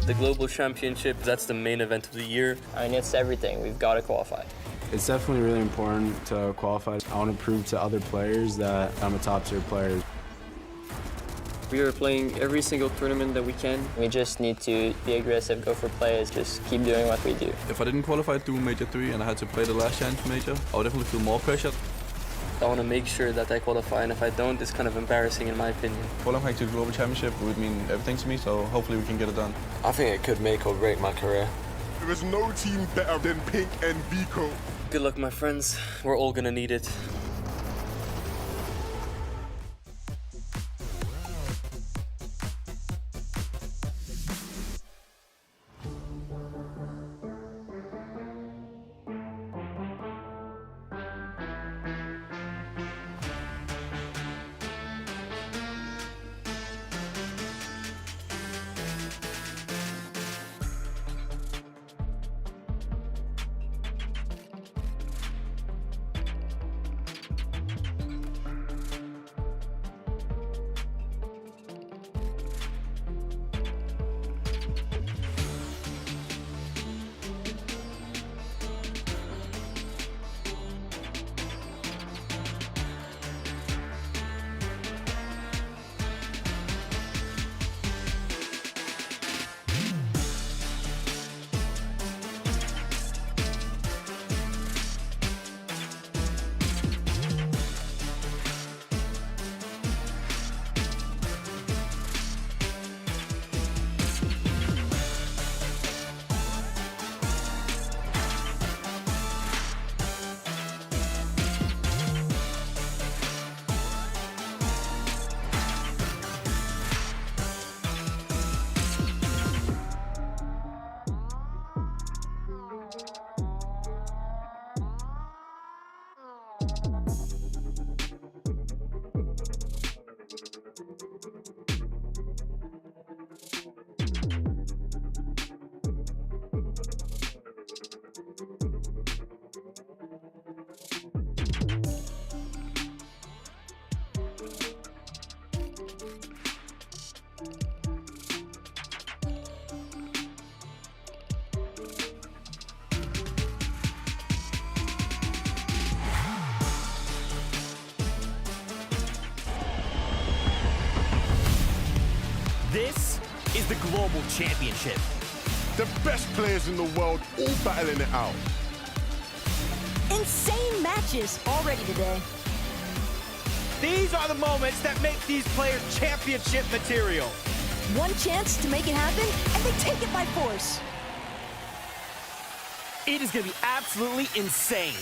The Global Championship, that's the main event of the year. I mean, it's everything. We've got to qualify. It's definitely really important to qualify. I want to prove to other players that I'm a top-tier player. We are playing every single tournament that we can. We just need to be aggressive, go for plays, just keep doing what we do. If I didn't qualify to Major 3 and I had to play the last chance major, I would definitely feel more pressure. I want to make sure that I qualify, and if I don't, it's kind of embarrassing in my opinion. Qualifying to the Global Championship would mean everything to me, so hopefully we can get it done. I think it could make or break my career. There is no team better than Pink and Vico. Good luck, my friends. We're all gonna need it. This is the Global Championship. The best players in the world all battling it out. Insane matches already today. These are the moments that make these players championship material. One chance to make it happen, and they take it by force. It is going to be absolutely insane.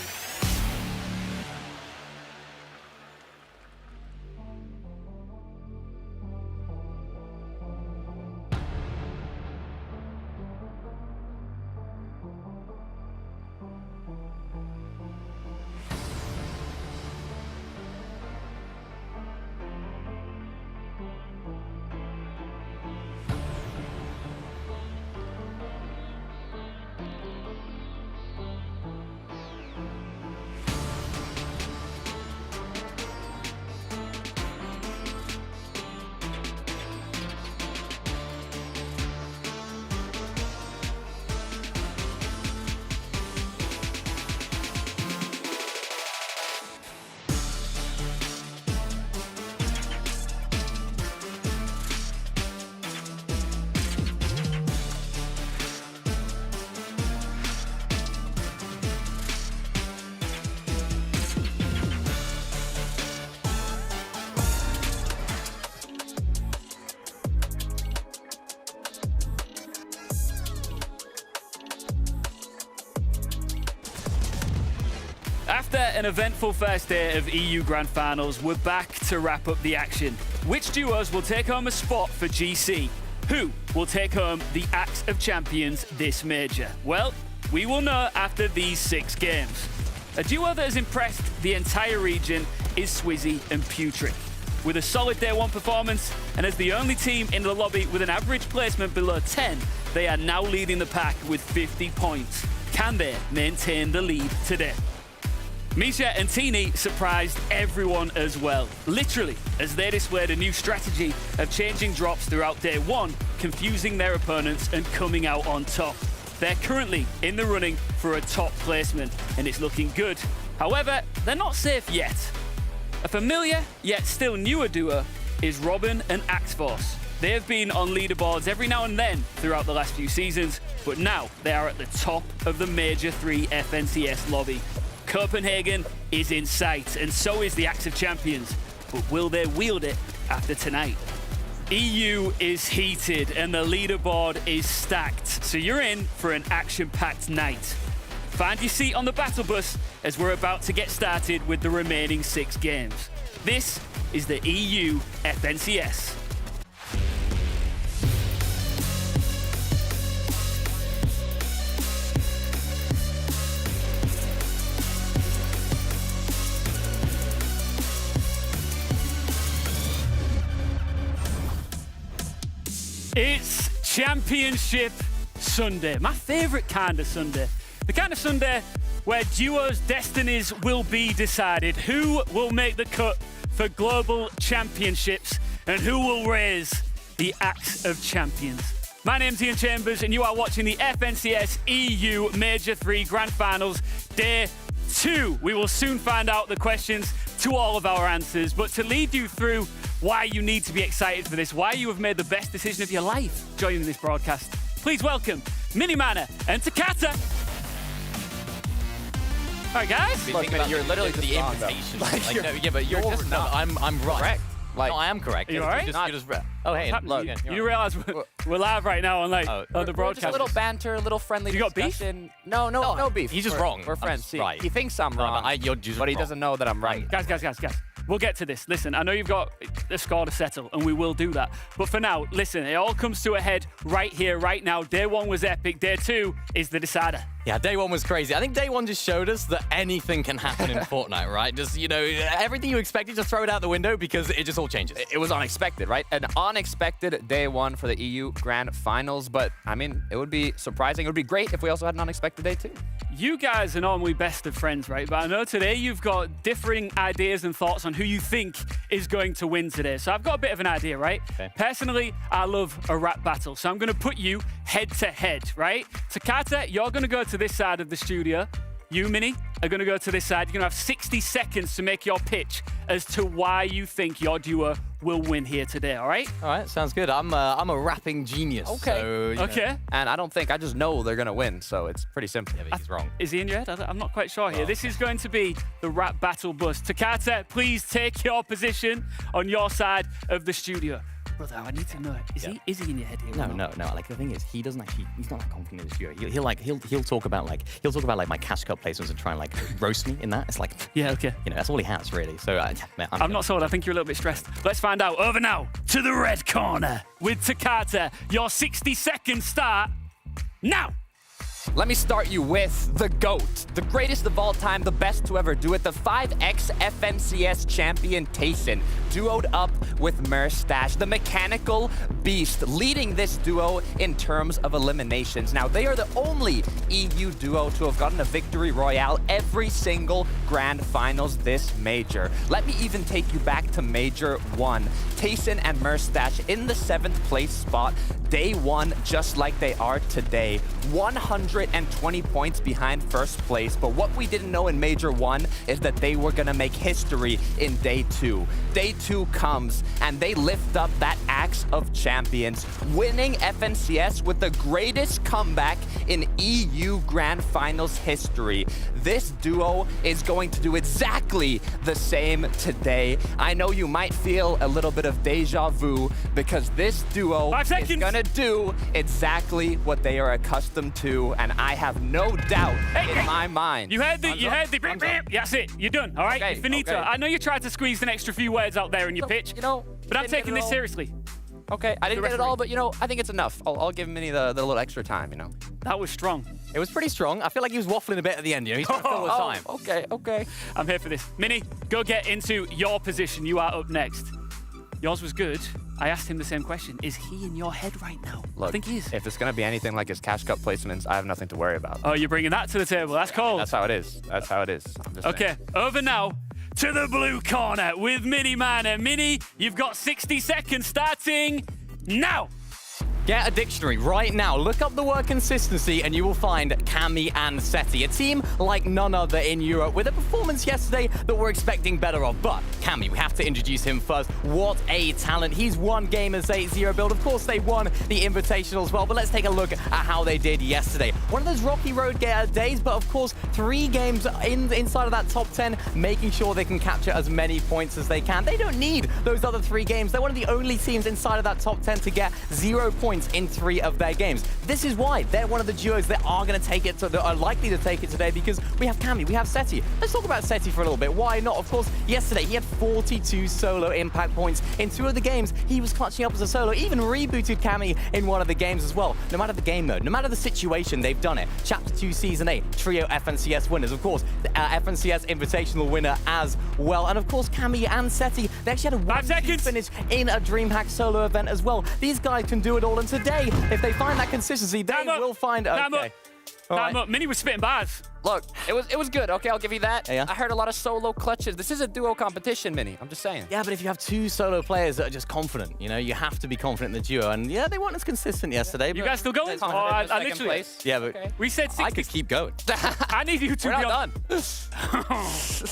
After an eventful first day of EU Grand Finals, we're back to wrap up the action. Which duos will take home a spot for GC? Who will take home the Axe of Champions this major? Well, we will know after these 6 games. A duo that has impressed the entire region is Swizzy and Putrid. With a solid day 1 performance, and as the only team in the lobby with an average placement below 10, they are now leading the pack with 50 points. Can they maintain the lead today? Misha and Tini surprised everyone as well, literally, as they displayed a new strategy of changing drops throughout day one, confusing their opponents and coming out on top. They're currently in the running for a top placement, and it's looking good. However, they're not safe yet. A familiar, yet still newer duo is Robin and Axforce. They have been on leaderboards every now and then throughout the last few seasons, but now they are at the top of the Major 3 FNCS lobby. Copenhagen is in sight, and so is the Axe of Champions. But will they wield it after tonight? EU is heated, and the leaderboard is stacked, so you're in for an action-packed night. Find your seat on the battle bus as we're about to get started with the remaining 6 games. This is the EU FNCS. It's Championship Sunday, my favorite kind of Sunday. The kind of Sunday where duos' destinies will be decided. Who will make the cut for global championships and who will raise the Axe of Champions? My name's Ian Chambers and you are watching the FNCS EU Major 3 Grand Finals Day 2. We will soon find out the questions to all of our answers, but to lead you through why you need to be excited for this, why you have made the best decision of your life joining this broadcast, please welcome Minimana and Takata. All right, guys. Look, man, you're literally just the invitation. You're just not. I'm right. Correct. Like, no, I am correct. Are you all right? Oh, hey, look. You realize we're live right now on the broadcast. Just a little banter, a little friendly discussion. Beef? No beef. He's just wrong. We're friends. Right. He thinks I'm wrong, but he doesn't know that I'm right. Guys. We'll get to this. Listen, I know you've got a score to settle, and we will do that. But for now, listen, it all comes to a head right here, right now. Day 1 was epic. Day 2 is the decider. Yeah, day 1 was crazy. I think day 1 just showed us that anything can happen in Fortnite, right? Just, everything you expected, just throw it out the window because it just all changes. It was unexpected, right? An unexpected day 1 for the EU Grand Finals, but, I mean, it would be surprising. It would be great if we also had an unexpected day 2. You guys are normally best of friends, right? But I know today you've got differing ideas and thoughts on who you think is going to win today. So I've got a bit of an idea, right? Okay. Personally, I love a rap battle. So I'm going to put you head to head, right? Takata, you're going to go to this side of the studio. You, Mini, are going to go to this side. You're going to have 60 seconds to make your pitch as to why you think your duo will win here today, all right? All right, sounds good. I'm a rapping genius. Okay. So, okay. And I just know they're going to win, so it's pretty simple. Yeah, but he's wrong. Is he in your head? I'm not quite sure here. This is going to be the rap battle bus. Takata, please take your position on your side of the studio. Brother, I need to know. Is he in your head here? No. Like the thing is, he's not that confident in this duo. He'll talk about my cash cup placements and try and like roast me in that. It's like okay. That's all he has really. So I'm not sold. I think you're a little bit stressed. Let's find out. Over now to the red corner with Takata. Your 60 seconds start now. Let me start you with the GOAT, the greatest of all time, the best to ever do it, the 5X FNCS champion Tayson, duoed up with Merstash, the mechanical beast, leading this duo in terms of eliminations. Now, they are the only EU duo to have gotten a victory royale every single grand finals this major. Let me even take you back to Major 1. Tayson and Merstash in the 7th place spot, day 1, just like they are today. 120 points behind first place, but what we didn't know in Major 1 is that they were gonna make history in day 2. Day 2 comes, and they lift up that Axe of Champions, winning FNCS with the greatest comeback in EU Grand Finals history. This duo is going to do exactly the same today. I know you might feel a little bit of deja vu because this duo is gonna do exactly what they are accustomed to, and I have no doubt in my mind. You heard the that's it. You're done. All right, Okay, finito. okay. I know you tried to squeeze an extra few words out there in your pitch, but I'm taking this seriously. Okay, I didn't get it all, but I think it's enough. I'll give Minnie the little extra time. That was strong. It was pretty strong. I feel like he was waffling a bit at the end. He's trying to fill the time. Okay. I'm here for this. Minnie, go get into your position. You are up next. yours was good. I asked him the same question. Is he in your head right now? Look, I think he is. If it's going to be anything like his Cash Cup placements, I have nothing to worry about. Oh, you're bringing that to the table. That's cold. That's how it is. That's how it is. Okay, over now to the blue corner with Mini Man. And Mini, you've got 60 seconds starting now. Get a dictionary right now. Look up the word consistency and you will find Cami and Seti, a team like none other in Europe with a performance yesterday that we're expecting better of. But Cami, we have to introduce him first. What a talent. He's won Gamers 8-0 build. Of course, they won the Invitational as well, but let's take a look at how they did yesterday. One of those rocky road days, but of course, 3 games inside of that top 10, making sure they can capture as many points as they can. They don't need those other 3 games. They're one of the only teams inside of that top 10 to get 0 points in 3 of their games. This is why they're one of the duos that are going to take it, that are likely to take it today, because we have Cami, we have Seti. Let's talk about Seti for a little bit. Why not? Of course, yesterday he had 42 solo impact points. In 2 of the games, he was clutching up as a solo, even rebooted Cami in one of the games as well. No matter the game mode, no matter the situation, they've done it. Chapter 2 Season 8, trio FNCS winners. Of course, the FNCS Invitational winner as well. And of course, Cami and Seti, they actually had a 1-2 finish in a DreamHack solo event as well. These guys can do it all, and today, if they find that consistency, they will find... Okay. Time up. Mini was spitting bars. Look, it was good. Okay, I'll give you that. Yeah. I heard a lot of solo clutches. This is a duo competition, Mini. I'm just saying. Yeah, but if you have 2 solo players that are just confident, you know, you have to be confident in the duo. And yeah, they weren't as consistent yesterday. You guys still going? Oh, I literally... place. Yeah, but Okay. We said 60. I could keep going. I need you to We're be not on... done.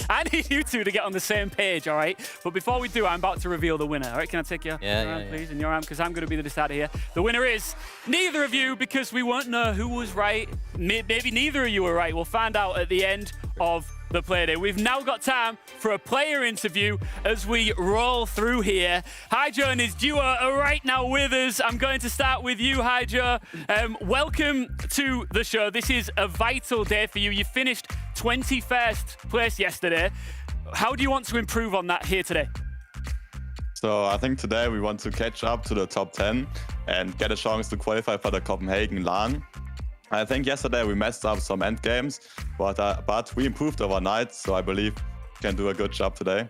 I need you two to get on the same page, all right? But before we do, I'm about to reveal the winner, all right? Can I take your arm, please, in your arm? Because I'm going to be the decider here. The winner is neither of you, because we won't know who was right. Maybe neither of you were right. We'll find out at the end of the Playday. We've now got time for a player interview as we roll through here. Hydra and his duo are right now with us. I'm going to start with you, Hydra. Welcome to the show. This is a vital day for you. You finished 21st place yesterday. How do you want to improve on that here today? So I think today we want to catch up to the top 10 and get a chance to qualify for the Copenhagen LAN. I think yesterday we messed up some end games, but we improved overnight, so I believe we can do a good job today.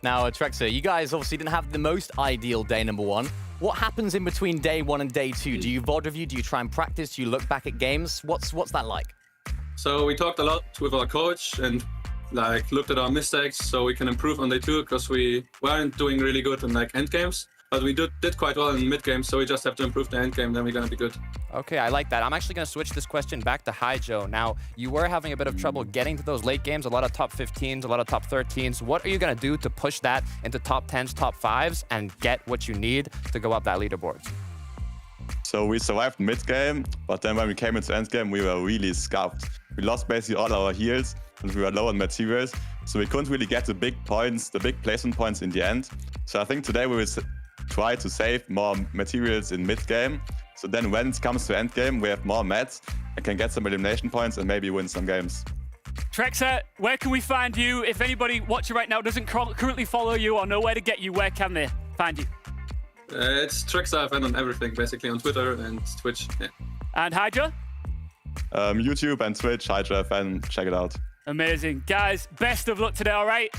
Now, Trexer, you guys obviously didn't have the most ideal day number 1. What happens in between day 1 and day 2? Do you VOD review? Do you try and practice? Do you look back at games? What's that like? So we talked a lot with our coach and looked at our mistakes so we can improve on day 2, because we weren't doing really good in end games. But we did quite well in mid game, so we just have to improve the end game, then we're going to be good. Okay, I like that. I'm actually going to switch this question back to Hydro. Now, you were having a bit of trouble getting to those late games, a lot of top 15s, a lot of top 13s. What are you going to do to push that into top 10s, top 5s, and get what you need to go up that leaderboard? So we survived mid game, but then when we came into end game, we were really scuffed. We lost basically all our heals, and we were low on materials, so we couldn't really get the big points, the big placement points in the end. So I think today we will try to save more materials in mid game, so then when it comes to end game, we have more mats and can get some elimination points and maybe win some games. Trexer, where can we find you? If anybody watching right now doesn't currently follow you or know where to get you, where can they find you? It's TrexerFN on everything, basically, on Twitter and Twitch. Yeah. And Hydra? YouTube and Twitch, HydroFN, check it out. Amazing. Guys, best of luck today, all right?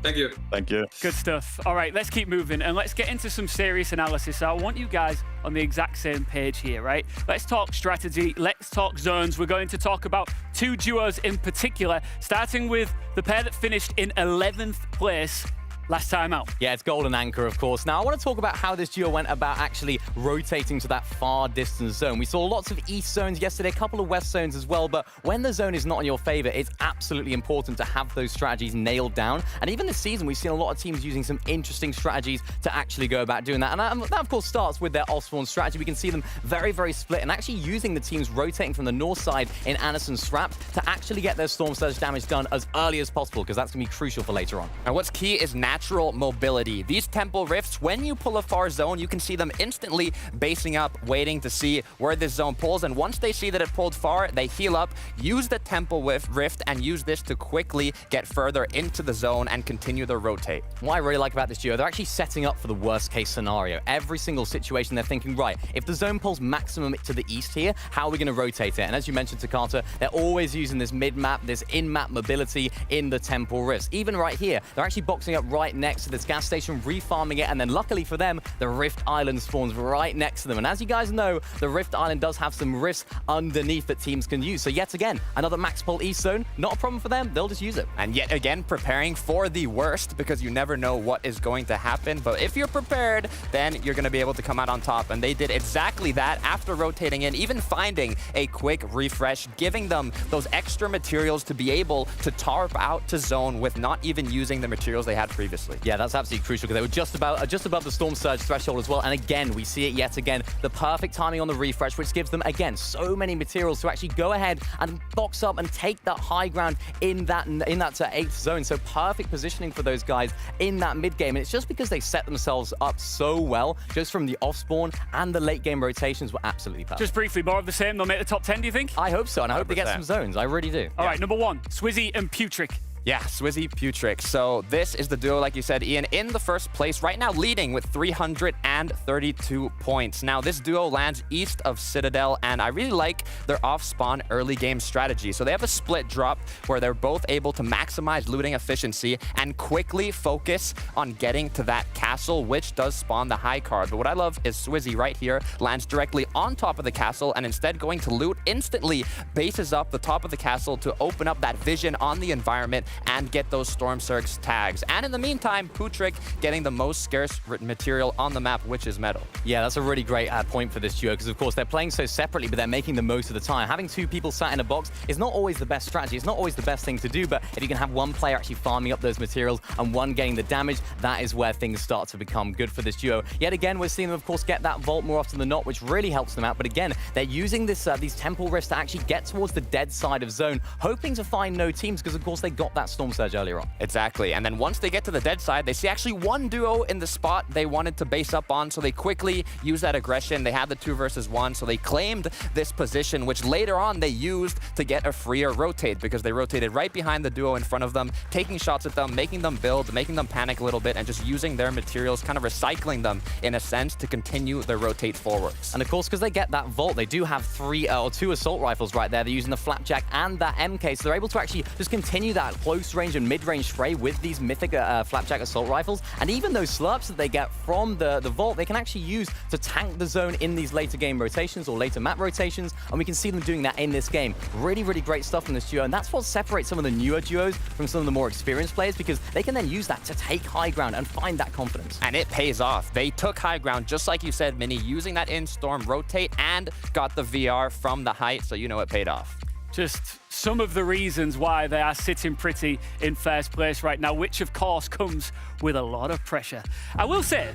Thank you. Thank you. Good stuff. All right, let's keep moving and let's get into some serious analysis. So I want you guys on the exact same page here, right? Let's talk strategy. Let's talk zones. We're going to talk about 2 duos in particular, starting with the pair that finished in 11th place last time out. Yeah, it's Golden Anchor, of course. Now, I want to talk about how this duo went about actually rotating to that far distance zone. We saw lots of east zones yesterday, a couple of west zones as well, but when the zone is not in your favor, it's absolutely important to have those strategies nailed down. And even this season, we've seen a lot of teams using some interesting strategies to actually go about doing that. And that, of course, starts with their off-spawn strategy. We can see them very, very split and actually using the teams rotating from the north side in Anderson Strap to actually get their Storm Surge damage done as early as possible, because that's going to be crucial for later on. And what's key is natural mobility. These temple rifts, when you pull a far zone, you can see them instantly basing up, waiting to see where this zone pulls. And once they see that it pulled far, they heal up, use the temple rift, and use this to quickly get further into the zone and continue their rotate. What I really like about this duo, they're actually setting up for the worst case scenario. Every single situation, they're thinking, right, if the zone pulls maximum to the east here, how are we going to rotate it? And as you mentioned, Takata, they're always using this mid-map, this in-map mobility in the temple rifts. Even right here, they're actually boxing up right right next to this gas station, refarming it, and then luckily for them, the Rift Island spawns right next to them. And as you guys know, the Rift Island does have some rifts underneath that teams can use. So yet again, another max pull east zone, not a problem for them, they'll just use it. And yet again, preparing for the worst, because you never know what is going to happen. But if you're prepared, then you're going to be able to come out on top. And they did exactly that after rotating in, even finding a quick refresh, giving them those extra materials to be able to tarp out to zone with not even using the materials they had previously. Yeah, that's absolutely crucial because they were just above the Storm Surge threshold as well. And again, we see it yet again, the perfect timing on the refresh, which gives them, again, so many materials to actually go ahead and box up and take that high ground in that 8th zone. So perfect positioning for those guys in that mid game. And it's just because they set themselves up so well, just from the off spawn and the late game rotations were absolutely perfect. Just briefly, more of the same, they'll make the top 10, do you think? I hope so, and I hope they get some zones. I really do. All right, number 1, Swizzy and Putrick. Yeah, Swizzy Putrick. So this is the duo, like you said, Ian, in the first place, right now leading with 332 points. Now, this duo lands east of Citadel, and I really like their off-spawn early game strategy. So they have a split drop where they're both able to maximize looting efficiency and quickly focus on getting to that castle, which does spawn the high card. But what I love is Swizzy right here lands directly on top of the castle, and instead going to loot, instantly bases up the top of the castle to open up that vision on the environment and get those Storm Surge tags. And in the meantime, Putrick getting the most scarce material on the map, which is metal. Yeah, that's a really great point for this duo, because of course they're playing so separately, but they're making the most of the time. Having two people sat in a box is not always the best strategy. It's not always the best thing to do, but if you can have one player actually farming up those materials and one getting the damage, that is where things start to become good for this duo. Yet again, we're seeing them, of course, get that vault more often than not, which really helps them out. But again, they're using this these temple rifts to actually get towards the dead side of zone, hoping to find no teams, because of course they got that Storm Surge earlier on. Exactly. And then once they get to the dead side, they see actually one duo in the spot they wanted to base up on, so they quickly use that aggression. They had the 2 versus 1, so they claimed this position, which later on they used to get a freer rotate, because they rotated right behind the duo in front of them, taking shots at them, making them build, making them panic a little bit, and just using their materials, kind of recycling them in a sense to continue their rotate forwards. And of course, because they get that vault, they do have 2 assault rifles right there. They're using the Flapjack and that MK, so they're able to actually just continue that close range and mid-range spray with these mythic Flapjack assault rifles. And even those slurps that they get from the vault, they can actually use to tank the zone in these later game rotations or later map rotations, and we can see them doing that in this game. Really, really great stuff from this duo, and that's what separates some of the newer duos from some of the more experienced players, because they can then use that to take high ground and find that confidence. And it pays off. They took high ground, just like you said, Minnie, using that in-storm rotate and got the VR from the height, so you know it paid off. Just some of the reasons why they are sitting pretty in first place right now, which of course comes with a lot of pressure. I will say,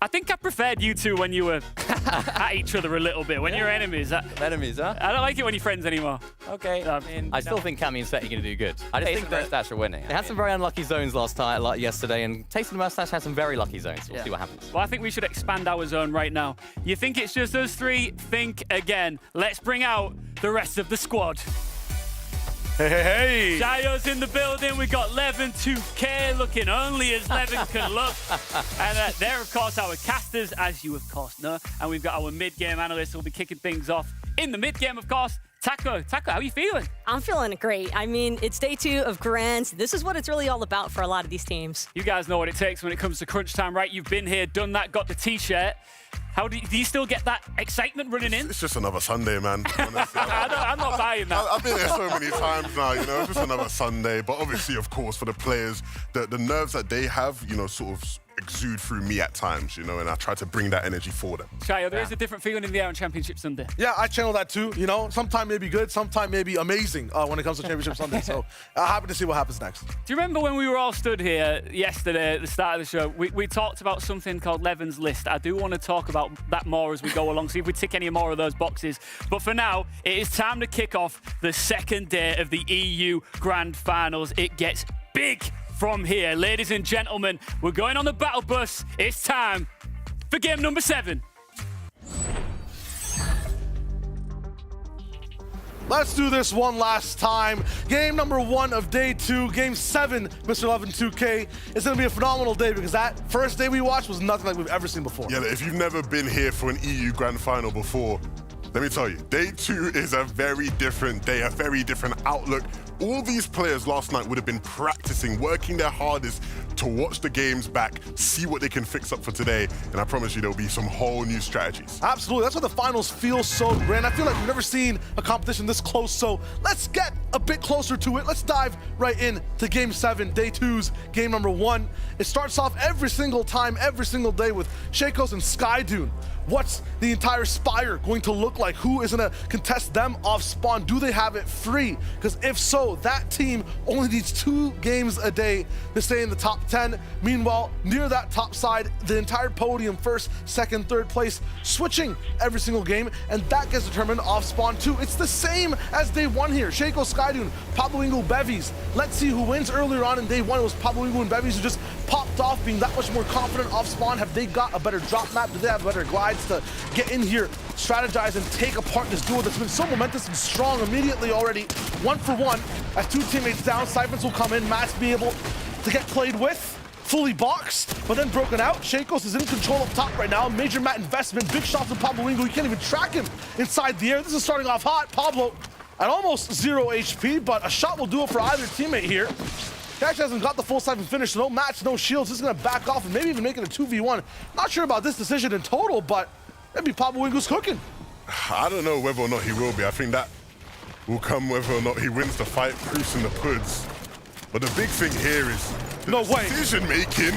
I think I preferred you two when you were at each other a little bit, when you're enemies. Enemies, huh? I don't like it when you're friends anymore. Okay. I still think Cammy and Seti are going to do good. I just think that Mustache are winning. they had some very unlucky zones yesterday, and Taste of the Mustache had some very lucky zones. We'll see what happens. Well, I think we should expand our zone right now. You think it's just us three? Think again. Let's bring out the rest of the squad. Hey. Shayo's in the building. We got Levin 2K looking only as Levin can look. And they're, of course, our casters, as you, of course, know. And we've got our mid-game analyst who will be kicking things off. In the mid-game, of course, Taco, how are you feeling? I'm feeling great. I mean, it's day 2 of Grands. This is what it's really all about for a lot of these teams. You guys know what it takes when it comes to crunch time, right? You've been here, done that, got the T-shirt. How do you still get that excitement running in? It's just another Sunday, man. Honestly, I'm not buying that. I've been here so many times now, you know, it's just another Sunday. But obviously, of course, for the players, the nerves that they have, you know, sort of exude through me at times, you know, and I try to bring that energy for them. Shayo, there is a different feeling in the air on Championship Sunday. Yeah, I channel that too, you know. Sometime may be good, sometime may be amazing when it comes to Championship Sunday. So happy to see what happens next. Do you remember when we were all stood here yesterday at the start of the show? We talked about something called Levin's List. I do want to talk about that more as we go along, see if we tick any more of those boxes. But for now, it is time to kick off the second day of the EU Grand Finals. It gets big from here. Ladies and gentlemen, we're going on the battle bus. It's time for game number 7. Let's do this one last time. Game number 1 of day 2, game 7, Mr. Levin 2K. It's gonna be a phenomenal day because that first day we watched was nothing like we've ever seen before. Yeah, if you've never been here for an EU Grand Final before, let me tell you, day 2 is a very different day, a very different outlook. all these players last night would have been practicing, working their hardest to watch the games back, see what they can fix up for today, and I promise you there'll be some whole new strategies. Absolutely, that's why the finals feel so grand. I feel like we've never seen a competition this close, so let's get a bit closer to it. Let's dive right in to Game 7, Day 2's game number 1. It starts off every single time, every single day with Shakos and Skydune. What's the entire Spire going to look like? Who is going to contest them off spawn? Do they have it free? Because if so, that team only needs 2 games a day to stay in the top 10. Meanwhile, near that top side, the entire podium, first, second, third place, switching every single game, and that gets determined off spawn too. It's the same as Day 1 here. Shaco, Skydune, Pablo Ingo, Bevies. Let's see who wins. Earlier on in Day 1, it was Pablo Ingo and Bevies who just popped off, being that much more confident off spawn. Have they got a better drop map? Do they have better glides to get in here, strategize, and take apart this duo that's been so momentous and strong immediately already? 1 for 1. As 2 teammates down, Siphons will come in, Matt's be able to get played with. Fully boxed, but then broken out. Shakos is in control up top right now. Major Matt investment, big shots from Pablo Ingo. You can't even track him inside the air. This is starting off hot. Pablo at almost 0 HP, but a shot will do it for either teammate here. He actually hasn't got the full Siphon finish, so no match, no shields. He's gonna back off and maybe even make it a 2v1. Not sure about this decision in total, but maybe Pablo Ingo's cooking. I don't know whether or not he will be. I think that will come whether or not he wins the fight, proofs in the puds. But the big thing here is the decision making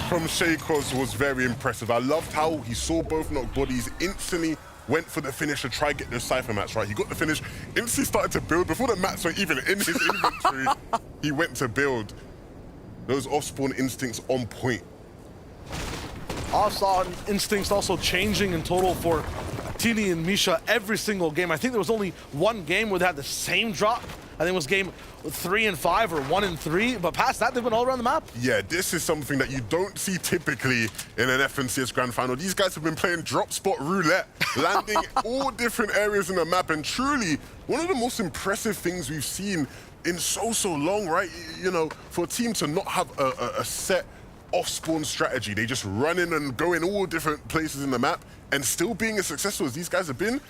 from Shakos was very impressive. I loved how he saw both knock bodies, instantly went for the finish to try and get those Cypher mats right. He got the finish, instantly started to build. Before the mats were even in his inventory, he went to build. Those off-spawn instincts on point. Off-spawn instincts also changing in total for Tini and Misha every single game. I think there was only 1 game where they had the same drop. I think it was game 3 and 5 or 1 and 3, but past that, they've been all around the map. Yeah, this is something that you don't see typically in an FNCS Grand Final. These guys have been playing drop spot roulette, landing all different areas in the map, and truly one of the most impressive things we've seen in so long, right? You know, for a team to not have a set off-spawn strategy, they just run in and go in all different places in the map, and still being as successful as these guys have been,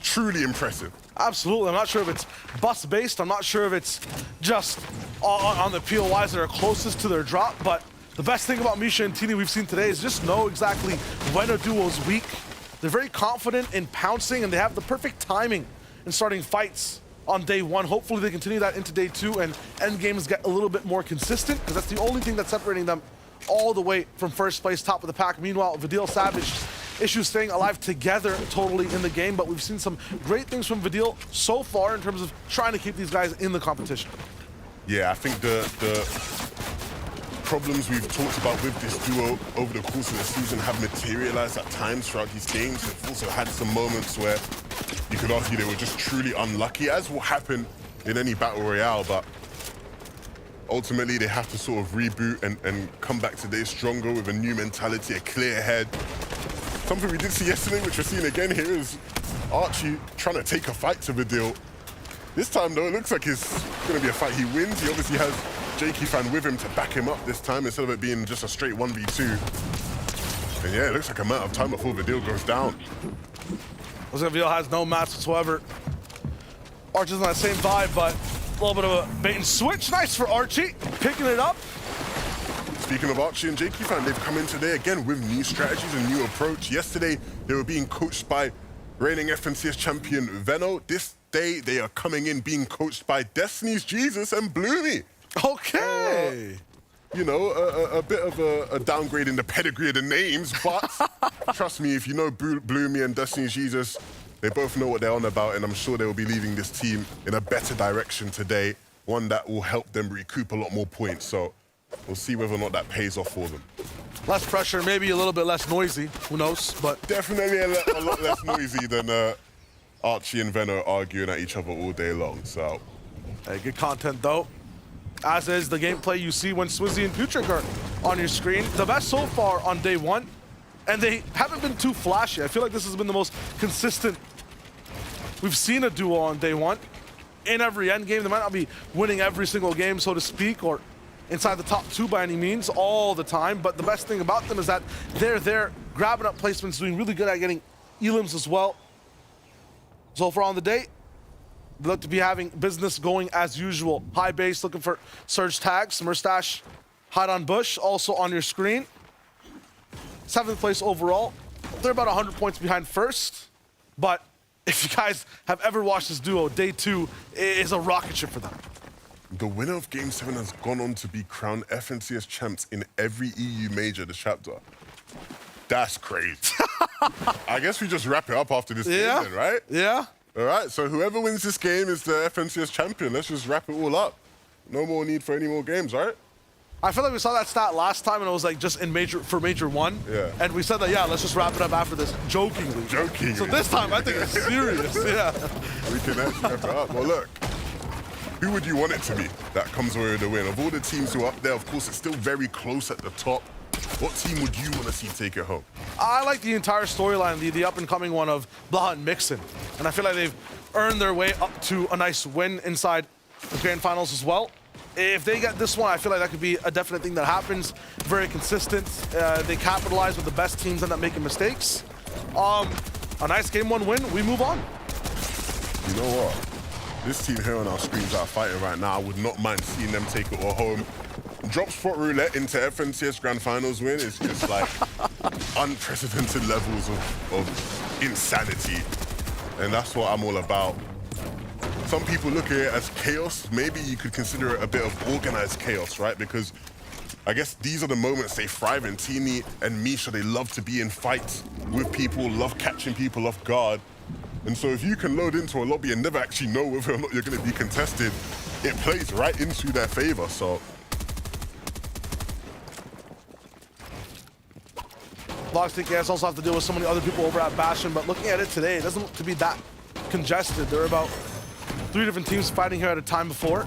truly impressive. Absolutely. I'm not sure if it's bus-based. I'm not sure if it's just on the POIs that are closest to their drop, but the best thing about Misha and Tini we've seen today is just know exactly when a duo's weak. They're very confident in pouncing, and they have the perfect timing in starting fights on Day 1. Hopefully they continue that into Day 2, and end games get a little bit more consistent, because that's the only thing that's separating them all the way from first place, top of the pack. Meanwhile, Vidil, Savage, Issues staying alive together totally in the game, but we've seen some great things from Vidil so far in terms of trying to keep these guys in the competition. Yeah, I think the problems we've talked about with this duo over the course of the season have materialized at times throughout these games. They've also had some moments where you could argue they were just truly unlucky, as will happen in any Battle Royale, but ultimately they have to sort of reboot and come back today stronger with a new mentality, a clear head. Something we did see yesterday, which we're seeing again here, is Archie trying to take a fight to Vidil. This time, though, it looks like it's going to be a fight he wins. He obviously has Jakey-fan with him to back him up this time, instead of it being just a straight 1v2. And yeah, it looks like a matter of time before Vidil goes down. Vidil has no mats whatsoever. Archie's on that same vibe, but a little bit of a bait and switch. Nice for Archie, picking it up. Speaking of Archie and Jakey-fan, they've come in today again with new strategies and new approach. Yesterday, they were being coached by reigning FNCS champion Veno. This day, they are coming in being coached by Destiny's Jesus and Bloomy. Okay. You know, a bit of a downgrade in the pedigree of the names, but trust me, if you know Bloomy and Destiny's Jesus, they both know what they're on about, and I'm sure they will be leading this team in a better direction today, one that will help them recoup a lot more points. So we'll see whether or not that pays off for them. Less pressure, maybe a little bit less noisy. Who knows? But definitely a lot less noisy than Archie and Veno arguing at each other all day long. So, hey, good content though. As is the gameplay you see when Swizzy and Putrick are on your screen. The best so far on Day 1, and they haven't been too flashy. I feel like this has been the most consistent we've seen a duo on Day 1. In every end game, they might not be winning every single game, so to speak, or inside the top 2 by any means all the time, but the best thing about them is that they're there grabbing up placements, doing really good at getting elims as well. So far on the day, They look to be having business going as usual. High base looking for surge tags. Murstache, hide on bush, also on your screen. 7th place overall. They're about 100 points behind first, but if you guys have ever watched this duo, day 2 is a rocket ship for them. The winner of Game 7 has gone on to be crowned FNCS champs in every EU major this chapter. That's crazy. I guess we just wrap it up after this game then, right? Yeah. All right, so whoever wins this game is the FNCS champion. Let's just wrap it all up. No more need for any more games, right? I feel like we saw that stat last time, and it was like just in major 1. Yeah. And we said that, yeah, let's just wrap it up after this, jokingly. So this time, I think it's serious. Yeah. We can actually wrap it up. Well, look, who would you want it to be that comes away with the win? Of all the teams who are up there, of course, it's still very close at the top. What team would you want to see take it home? I like the entire storyline, the up-and-coming one of Blaha and Mixon. And I feel like they've earned their way up to a nice win inside the grand finals as well. If they get this one, I feel like that could be a definite thing that happens. Very consistent. They capitalize with the best teams end up making mistakes. A nice game 1 win, we move on. You know what? This team here on our screens that are fighting right now, I would not mind seeing them take it all home. Drop spot roulette into FNCS Grand Finals win is just like unprecedented levels of insanity. And that's what I'm all about. Some people look at it as chaos. Maybe you could consider it a bit of organized chaos, right? Because I guess these are the moments they thrive in. Teeny and Misha, they love to be in fights with people, love catching people off guard. And so if you can load into a lobby and never actually know whether or not you're going to be contested, it plays right into their favor. So Logstick guys also have to deal with so many other people over at Bastion, but looking at it today, it doesn't look to be that congested. There are about 3 different teams fighting here at a time before.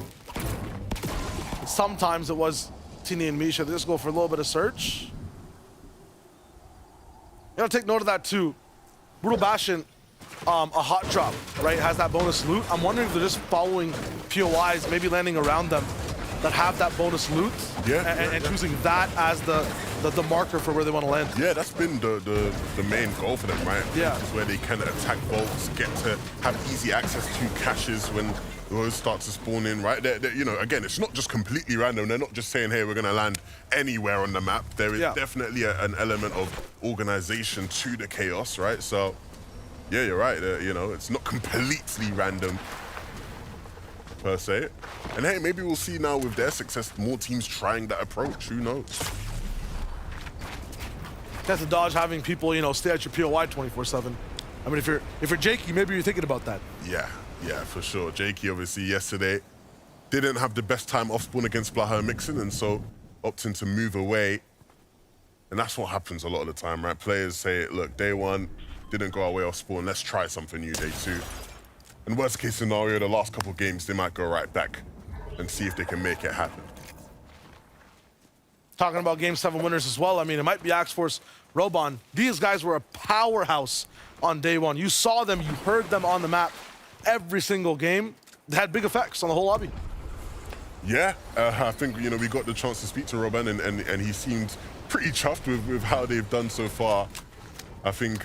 Sometimes it was Tini and Misha. They just go for a little bit of search. You gotta take note of that too. Brutal Bastion, a hot drop, right, has that bonus loot. I'm wondering if they're just following POIs, maybe landing around them that have that bonus loot, and choosing that as the marker for where they want to land. Yeah, that's been the main goal for them, right? Yeah. It's where they can attack vaults, get to have easy access to caches when those start to spawn in, right? They're, you know, again, it's not just completely random. They're not just saying, hey, we're going to land anywhere on the map. There is definitely an element of organization to the chaos, right? So, yeah, you're right. You know, it's not completely random per se. And hey, maybe we'll see now with their success, more teams trying that approach. Who knows? That's a dodge having people, you know, stay at your POI 24/7. I mean, if you're Jakey, maybe you're thinking about that. Yeah, for sure. Jakey, obviously, yesterday didn't have the best time off spawn against Blaha and Mixon, and so opting to move away. And that's what happens a lot of the time, right? Players say, look, day 1 didn't go our way off spawn. Let's try something new day 2. And worst case scenario, the last couple games, they might go right back and see if they can make it happen. Talking about Game 7 winners as well, I mean, it might be Axe Force, Robon. These guys were a powerhouse on day 1. You saw them, you heard them on the map every single game. They had big effects on the whole lobby. Yeah, I think, you know, we got the chance to speak to Robin, and he seemed pretty chuffed with how they've done so far. I think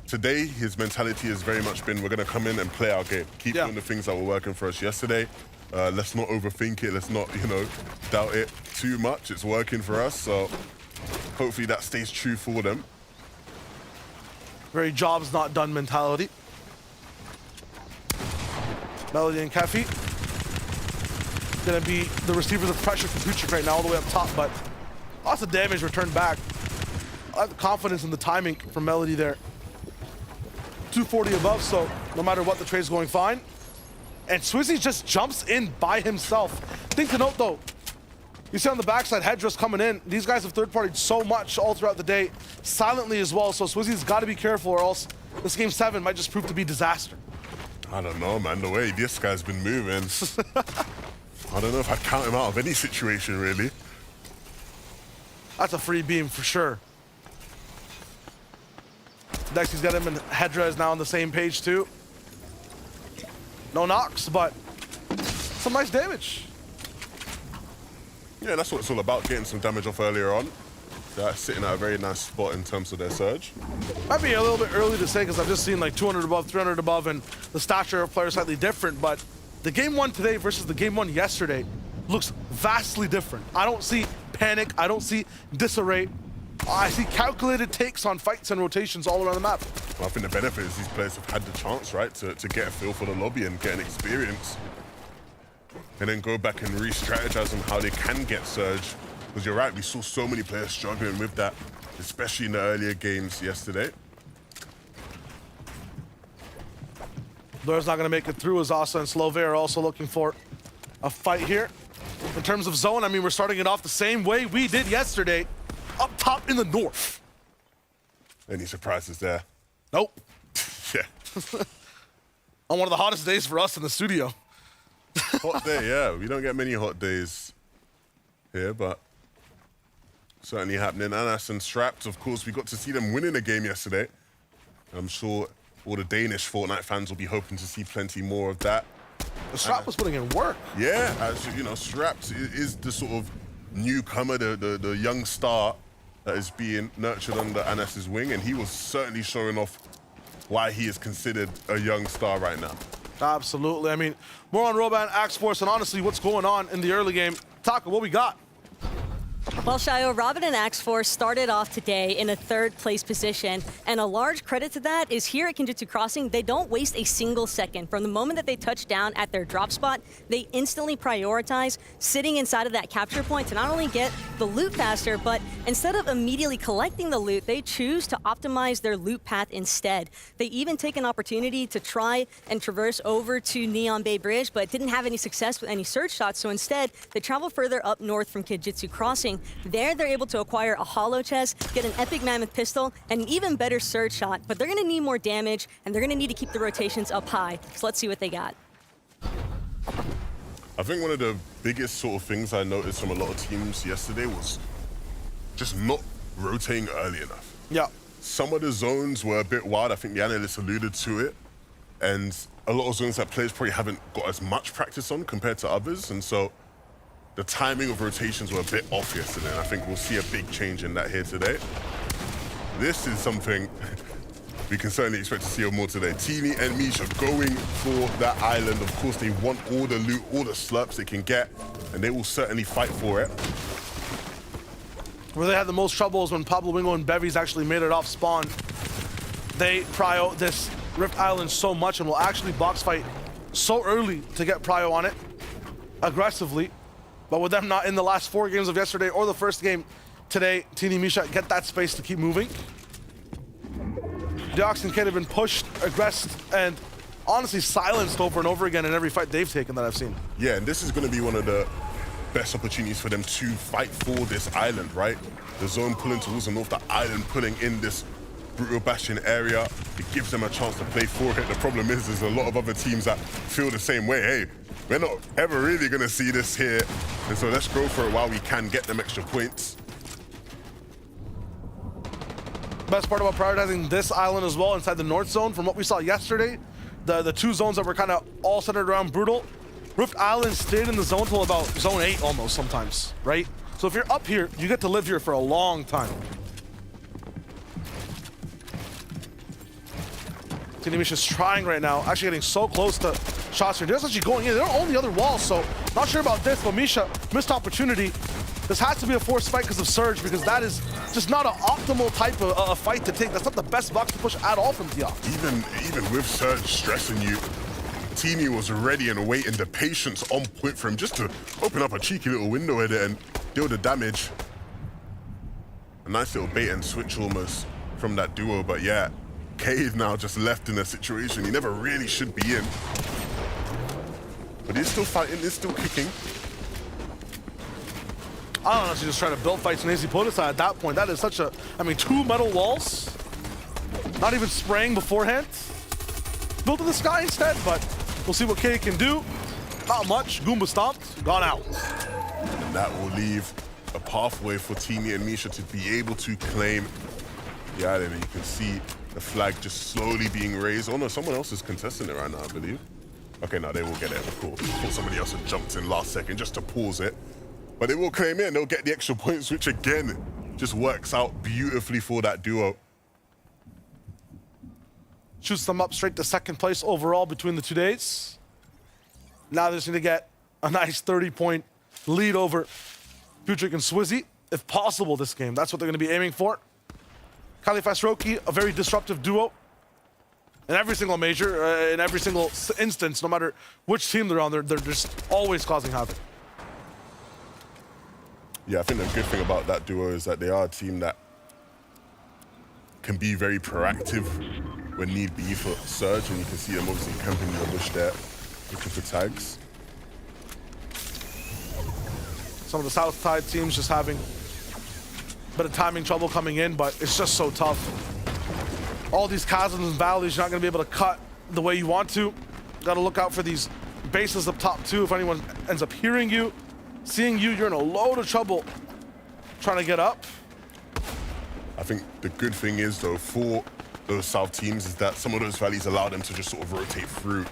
today, his mentality has very much been, we're going to come in and play our game. Keep doing the things that were working for us yesterday. Let's not overthink it. Let's not, you know, doubt it too much. It's working for us, so hopefully that stays true for them. Very jobs not done mentality. Melody and Kefi gonna be the receivers of pressure for Kuchik right now, all the way up top, but lots of damage returned back. I have confidence in the timing from Melody there. 240 above, so no matter what, the trade's going fine. And Swizzy just jumps in by himself. Thing to note though, you see on the backside, Headress coming in. These guys have third-partied so much all throughout the day, silently as well, so Swizzy's got to be careful or else this Game 7 might just prove to be disaster. I don't know, man. The way this guy's been moving, I don't know if I'd count him out of any situation, really. That's a free beam for sure. Next, he's got him, and Hedra is now on the same page too. No knocks, but some nice damage. Yeah, that's what it's all about, getting some damage off earlier on. They're sitting at a very nice spot in terms of their surge. Might be a little bit early to say because I've just seen like 200 above, 300 above, and the stature of players slightly different, but the game one today versus the game one yesterday looks vastly different. I don't see panic, I don't see disarray. I see calculated takes on fights and rotations all around the map. Well, I think the benefit is these players have had the chance, right, to get a feel for the lobby and get an experience. And then go back and re-strategize on how they can get surge. Because you're right, we saw so many players struggling with that, especially in the earlier games yesterday. Blur's not going to make it through as Asa and Slove are also looking for a fight here. In terms of zone, I mean, we're starting it off the same way we did yesterday, up top in the north. Any surprises there? Nope. Yeah. On one of the hottest days for us in the studio. Hot day, yeah. We don't get many hot days here, but certainly happening. Anas and Strapped, of course, we got to see them winning a game yesterday. I'm sure all the Danish Fortnite fans will be hoping to see plenty more of that. The Strapped was putting in work. Yeah, actually, you know, Strapped is the sort of newcomer, the young star that is being nurtured under Anas's wing, and he was certainly showing off why he is considered a young star right now. Absolutely. I mean, more on Roban, Axe Force, and honestly, what's going on in the early game. Taka, what we got? Well, Shayo, Robin and Axe Force started off today in a third place position, and a large credit to that is here at Kinjutsu Crossing, they don't waste a single second. From the moment that they touch down at their drop spot, they instantly prioritize sitting inside of that capture point to not only get the loot faster, but instead of immediately collecting the loot, they choose to optimize their loot path instead. They even take an opportunity to try and traverse over to Neon Bay Bridge, but didn't have any success with any surge shots, so instead, they travel further up north from Kinjutsu Crossing. There, they're able to acquire a hollow chest, get an epic mammoth pistol, and an even better surge shot, but they're gonna need more damage, and they're gonna need to keep the rotations up high. So let's see what they got. I think one of the biggest sort of things I noticed from a lot of teams yesterday was just not rotating early enough. Yeah. Some of the zones were a bit wild. I think the analysts alluded to it. And a lot of zones that players probably haven't got as much practice on compared to others. And so the timing of rotations were a bit off yesterday, and I think we'll see a big change in that here today. This is something we can certainly expect to see more today. Teeny and Misha going for that island. Of course, they want all the loot, all the slurps they can get, and they will certainly fight for it. Where they had the most trouble is when Pablo Wingo and Bevies actually made it off spawn. They prio this Rift Island so much and will actually box fight so early to get prio on it aggressively. But with them not in the last 4 games of yesterday or the first game today, Teeny Misha get that space to keep moving. Deox and Kate have been pushed, aggressed, and honestly silenced over and over again in every fight they've taken that I've seen. Yeah, and this is going to be one of the best opportunities for them to fight for this island, right? The zone pulling towards the north, the island pulling in this brutal bastion area. It gives them a chance to play for it. The problem is there's a lot of other teams that feel the same way. Hey, we're not ever really going to see this here. And so let's go for it while we can get them extra points. Best part about prioritizing this island as well inside the north zone, from what we saw yesterday, the 2 zones that were kind of all centered around Brutal, Rift Island stayed in the zone till about zone 8 almost sometimes, right? So if you're up here, you get to live here for a long time. Teeny Misha's trying right now, actually getting so close to shots here. They're actually going in. They're on the other wall, so not sure about this, but Misha, missed opportunity. This has to be a forced fight because of Surge, because that is just not an optimal type of fight to take. That's not the best box to push at all from Deox. Even with Surge stressing you, Teeny was ready and waiting, the patience on point for him just to open up a cheeky little window at it and deal the damage. A nice little bait and switch almost from that duo, but yeah, Cade now just left in a situation he never really should be in. But he's still fighting, he's still kicking. I don't know, she's just trying to build fights in AC Podesai at that point. That is such a, I mean, 2 metal walls, not even spraying beforehand. Built in the sky instead, but we'll see what Cade can do. Not much, Goomba stomped, gone out. And that will leave a pathway for Teeny and Misha to be able to claim the island. You can see the flag just slowly being raised. Oh no, someone else is contesting it right now, I believe. Okay, no, they will get it, of course. I thought somebody else had jumped in last second just to pause it. But they will claim it and they'll get the extra points, which again, just works out beautifully for that duo. Shoots them up straight to second place overall between the 2 days. Now they just need to get a nice 30-point lead over Futric and Swizzy, if possible, this game. That's what they're going to be aiming for. Kali Fasroki, a very disruptive duo. In every single major, in every single instance, no matter which team they're on, they're just always causing havoc. Yeah, I think the good thing about that duo is that they are a team that can be very proactive when need be for Surge, and you can see them obviously camping in the bush there, looking for tags. Some of the South Tide teams just having a bit of timing trouble coming in, but it's just so tough. All these chasms and valleys, you're not going to be able to cut the way you want to. Got to look out for these bases up top too. If anyone ends up hearing you, seeing you, you're in a load of trouble trying to get up. I think the good thing is, though, for those South teams is that some of those valleys allow them to just sort of rotate through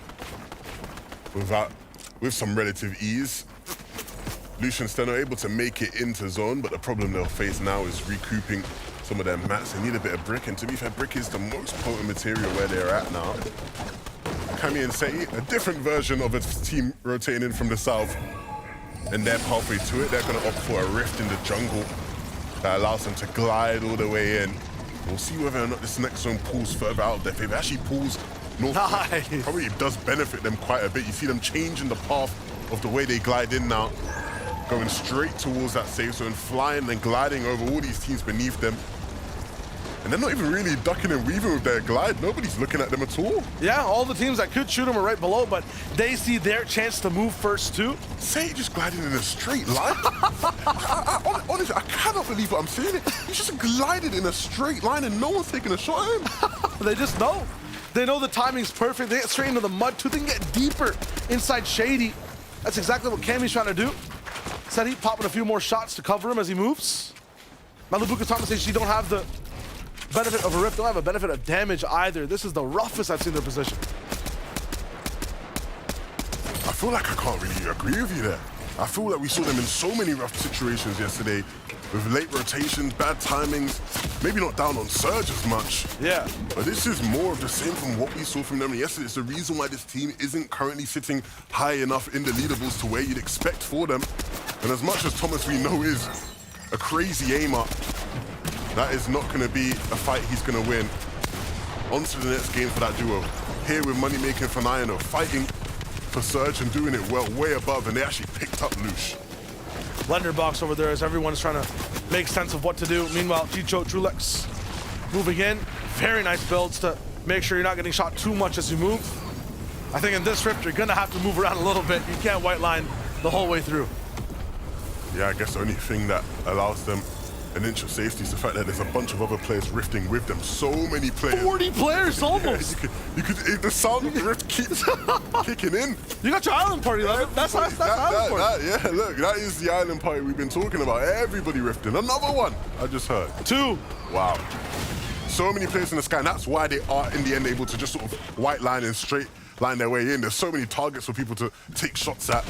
with some relative ease. Lucian Steno able to make it into zone, but the problem they'll face now is recouping some of their mats. They need a bit of brick, and to be fair, brick is the most potent material where they're at now. Kami and Seti, a different version of a team rotating in from the south, and they're halfway to it. They're going to opt for a rift in the jungle that allows them to glide all the way in. We'll see whether or not this next zone pulls further out of their favor. Actually pulls north. Nice. Probably does benefit them quite a bit. You see them changing the path of the way they glide in now, going straight towards that safe zone, flying and gliding over all these teams beneath them. And they're not even really ducking and weaving with their glide. Nobody's looking at them at all. Yeah, all the teams that could shoot them are right below, but they see their chance to move first too. Say just gliding in a straight line. Honestly, I cannot believe what I'm seeing. He's just gliding in a straight line and no one's taking a shot at him. They just know. They know the timing's perfect. They get straight into the mud too. They can get deeper inside Shady. That's exactly what Kami's trying to do. Seti popping a few more shots to cover him as he moves. Malibuka Thomas says you don't have the benefit of a rift, don't have a benefit of damage either. This is the roughest I've seen their position. I feel like I can't really agree with you there. I feel like we saw them in so many rough situations yesterday with late rotations, bad timings, maybe not down on Surge as much. Yeah. But this is more of the same from what we saw from them yesterday. It's the reason why this team isn't currently sitting high enough in the leaderboards to where you'd expect for them. And as much as Thomas we know is a crazy aimer, that is not going to be a fight he's going to win. On to the next game for that duo. Here with Moneymaker for Nayano, fighting for Surge and doing it well, way above, and they actually picked up Lush. Blender box over there as everyone's trying to make sense of what to do. Meanwhile, Chicho, Trulex moving in. Very nice builds to make sure you're not getting shot too much as you move. I think in this rift, you're going to have to move around a little bit. You can't white line the whole way through. Yeah, I guess the only thing that allows them an inch of safety is the fact that there's a bunch of other players rifting with them. So many players. 40 players almost. You could the sound of the rift keeps kicking in. You got your island party, Levin. That's island party. Yeah, look, that is the island party we've been talking about. Everybody rifting. Another one, I just heard. 2. Wow. So many players in the sky, and that's why they are, in the end, able to just sort of white line and straight line their way in. There's so many targets for people to take shots at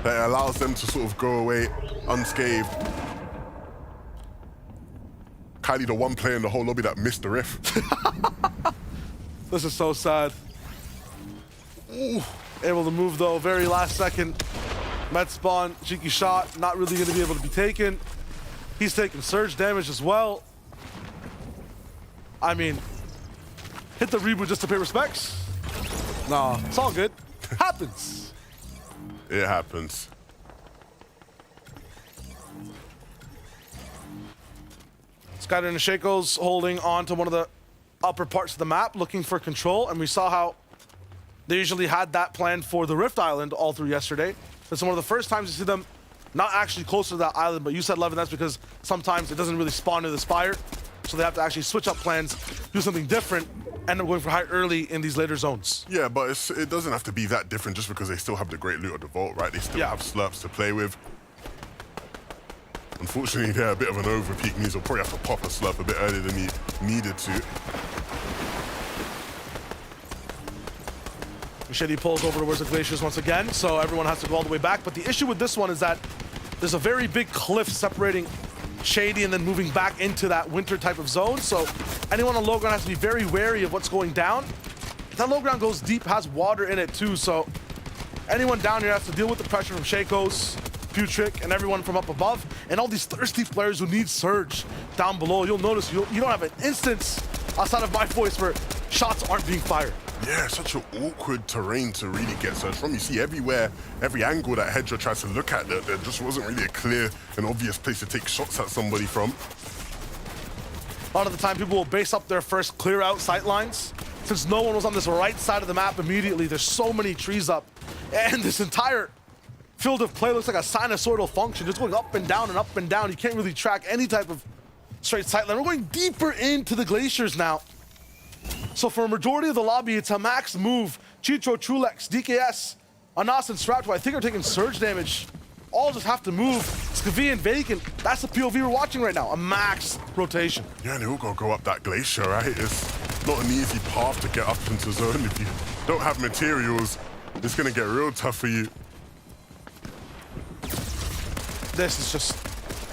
that allows them to sort of go away unscathed. Kylie, the one player in the whole lobby that missed the rift. This is so sad. Ooh. Able to move though, very last second. Met spawn, cheeky shot, not really going to be able to be taken. He's taking surge damage as well. I mean, hit the reboot just to pay respects? Nah, it's all good. Happens. It happens. Skyder and Shaco's holding on to one of the upper parts of the map, looking for control, and we saw how they usually had that planned for the Rift Island all through yesterday. It's one of the first times you see them not actually close to that island, but you said, Levin, that's because sometimes it doesn't really spawn near the Spire, so they have to actually switch up plans, do something different, end up going for height early in these later zones. Yeah, but it doesn't have to be that different just because they still have the great loot of the vault, right? They still have slurps to play with. Unfortunately, they're a bit of an overpeak. Means they'll probably have to pop a slurp a bit earlier than he needed to. Machete pulls over towards the glaciers once again, so everyone has to go all the way back. But the issue with this one is that there's a very big cliff separating shady and then moving back into that winter type of zone. So anyone on low ground has to be very wary of what's going down. That low ground goes deep, has water in it too. So anyone down here has to deal with the pressure from Shaco's, Putrick, and everyone from up above. And all these thirsty players who need Surge down below. You'll notice you don't have an instance outside of my voice where shots aren't being fired. Yeah, such an awkward terrain to really get Surge from. You see everywhere, every angle that Hedra tries to look at, there just wasn't really a clear and obvious place to take shots at somebody from. A lot of the time, people will base up their first clear out sight lines. Since no one was on this right side of the map immediately, there's so many trees up. And this entire field of play looks like a sinusoidal function, just going up and down and up and down. You can't really track any type of straight sight line. We're going deeper into the glaciers now. So for a majority of the lobby, it's a max move. Chicho, Chulex, DKS, Anas, and Strat, who I think are taking surge damage, all just have to move. Skavi and Vacant, that's the POV we're watching right now, a max rotation. Yeah, and they're all gonna go up that glacier, right? It's not an easy path to get up into zone. If you don't have materials, it's gonna get real tough for you. This is just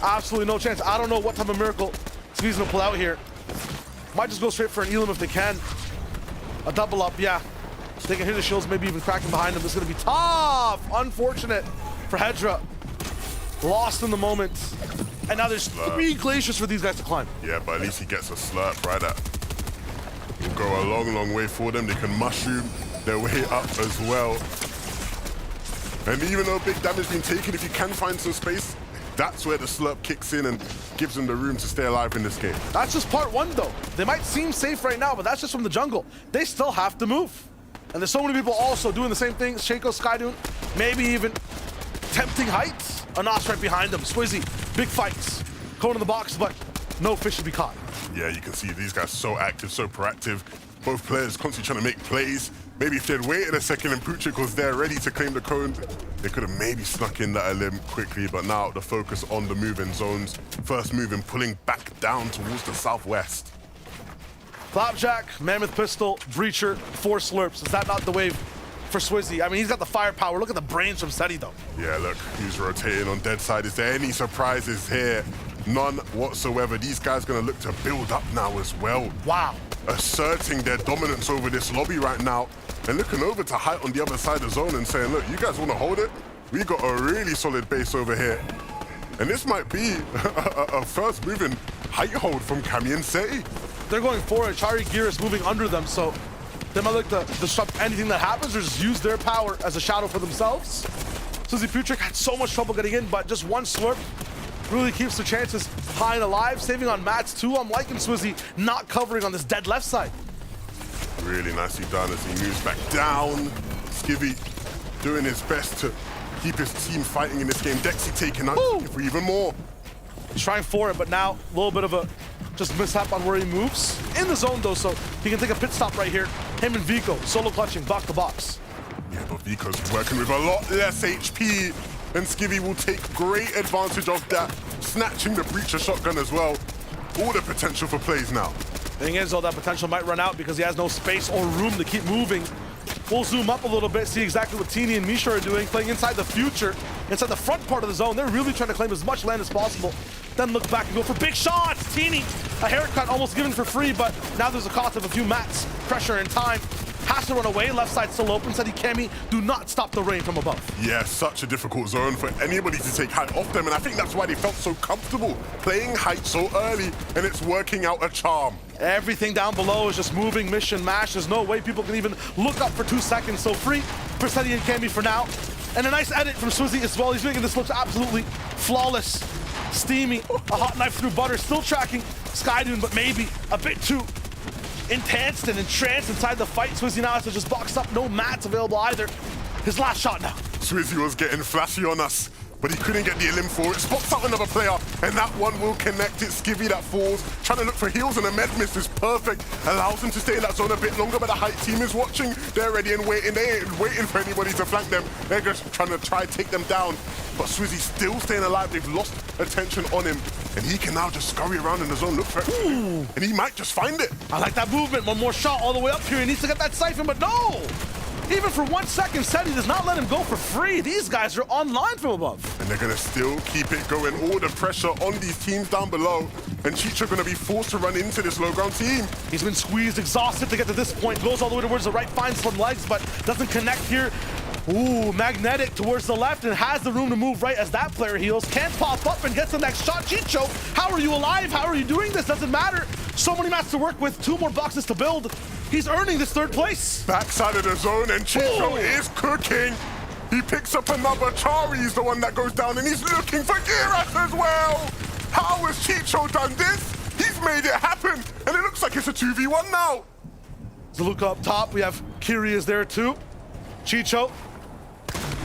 absolutely no chance. I don't know what type of miracle Skavi's gonna pull out here. Might just go straight for an Elim if they can. A double up, yeah. They can hit the shields, maybe even cracking behind them. This is gonna be tough. Unfortunate for Hedra. Lost in the moment. And now there's 3 glaciers for these guys to climb. Yeah, but at least he gets a slurp, right? That will go a long, long way for them. They can mushroom their way up as well. And even though big damage being taken, if you can find some space, that's where the slurp kicks in and gives them the room to stay alive in this game. That's just part 1, though. They might seem safe right now, but that's just from the jungle. They still have to move. And there's so many people also doing the same thing. Shaco, Skydune, maybe even tempting heights. Anas right behind them. Swizzy, big fights. Going in the box, but no fish to be caught. Yeah, you can see these guys so active, so proactive. Both players constantly trying to make plays. Maybe if they'd waited a second and Putrick was there ready to claim the cone, they could have maybe snuck in that Elim quickly, but now the focus on the moving zones. First moving, pulling back down towards the southwest. Flapjack, Mammoth Pistol, Breacher, 4 slurps. Is that not the wave for Swizzy? I mean, he's got the firepower. Look at the brains from Seti, though. Yeah, look, he's rotating on dead side. Is there any surprises here? None whatsoever. These guys gonna look to build up now as well. Wow. Asserting their dominance over this lobby right now and looking over to Height on the other side of the zone and saying, look, you guys want to hold it? We got a really solid base over here. And this might be a first moving Height hold from Cammy and Seti. They're going forward. Chari Gear is moving under them, so they might look to disrupt anything that happens or just use their power as a shadow for themselves. Swizzy Putrick had so much trouble getting in, but just 1 slurp really keeps their chances high and alive. Saving on mats too. I'm liking Swizzy not covering on this dead left side. Really nicely done as he moves back down. Skivvy doing his best to keep his team fighting in this game. Dexy taking out for even more. He's trying for it, but now a little bit of a just mishap on where he moves. In the zone though, so he can take a pit stop right here. Him and Vico solo clutching box to box. Yeah, but Vico's working with a lot less HP, and Skivvy will take great advantage of that, snatching the Breacher shotgun as well. All the potential for plays now. Thing is, though, that potential might run out because he has no space or room to keep moving. We'll zoom up a little bit, see exactly what Teeny and Misha are doing, playing inside the future, inside the front part of the zone. They're really trying to claim as much land as possible. Then look back and go for big shots. Teeny, a haircut almost given for free, but now there's a cost of a few mats. Pressure and time. Has to run away. Left side still open. Seti Kemi, do not stop the rain from above. Yeah, such a difficult zone for anybody to take Height off them, and I think that's why they felt so comfortable playing Height so early, and it's working out a charm. Everything down below is just moving, mission, mash. There's no way people can even look up for 2 seconds. So free for Seti and Kemi for now. And a nice edit from Swizzy as well. He's making this look absolutely flawless. Steamy, a hot knife through butter. Still tracking Skydune, but maybe a bit too intense and entranced inside the fight. Swizzy now has to just box up. No mats available either. His last shot now. Swizzy was getting flashy on us, but he couldn't get the Elim for it. Spots out another player, and that one will connect it. Skivvy that falls, trying to look for heals, and a med miss is perfect. Allows him to stay in that zone a bit longer, but the Height team is watching. They're ready and waiting. They ain't waiting for anybody to flank them. They're just trying to take them down. But Swizzy still staying alive. They've lost attention on him, and he can now just scurry around in the zone, look for it, and he might just find it. I like that movement. One more shot all the way up here. He needs to get that siphon, but no! Even for 1 second, Seti does not let him go for free. These guys are online from above. And And they're going to still keep it going. All the pressure on these teams down below. And Chicho going to be forced to run into this low ground team. He's been squeezed, exhausted to get to this point. Goes all the way towards the right, finds some legs, but doesn't connect here. Ooh, magnetic towards the left and has the room to move right as that player heals. Can't pop up and gets the next shot. Chicho, how are you alive? How are you doing this? Doesn't matter. So many mats to work with, 2 more boxes to build. He's earning this 3rd place. Backside of the zone, and Chicho is cooking. He picks up another. Chari's the one that goes down, and he's looking for Giras as well. How has Chicho done this? He's made it happen, and it looks like it's a 2v1 now. Zaluka up top. We have Kiri is there too. Chicho.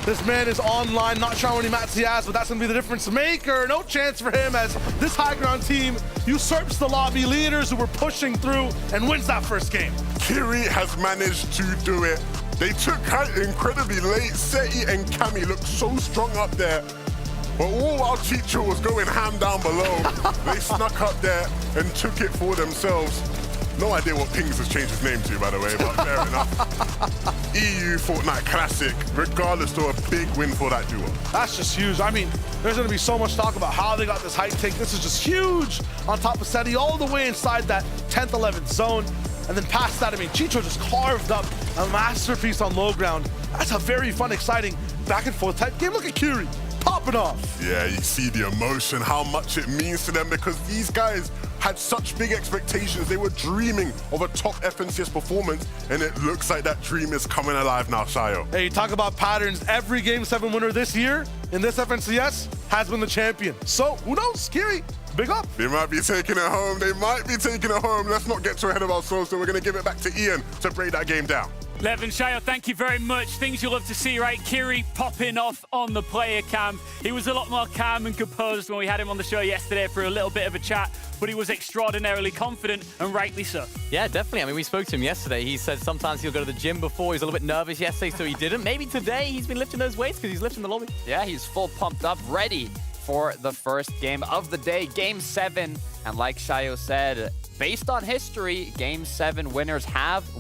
This man is online, not sure how many mats he has, but that's going to be the difference maker. No chance for him as this high ground team usurps the lobby leaders who were pushing through and wins that first game. Kiri has managed to do it. They took height incredibly late. Seti and Cammy looked so strong up there. But all while Chicho was going ham down below, they snuck up there and took it for themselves. No idea what Pings has changed his name to, by the way, but fair enough. EU Fortnite Classic, regardless of a big win for that duo. That's just huge. I mean, there's going to be so much talk about how they got this height take. This is just huge on top of Seti, all the way inside that 10th, 11th zone. And then past that, I mean, Chicho just carved up a masterpiece on low ground. That's a very fun, exciting back and forth type game. Look at Kiri popping off. Yeah, you see the emotion, how much it means to them, because these guys had such big expectations. They were dreaming of a top FNCS performance, and it looks like that dream is coming alive now, Shayo. Hey, talk about patterns. Every Game 7 winner this year in this FNCS has been the champion. So, who knows? Kiri, big up. They might be taking it home. They might be taking it home. Let's not get too ahead of ourselves, so we're going to give it back to Ian to break that game down. Levin, Shayo, thank you very much. Things you'll love to see, right? Kiri popping off on the player cam. He was a lot more calm and composed when we had him on the show yesterday for a little bit of a chat, but he was extraordinarily confident, and rightly so. Yeah, definitely. I mean, we spoke to him yesterday. He said sometimes he'll go to the gym before. He was a little bit nervous yesterday, so he didn't. Maybe today he's been lifting those weights because he's lifting the lobby. Yeah, he's full pumped up, ready for the first game of the day, Game 7. And like Shayo said, based on history, Game 7 winners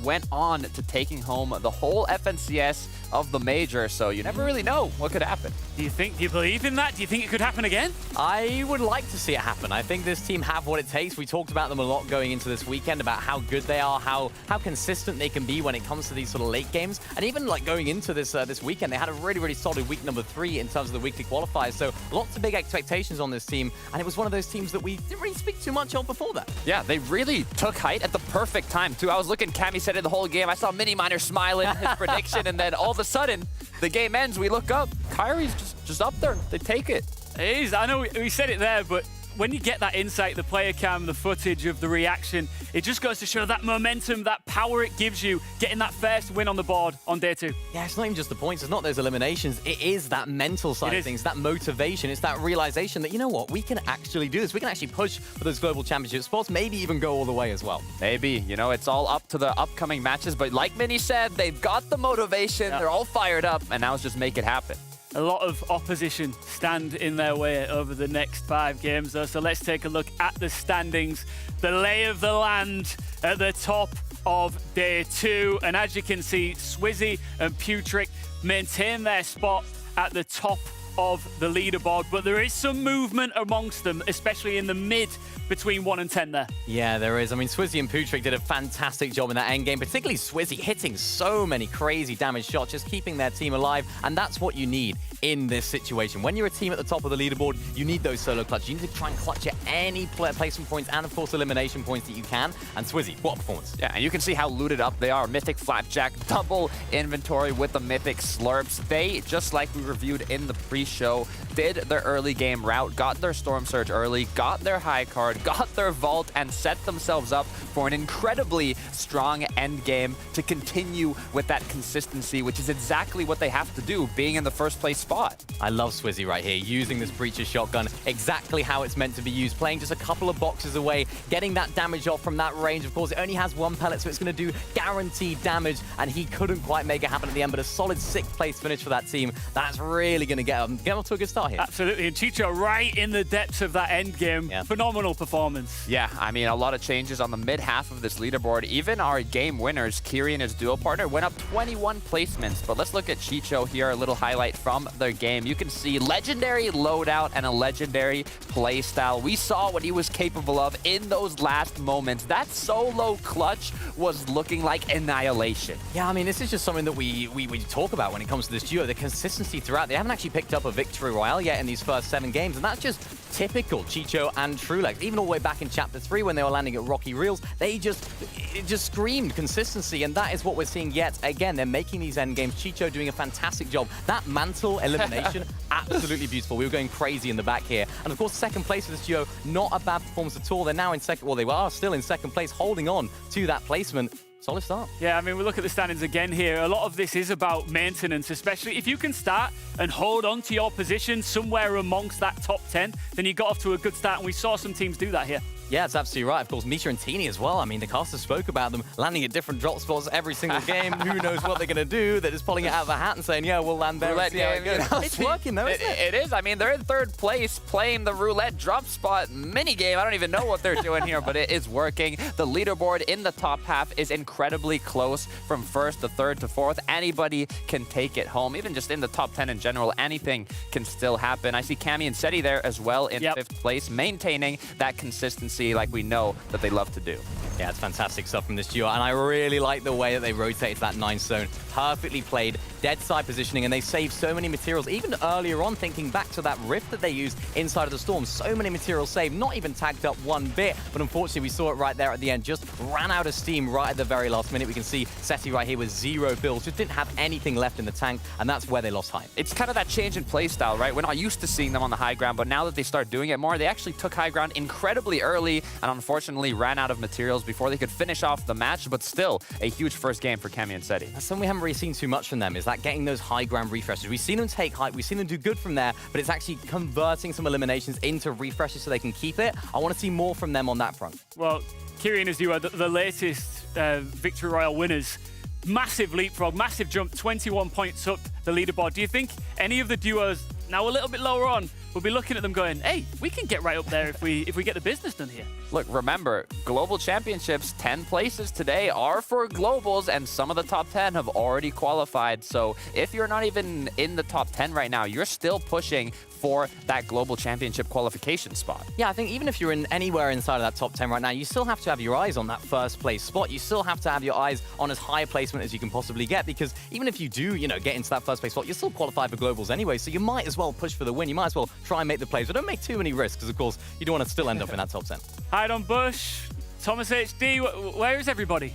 went on to taking home the whole FNCS of the major, so you never really know what could happen. Do you believe in that? Do you think it could happen again? I would like to see it happen. I think this team have what it takes. We talked about them a lot going into this weekend, about how good they are, how consistent they can be when it comes to these sort of late games. And even like going into this this weekend, they had a really, really solid week number 3 in terms of the weekly qualifiers. So lots of big expectations on this team. And it was one of those teams that we didn't really speak too much on before that. Yeah, they really took height at the perfect time, too. I was looking, Cammy said it the whole game. I saw Mini Miner smiling his prediction, and then all of a sudden, the game ends, we look up, Kyrie's just up there. They take it. It is. I know we said it there, but when you get that insight, the player cam, the footage of the reaction, it just goes to show that momentum, that power it gives you, getting that first win on the board on day 2. Yeah, it's not even just the points. It's not those eliminations. It is that mental side of things, that motivation. It's that realization that, you know what, we can actually do this. We can actually push for those global championship spots, maybe even go all the way as well. Maybe. You know, it's all up to the upcoming matches, but like Minnie said, they've got the motivation. Yeah. They're all fired up, and now it's just make it happen. A lot of opposition stand in their way over the next 5 games, though. So let's take a look at the standings. The lay of the land at the top of day 2. And as you can see, Swizzy and Putrick maintain their spot at the top of the leaderboard. But there is some movement amongst them, especially in the mid between 1 and 10 there. Yeah, there is. I mean, Swizzy and Putrick did a fantastic job in that end game, particularly Swizzy hitting so many crazy damage shots, just keeping their team alive. And that's what you need in this situation. When you're a team at the top of the leaderboard, you need those solo clutches. You need to try and clutch at any placement points and, of course, elimination points that you can. And Swizzy, what a performance. Yeah, and you can see how looted up they are. Mythic Flapjack, double inventory with the Mythic Slurps. They, just like we reviewed in the pre-show, did their early game route, got their Storm Surge early, got their high card, got their Vault, and set themselves up for an incredibly strong end game to continue with that consistency, which is exactly what they have to do, being in the first place spot. I love Swizzy right here, using this Breacher shotgun exactly how it's meant to be used, playing just a couple of boxes away, getting that damage off from that range. Of course, it only has 1 pellet, so it's going to do guaranteed damage, and he couldn't quite make it happen at the end, but a solid 6th place finish for that team. That's really going to get off to a good start. start here. Absolutely, and Chicho right in the depths of that end game. Phenomenal performance. Yeah, I mean, a lot of changes on the mid-half of this leaderboard. Even our game winners, Kiri and his duo partner, went up 21 placements. But let's look at Chicho here, a little highlight from their game. You can see legendary loadout and a legendary play style. We saw what he was capable of in those last moments. That solo clutch was looking like annihilation. Yeah, I mean, this is just something that we talk about when it comes to this duo. The consistency throughout. They haven't actually picked up a victory royale yet in these first 7 games, and that's just typical Chicho and Trulex. Even all the way back in Chapter 3 when they were landing at Rocky Reels, it just screamed consistency, and that is what we're seeing yet again. They're making these end games. Chicho doing a fantastic job. That mantle elimination, absolutely beautiful. We were going crazy in the back here. And of course, second place for this duo, not a bad performance at all. They're now in second, well, they are still in second place, holding on to that placement. Solid start. Yeah, I mean, we look at the standings again here. A lot of this is about maintenance, especially if you can start and hold on to your position somewhere amongst that top 10, then you got off to a good start, and we saw some teams do that here. Yeah, it's absolutely right. Of course, Misha and Teeny as well. I mean, the caster spoke about them landing at different drop spots every single game. Who knows what they're going to do? They're just pulling it out of a hat and saying, yeah, we'll land there and see how it goes. It's working, though, isn't it? It is. I mean, they're in third place playing the roulette drop spot minigame. I don't even know what they're doing here, but it is working. The leaderboard in the top half is incredibly close from first to third to fourth. Anybody can take it home. Even just in the top 10 in general, anything can still happen. I see Cammy and Seti there as well in 5th place, maintaining that consistency like we know that they love to do. Yeah, it's fantastic stuff from this duo, and I really like the way that they rotated that 9 zone. Perfectly played, dead side positioning, and they saved so many materials. Even earlier on, thinking back to that rift that they used inside of the storm, so many materials saved, not even tagged up one bit, but unfortunately we saw it right there at the end, just ran out of steam right at the very last minute. We can see Seti right here with 0 builds, just didn't have anything left in the tank, and that's where they lost hype. It's kind of that change in play style, right? We're not used to seeing them on the high ground, but now that they start doing it more, they actually took high ground incredibly early, and unfortunately ran out of materials before they could finish off the match, but still a huge first game for Cammy and Seti. That's something we haven't really seen too much from them, is that getting those high ground refreshes. We've seen them take hype, we've seen them do good from there, but it's actually converting some eliminations into refreshes so they can keep it. I want to see more from them on that front. Well, Kiri and his duo, the latest Victory Royale winners, massive leapfrog, massive jump, 21 points up the leaderboard. Do you think any of the duos now a little bit lower on will be looking at them going, hey, we can get right up there if we get the business done here? Look, remember, Global Championships, 10 places today are for Globals, and some of the top 10 have already qualified. So if you're not even in the top 10 right now, you're still pushing for that Global Championship qualification spot. Yeah, I think even if you're in anywhere inside of that top 10 right now, you still have to have your eyes on that first place spot. You still have to have your eyes on as high a placement as you can possibly get, because even if you do, get into that first place spot, you're still qualified for Globals anyway, so you might as well push for the win. You might as well try and make the plays, but don't make too many risks, because of course, you don't want to still end up in that top 10. Hide on Bush, Thomas HD, where is everybody?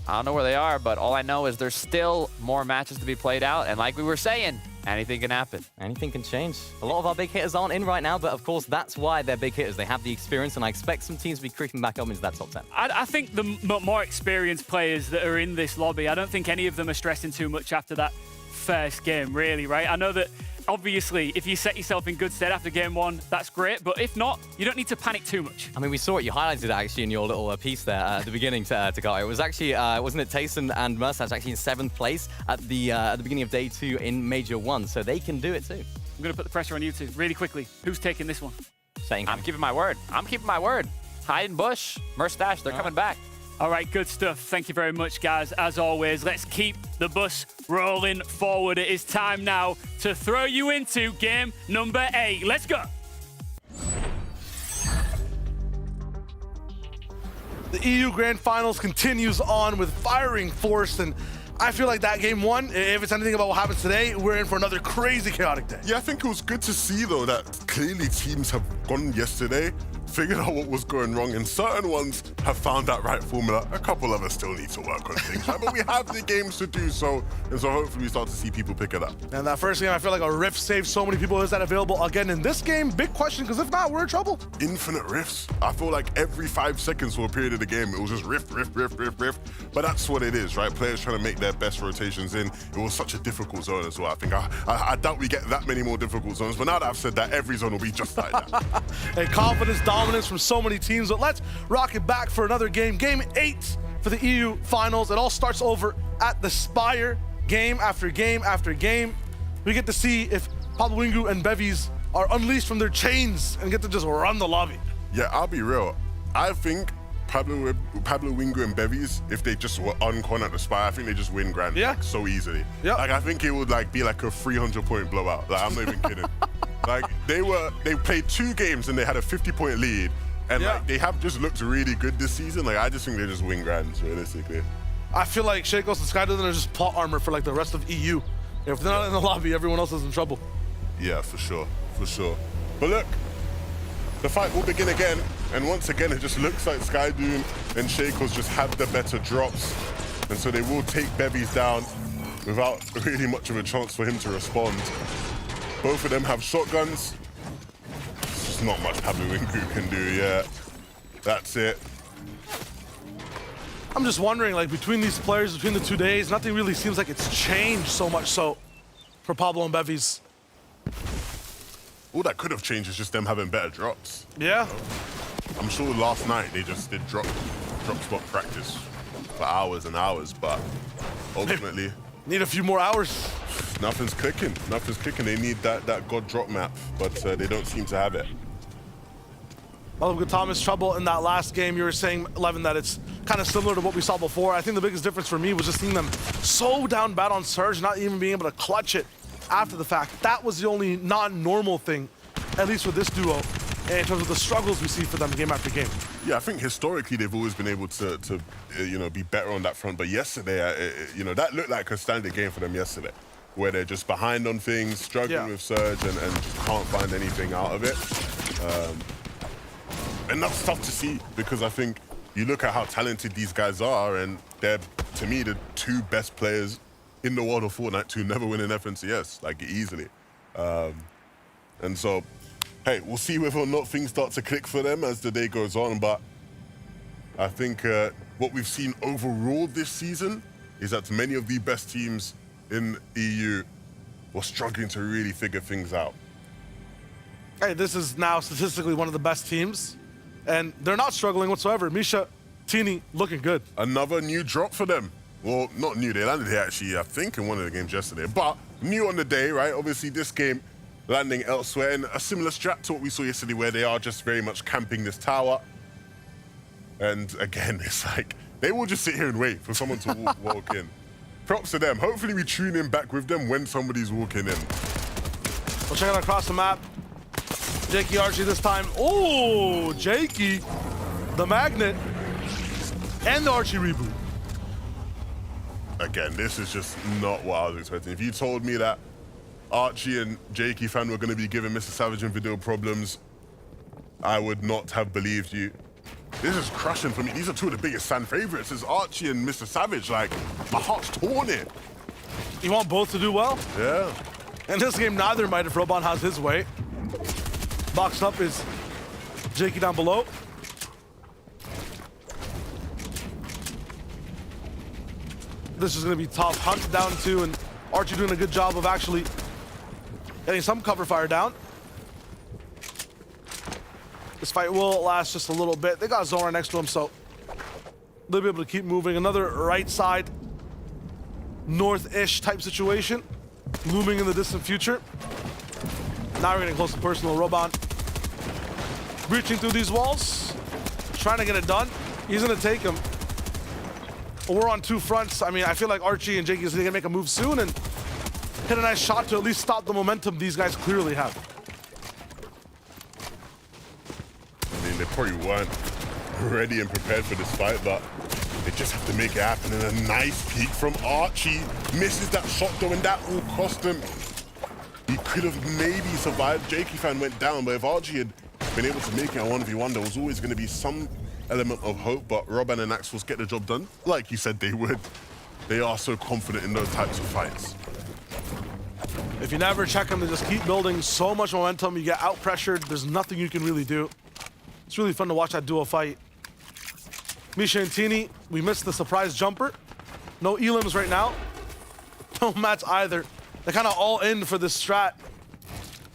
I don't know where they are, but all I know is there's still more matches to be played out, and like we were saying, anything can happen. Anything can change. A lot of our big hitters aren't in right now, but of course, that's why they're big hitters. They have the experience, and I expect some teams to be creeping back up into that top 10. I think the more experienced players that are in this lobby, I don't think any of them are stressing too much after that first game, really, right? I know that obviously, if you set yourself in good stead after game 1, that's great. But if not, you don't need to panic too much. I mean, we saw it. You highlighted it actually in your little piece there at the beginning, Takao. It was actually, wasn't it Tayson and Mersash actually in 7th place at the beginning of day 2 in Major 1. So they can do it too. I'm going to put the pressure on you two really quickly. Who's taking this one? I'm keeping my word. I'm keeping my word. Hide and Bush, Merstash, they're coming back. All right, good stuff. Thank you very much, guys. As always, let's keep the bus rolling forward. It is time now to throw you into game number 8. Let's go. The EU Grand Finals continues on with firing force, and I feel like that game 1, if it's anything about what happens today, we're in for another crazy chaotic day. Yeah, I think it was good to see, though, that clearly teams have gone yesterday, figured out what was going wrong, and certain ones have found that right formula. A couple of us still need to work on things, right? But we have the games to do so, and so hopefully we start to see people pick it up. And that first game, I feel like a rift saved so many people. Is that available again in this game? Big question, because if not, we're in trouble. Infinite rifts. I feel like every 5 seconds for a period of the game, it was just rift. But that's what it is, right? Players trying to make their best rotations in. It was such a difficult zone as well. I think I doubt we get that many more difficult zones, but now that I've said that, every zone will be just like that. And confidence, dominance from so many teams, but let's rock it back for another game. Game 8 for the EU Finals. It all starts over at the Spire, game after game after game. We get to see if Pablo Wingu and Bevies are unleashed from their chains and get to just run the lobby. Yeah, I'll be real. I think Pablo Wingu and Bevies, if they just were uncon at the spy, I think they just win Grand like, so easily. Yeah. Like I think it would like be like a 300-point blowout. Like I'm not even kidding. Like they played 2 games and they had a 50-point lead, and like they have just looked really good this season. Like I just think they just win Grands realistically. I feel like Shakos and Skydiving are just plot armor for like the rest of EU. If they're not in the lobby, everyone else is in trouble. Yeah, for sure, for sure. But look, the fight will begin again, and once again it just looks like Skydoon and Shakos just have the better drops, and so they will take Bevies down without really much of a chance for him to respond. Both of them have shotguns. There's just not much Pablo Wingu can do, yeah. That's it. I'm just wondering, like, between these players, between the 2 days, nothing really seems like it's changed so much so for Pablo and Bevies. All that could have changed is just them having better drops. Yeah. You know? I'm sure last night they just did drop spot practice for hours and hours, but ultimately... Need a few more hours. Nothing's clicking. Nothing's clicking. They need that God drop map, but they don't seem to have it. Well, with Thomas trouble in that last game, you were saying, Levin, that it's kind of similar to what we saw before. I think the biggest difference for me was just seeing them so down bad on Surge, not even being able to clutch it after the fact. That was the only non-normal thing, at least with this duo, in terms of the struggles we see for them game after game. Yeah, I think historically they've always been able to you know, be better on that front. But yesterday, you know, that looked like a standard game for them yesterday, where they're just behind on things, struggling with Surge, and just can't find anything out of it. And that's tough to see, because I think you look at how talented these guys are, and they're, to me, the 2 best players in the world of Fortnite to never win an FNCS, like, easily. And so, hey, we'll see whether or not things start to click for them as the day goes on, but I think what we've seen overall this season is that many of the best teams in EU were struggling to really figure things out. Hey, this is now statistically one of the best teams, and they're not struggling whatsoever. Misha, Tini, looking good. Another new drop for them. Well, not new, they landed here actually, I think, in one of the games yesterday, but new on the day, right? Obviously this game landing elsewhere, and a similar strat to what we saw yesterday, where they are just very much camping this tower. And again, it's like, they will just sit here and wait for someone to walk in. Props to them. Hopefully we tune in back with them when somebody's walking in. We'll check it out across the map. Jakey Archie this time. Oh, Jakey, the magnet, and the Archie reboot. Again, this is just not what I was expecting. If you told me that Archie and Jakey fan were going to be giving Mr. Savage and video problems, I would not have believed you. This is crushing for me. These are 2 of the biggest fan favorites. It's Archie and Mr. Savage. Like, my heart's torn in. You want both to do well? Yeah. In this game, neither might if Roban has his way. Boxed up is Jakey down below. This is going to be tough. Hunt down 2, and Archie doing a good job of actually getting some cover fire down. This fight will last just a little bit. They got Zone right next to him, so they'll be able to keep moving. Another right side, north-ish type situation, looming in the distant future. Now we're getting close to personal. Roban breaching through these walls, trying to get it done. He's gonna take him. We're on 2 fronts. I mean, I feel like Archie and Jakey is gonna make a move soon and hit a nice shot to at least stop the momentum these guys clearly have. I mean, they probably weren't ready and prepared for this fight, but they just have to make it happen. And a nice peek from Archie. Misses that shot though, and that will cost him. He could have maybe survived. Jakey fan went down, but if Archie had been able to make it a 1v1, there was always going to be some element of hope, but Robin and Axels get the job done, like you said they would. They are so confident in those types of fights. If you never check them, they just keep building so much momentum. You get out-pressured. There's nothing you can really do. It's really fun to watch that duo fight. Misha and Tini, we missed the surprise jumper. No elims right now. No mats either. They're kind of all in for this strat.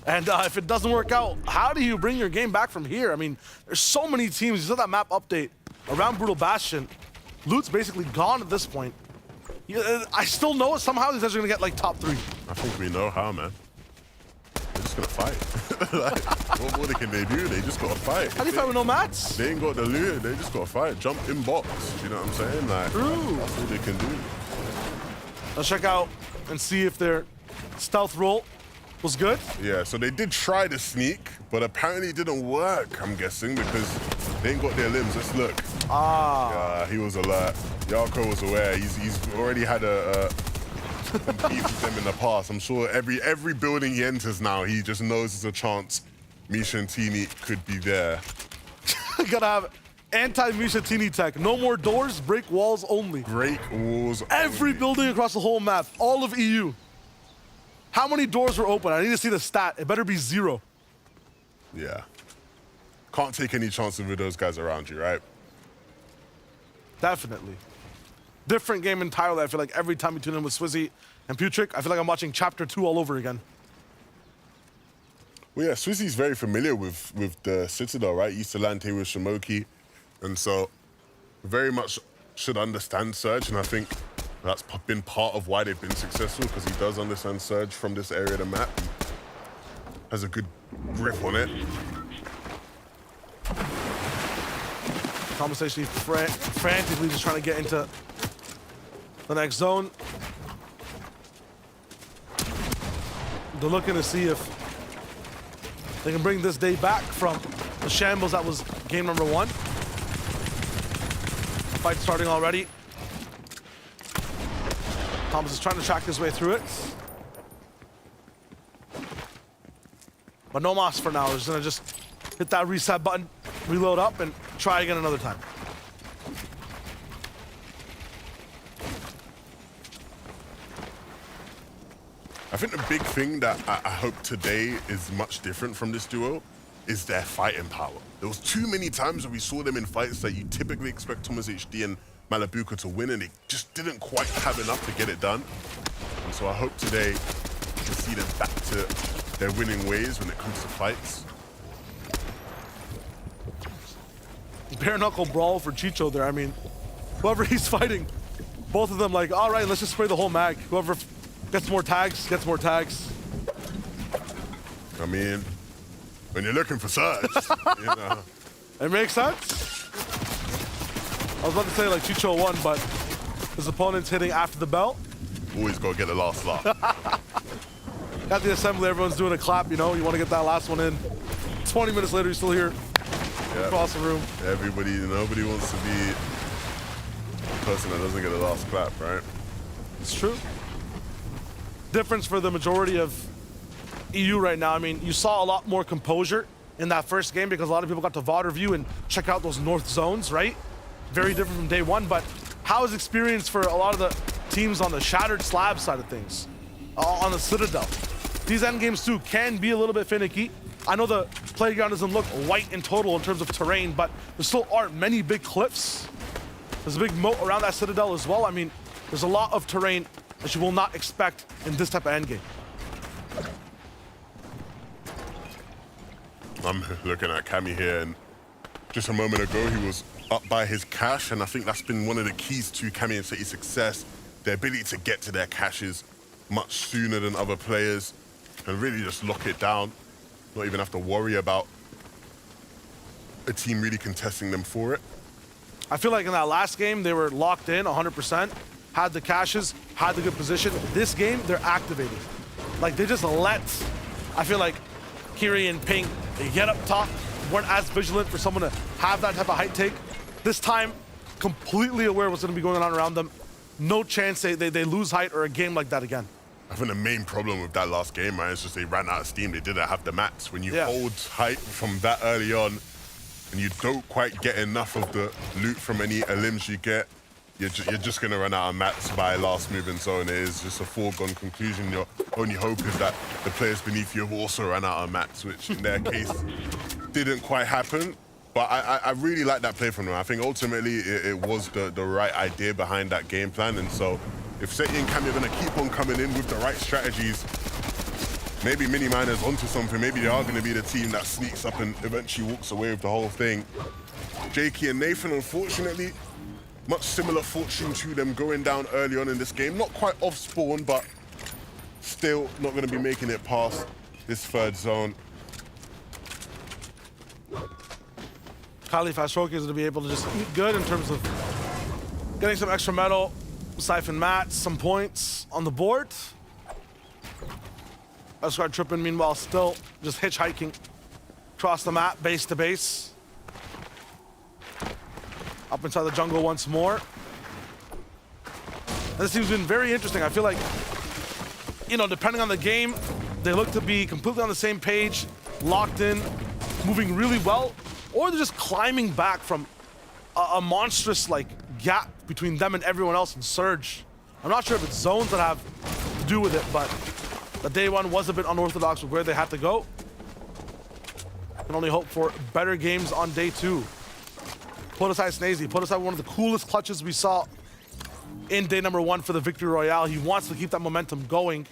And if it doesn't work out, how do you bring your game back from here? I mean, there's so many teams. You saw that map update around Brutal Bastion. Loot's basically gone at this point. I still know it. Somehow these guys are going to get like top 3. I think we know how, man. just gonna fight. Like, what more can they do? They just gotta fight. How do you fight with no mats? They ain't got the loot. They just gotta fight. Jump in box. You know what I'm saying? Like, that's all they can do. Let's check out and see if their stealth roll was good. Yeah, so they did try to sneak, but apparently it didn't work, I'm guessing, because they ain't got their limbs. Let's look. Yeah, he was alert. Yarko was aware. He's already had a compete with them in the past. I'm sure every building he enters now, he just knows there's a chance Misha and Tini could be there. Gotta have anti-Misha Tini tech. No more doors, break walls only. Break walls Every only. building across the whole map, all of EU. How many doors were open? I need to see the stat. It better be 0. Yeah. Can't take any chances with those guys around you, right? Definitely. Different game entirely. I feel like every time you tune in with Swizzy and Putrick, I feel like I'm watching Chapter 2 all over again. Well, yeah, Swizzy's very familiar with the Citadel, right? He used to land here with Shimoki, and so very much should understand Surge, and I think that's been part of why they've been successful, because he does understand Surge from this area of the map. Has a good grip on it. Conversation frantically just trying to get into the next zone. They're looking to see if they can bring this day back from the shambles that was game number 1. Fight starting already. Thomas is trying to track his way through it. But no mas for now. He's gonna just hit that reset button, reload up, and try again another time. I think the big thing that I hope today is much different from this duo is their fighting power. There was too many times where we saw them in fights that you typically expect Thomas HD and Malabuka to win, and they just didn't quite have enough to get it done. And so I hope today to see them back to their winning ways when it comes to fights. Bare knuckle brawl for Chicho there. I mean, whoever he's fighting, both of them like, all right, let's just spray the whole mag. Whoever gets more tags, gets more tags. I mean, when you're looking for Surge, you know. It makes sense. I was about to say like Chicho won, but his opponent's hitting after the bell. Always gotta get the last laugh. At the assembly, everyone's doing a clap, you know, you want to get that last one in. 20 minutes later, you're still here. Yeah. Across the room. Nobody wants to be the person that doesn't get the last clap, right? It's true. Difference for the majority of EU right now. I mean, you saw a lot more composure in that first game because a lot of people got to VOD review and check out those north zones, right? Very different from day 1, but how is experience for a lot of the teams on the Shattered Slab side of things? On the Citadel. These end games too can be a little bit finicky. I know the playground doesn't look white in total in terms of terrain, but there still aren't many big cliffs. There's a big moat around that Citadel as well. I mean, there's a lot of terrain that you will not expect in this type of endgame. I'm looking at Cammy here, and just a moment ago he was up by his cache, and I think that's been one of the keys to Cammy and City's success, their ability to get to their caches much sooner than other players and really just lock it down, not even have to worry about a team really contesting them for it. I feel like in that last game, they were locked in 100%, had the caches, had the good position. This game, they're activating. Like, they just let, I feel like, Kiri and Pink, they get up top, weren't as vigilant for someone to have that type of height take. This time, completely aware of what's going to be going on around them. No chance they lose height or a game like that again. I think the main problem with that last game, man, is just they ran out of steam. They didn't have the mats. When you hold height from that early on and you don't quite get enough of the loot from any limbs you get, you're just going to run out of mats by last moving zone. It is just a foregone conclusion. Your only hope is that the players beneath you have also run out of mats, which in their case didn't quite happen. But I really like that play from them. I think ultimately it was the right idea behind that game plan. And so if Seti and Cammy are going to keep on coming in with the right strategies, maybe Miniminer's onto something. Maybe they are going to be the team that sneaks up and eventually walks away with the whole thing. Jakey and Nathan, unfortunately, much similar fortune to them going down early on in this game. Not quite off spawn, but still not going to be making it past this third zone. Kylie Fastroki is going to be able to just eat good in terms of getting some extra metal, siphon mats, some points on the board. Escort Trippin, meanwhile, still just hitchhiking across the map, base to base. Up inside the jungle once more. And this team's been very interesting. I feel like, you know, depending on the game, they look to be completely on the same page, locked in, moving really well, or they're just climbing back from a monstrous like gap between them and everyone else in Surge. I'm not sure if it's zones that have to do with it, but the day one was a bit unorthodox with where they had to go. Can only hope for better games on day two. Put aside Snazy, put aside one of the coolest clutches we saw in day number one for the Victory Royale. He wants to keep that momentum going,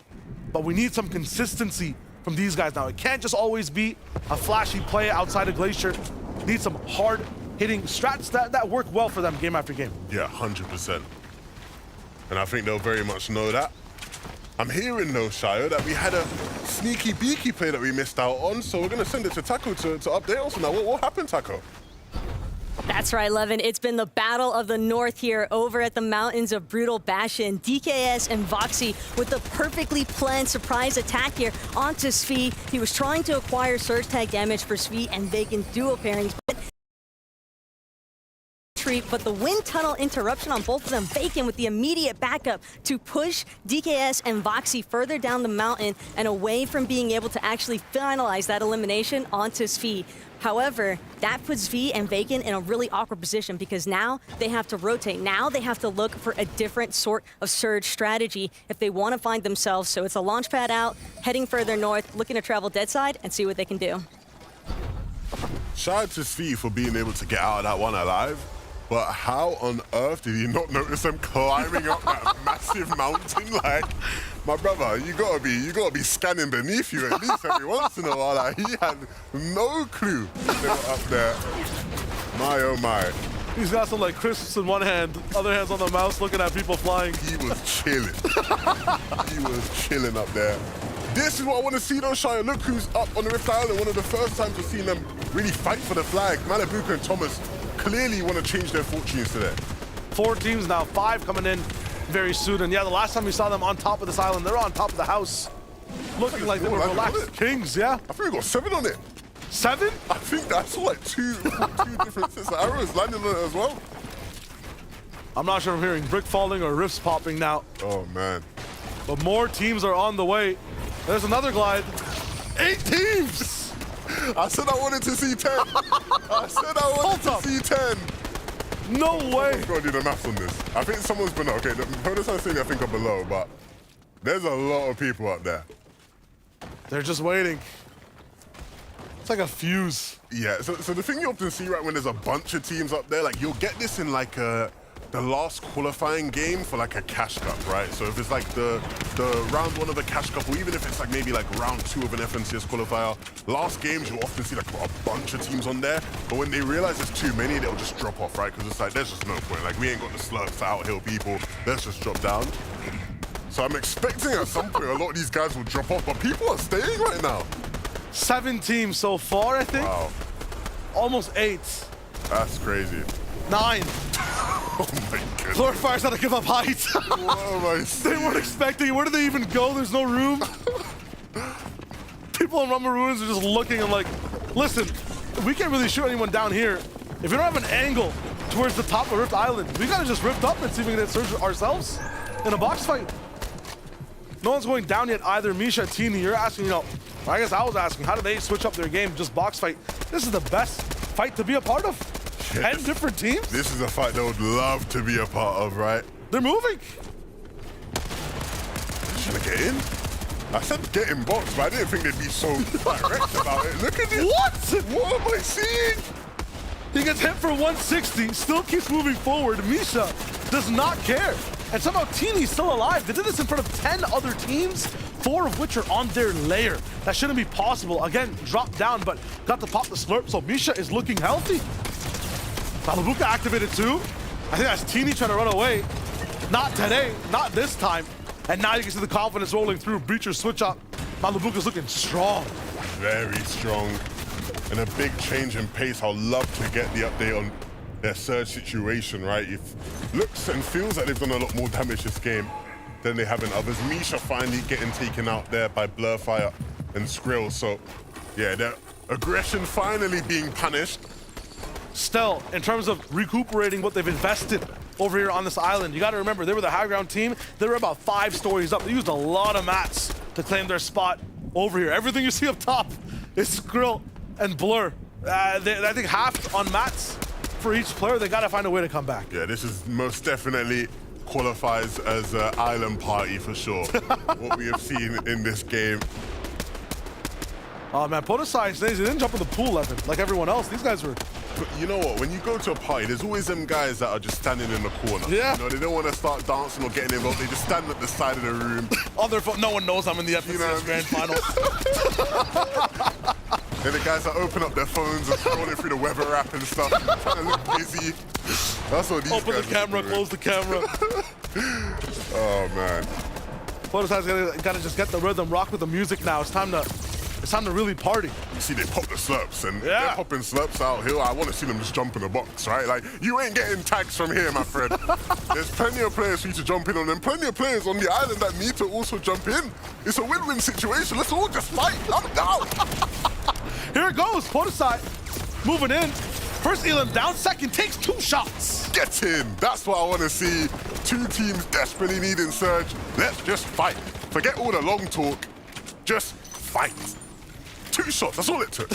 but we need some consistency from these guys now. It can't just always be a flashy play outside of Glacier. Need some hard-hitting strats that work well for them game after game. Yeah, 100%. And I think they'll very much know that. I'm hearing though, Shayo, that we had a sneaky beaky play that we missed out on, so we're gonna send it to Taco to update us on that. What happened, Taco? That's right, Levin. It's been the battle of the North here over at the mountains of Brutal Bastion. DKS and Voxy with the perfectly planned surprise attack here onto Svi. He was trying to acquire surge tag damage for Svi and Vacant duo pairings, but the wind tunnel interruption on both of them, Vacant with the immediate backup to push DKS and Voxy further down the mountain and away from being able to actually finalize that elimination onto Svi. However, that puts V and Vacant in a really awkward position because now they have to rotate. Now they have to look for a different sort of surge strategy if they want to find themselves. So it's a launch pad out, heading further north, looking to travel dead side and see what they can do. Shout out to Svi for being able to get out of that one alive. But how on earth did he not notice them climbing up that massive mountain? Like, my brother, you gotta be scanning beneath you at least every once in a while. Like, he had no clue they were up there. My oh my. He's got some like crisps in one hand, other hand's on the mouse looking at people flying. He was chilling. He was chilling up there. This is what I want to see though, Shia. Look who's up on the Rift Island. One of the first times we've seen them really fight for the flag. Malibuka and Thomas clearly want to change their fortunes today. 4 teams now, 5 coming in very soon. And yeah, the last time we saw them on top of this island, they're on top of the house. Looking like they were relaxed kings, yeah? I think we got 7 on it. 7? I think I saw like two different sets of arrows landing on it as well. I'm not sure if I'm hearing brick falling or rifts popping now. Oh man. But more teams are on the way. There's another glide. 8 teams! I said I wanted to see 10. I said I wanted to see 10. No way. I've got to do the maths on this. I think someone's below. Okay, the opponents I'm seeing I think are below, but there's a lot of people up there. They're just waiting. It's like a fuse. Yeah, so the thing you often see right when there's a bunch of teams up there, like you'll get this in like the last qualifying game for like a cash cup, right? So if it's like the round 1 of a cash cup, or even if it's like maybe like round 2 of an FNCS qualifier, last games you'll often see like a bunch of teams on there, but when they realize there's too many, they'll just drop off, right? Because it's like, there's just no point. Like we ain't got the slurps to outhill people, let's just drop down. So I'm expecting at some point a lot of these guys will drop off, but people are staying right now. 7 teams so far, I think. Wow. Almost 8. That's crazy. 9. Oh my goodness. Glorifiers had to give up height. What am I seeing? They weren't expecting it. Where do they even go? There's no room. People in Rumble Ruins are just looking and like, listen, we can't really shoot anyone down here. If we don't have an angle towards the top of Rift Island, we gotta just rift up and see if we can get surge ourselves in a box fight. No one's going down yet either. Misha, Teeny, you're asking, you know, I guess I was asking, how do they switch up their game, just box fight? This is the best fight to be a part of. 10 different teams? This is a fight they would love to be a part of, right? They're moving. Should I get in? I said get in box, but I didn't think they'd be so direct about it. Look at this. What? What am I seeing? He gets hit for 160, still keeps moving forward. Misha does not care. And somehow Teeny's still alive. They did this in front of 10 other teams, 4 of which are on their layer. That shouldn't be possible. Again, dropped down, but got to pop the slurp, so Misha is looking healthy. Malabuka activated too. I think that's Teeny trying to run away. Not today, not this time. And now you can see the confidence rolling through. Breacher switch up Malabuka's looking strong. Very strong. And a big change in pace. I'll love to get the update on their surge situation, right? It looks and feels like they've done a lot more damage this game than they have in others. Misha finally getting taken out there by Blurfire and Skrill. So, yeah, their aggression finally being punished. Still, in terms of recuperating what they've invested over here on this island, you got to remember, they were the high ground team. They were about 5 stories up. They used a lot of mats to claim their spot over here. Everything you see up top is Skrill and Blur. I think half on mats for each player. They got to find a way to come back. Yeah, this is most definitely qualifies as an island party for sure. What we have seen in this game. Oh man, Podosai, they didn't jump in the pool, Evan, like everyone else. These guys were... But you know what? When you go to a party, there's always them guys that are just standing in the corner. Yeah. You know, they don't want to start dancing or getting involved. They just stand at the side of the room. On their phone. No one knows I'm in the FNCS Grand Final. Then the guys that open up their phones and scrolling through the weather app and stuff, trying to look busy. That's what these Open guys the camera, close the camera. Oh man. Podosai's got to just get the rhythm, rock with the music now. It's time to really party. You see, they pop the slurps, and they're popping slurps out here. I want to see them just jump in the box, right? Like, you ain't getting tags from here, my friend. There's plenty of players for you to jump in on, and plenty of players on the island that need to also jump in. It's a win-win situation. Let's all just fight. I'm down. Here it goes. Podosai moving in. First Elam down, second takes 2 shots. Get in. That's what I want to see. 2 teams desperately needing surge. Let's just fight. Forget all the long talk. Just fight. 2 shots, that's all it took.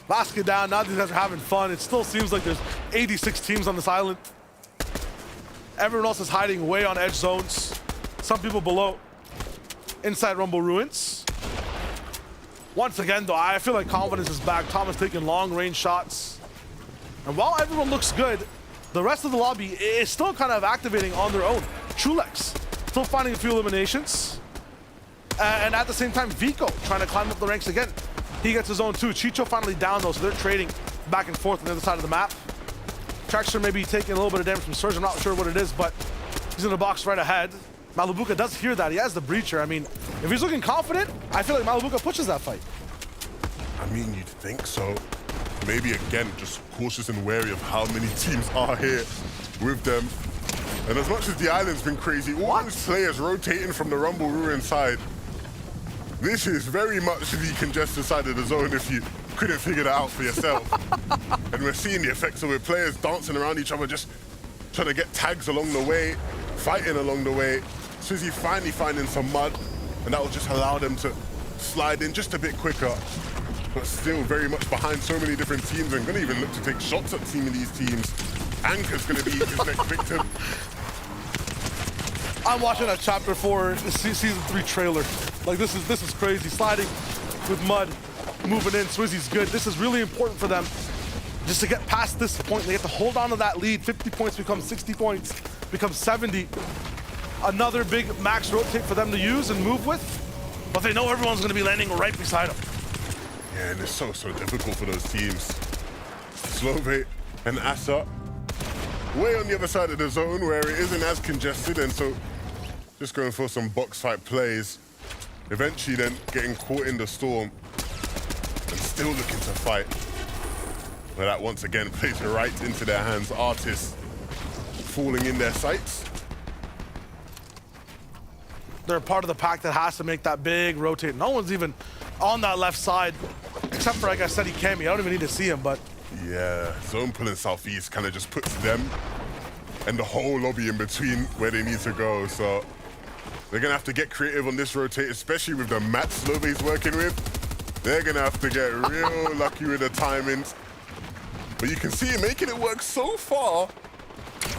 Basket down, now these guys are having fun. It still seems like there's 86 teams on this island. Everyone else is hiding way on edge zones. Some people below. Inside Rumble Ruins. Once again, though, I feel like confidence is back. Thomas taking long-range shots. And while everyone looks good, the rest of the lobby is still kind of activating on their own. Chulex still finding a few eliminations. And at the same time, Vico trying to climb up the ranks again. He gets his own too. Chicho finally down though, so they're trading back and forth on the other side of the map. Traxxer may be taking a little bit of damage from Surge. I'm not sure what it is, but he's in the box right ahead. Malabuka does hear that. He has the breacher. I mean, if he's looking confident, I feel like Malabuka pushes that fight. I mean, you'd think so. Maybe again, just cautious and wary of how many teams are here with them. And as much as the island's been crazy, all those players rotating from the Rumble Ruin side. This is very much the congested side of the zone if you couldn't figure that out for yourself. And we're seeing the effects of it. Players dancing around each other, just trying to get tags along the way, fighting along the way. Swizzy finally finding some mud, and that will just allow them to slide in just a bit quicker. But still very much behind so many different teams, and going to even look to take shots at some of these teams. Anchor's going to be his next victim. I'm watching a Chapter 4 Season 3 trailer. Like, this is crazy. Sliding with mud, moving in. Swizzy's good. This is really important for them. Just to get past this point, they have to hold on to that lead. 50 points becomes 60 points, becomes 70. Another big max rotate for them to use and move with. But they know everyone's going to be landing right beside them. Yeah, and it's so difficult for those teams. Slove and Asa, way on the other side of the zone where it isn't as congested, and so just going for some box fight plays. Eventually then getting caught in the storm and still looking to fight. But that once again plays right into their hands. Artists falling in their sights. They're part of the pack that has to make that big rotate. No one's even on that left side, except for, like I said, Kami. I don't even need to see him, but... Yeah, zone pulling southeast kind of just puts them and the whole lobby in between where they need to go. So they're going to have to get creative on this rotate, especially with the mats Slove's working with. They're going to have to get real lucky with the timings. But you can see him making it work so far.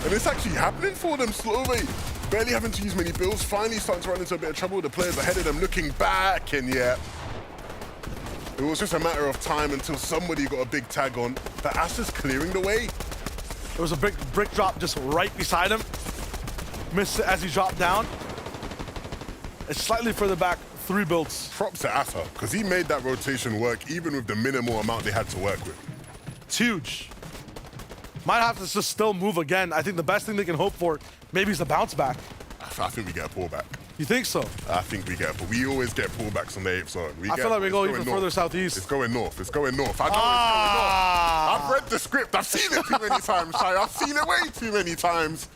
And it's actually happening for them. Slove barely having to use many builds. Finally starting to run into a bit of trouble. The players ahead of them looking back, and yeah. It was just a matter of time until somebody got a big tag on. But Asa's clearing the way. There was a big brick drop just right beside him. Missed it as he dropped down. It's slightly further back, 3 builds. Props to Asa, because he made that rotation work even with the minimal amount they had to work with. It's huge. Might have to just still move again. I think the best thing they can hope for maybe is a bounce back. I think we get a pullback. You think so? I think we get, but we always get pullbacks on the 8th zone. I feel like we go even further southeast. It's going north. It's going north. I know it's going north. I've read the script. I've seen it too many times, Shai. I've seen it way too many times.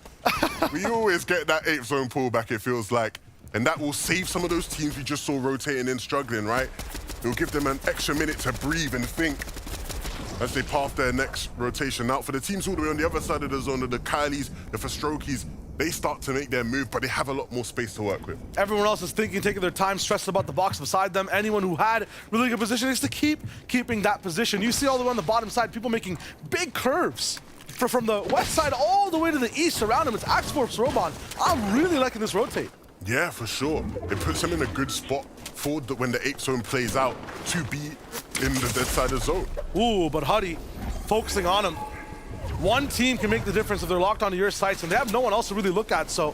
We always get that 8th zone pullback, it feels like. And that will save some of those teams we just saw rotating and struggling, right? It'll give them an extra minute to breathe and think as they path their next rotation out. For the teams all the way on the other side of the zone, the Kylies, the Fastrokis, they start to make their move, but they have a lot more space to work with. Everyone else is thinking, taking their time, stressed about the box beside them. Anyone who had really good position is to keeping that position. You see all the way on the bottom side, people making big curves. From the west side all the way to the east around him, it's Axforce Roban. I'm really liking this rotate. Yeah, for sure. It puts him in a good spot for when the 8th zone plays out to be in the dead side of zone. Ooh, but Huddy focusing on him. One team can make the difference if they're locked onto your sights, and they have no one else to really look at. So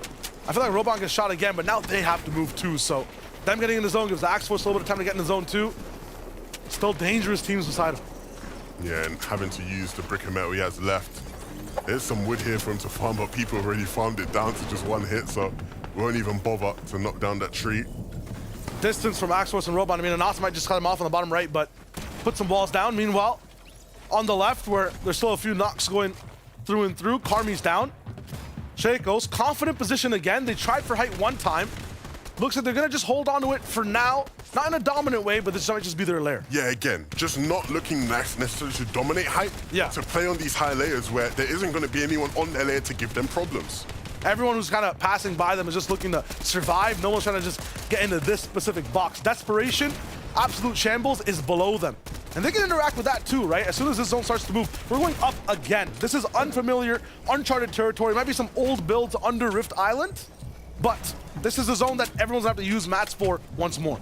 I feel like Roban gets shot again, but now they have to move too. So them getting in the zone gives the Axforce a little bit of time to get in the zone too. Still dangerous teams beside him. Yeah, and having to use the brick and metal he has left. There's some wood here for him to farm, but people already farmed it down to just one hit, so we won't even bother to knock down that tree. Distance from Axforce and Roban. I mean, Anasa might just cut him off on the bottom right, but put some walls down. Meanwhile, on the left, where there's still a few knocks going through and through, Karmi's down. Shaco's confident position again. They tried for height one time. Looks like they're gonna just hold on to it for now. Not in a dominant way, but this might just be their lair. Yeah, again, just not looking necessarily to dominate height. Yeah. To play on these high layers where there isn't gonna be anyone on their layer to give them problems. Everyone who's kind of passing by them is just looking to survive. No one's trying to just get into this specific box. Desperation, absolute shambles is below them. And they can interact with that too, right? As soon as this zone starts to move, we're going up again. This is unfamiliar, uncharted territory. Might be some old builds under Rift Island, but this is a zone that everyone's gonna have to use mats for once more.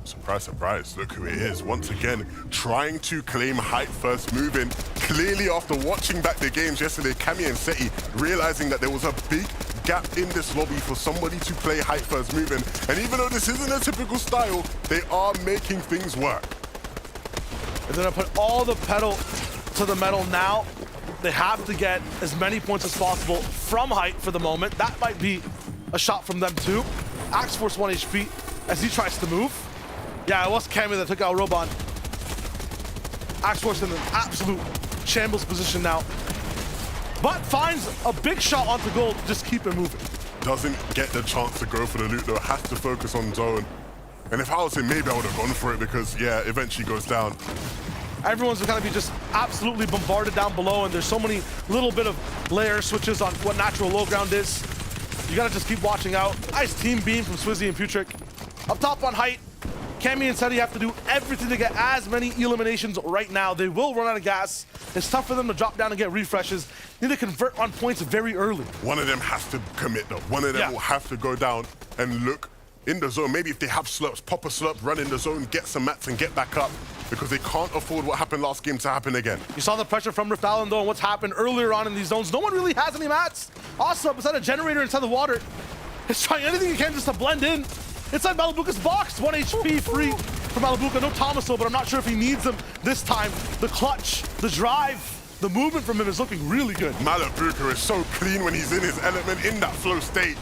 Surprise, surprise, look who it is. Once again, trying to claim height first moving. Clearly after watching back the games yesterday, Cammy and Seti realizing that there was a big gap in this lobby for somebody to play height first moving. And even though this isn't a typical style, they are making things work. They're gonna put all the pedal to the metal now. They have to get as many points as possible from height for the moment. That might be a shot from them too. Axforce 1 HP as he tries to move. Yeah, it was Cammy that took out Roban. Axforce in an absolute shambles position now. But finds a big shot onto goal to just keep it moving. Doesn't get the chance to go for the loot though, has to focus on zone. And if I was him, maybe I would have gone for it because, yeah, eventually goes down. Everyone's gonna be just absolutely bombarded down below, and there's so many little bit of layer switches on what natural low ground is. You gotta just keep watching out. Nice team beam from Swizzy and Putrick. Up top on height, Cammy and Seti have to do everything to get as many eliminations right now. They will run out of gas. It's tough for them to drop down and get refreshes. Need to convert on points very early. One of them has to commit though. One of them will have to go down and look in the zone. Maybe if they have slurps, pop a slurp, run in the zone, get some mats and get back up, because they can't afford what happened last game to happen again. You saw the pressure from Rift Island though, and what's happened earlier on in these zones. No one really has any mats. Awesome, beside a generator inside the water. He's trying anything he can just to blend in. Inside Malabuka's box, 1 HP free from Malabuka. No Thomas though, but I'm not sure if he needs him this time. The clutch, the drive, the movement from him is looking really good. Malabuka is so clean when he's in his element, in that flow state.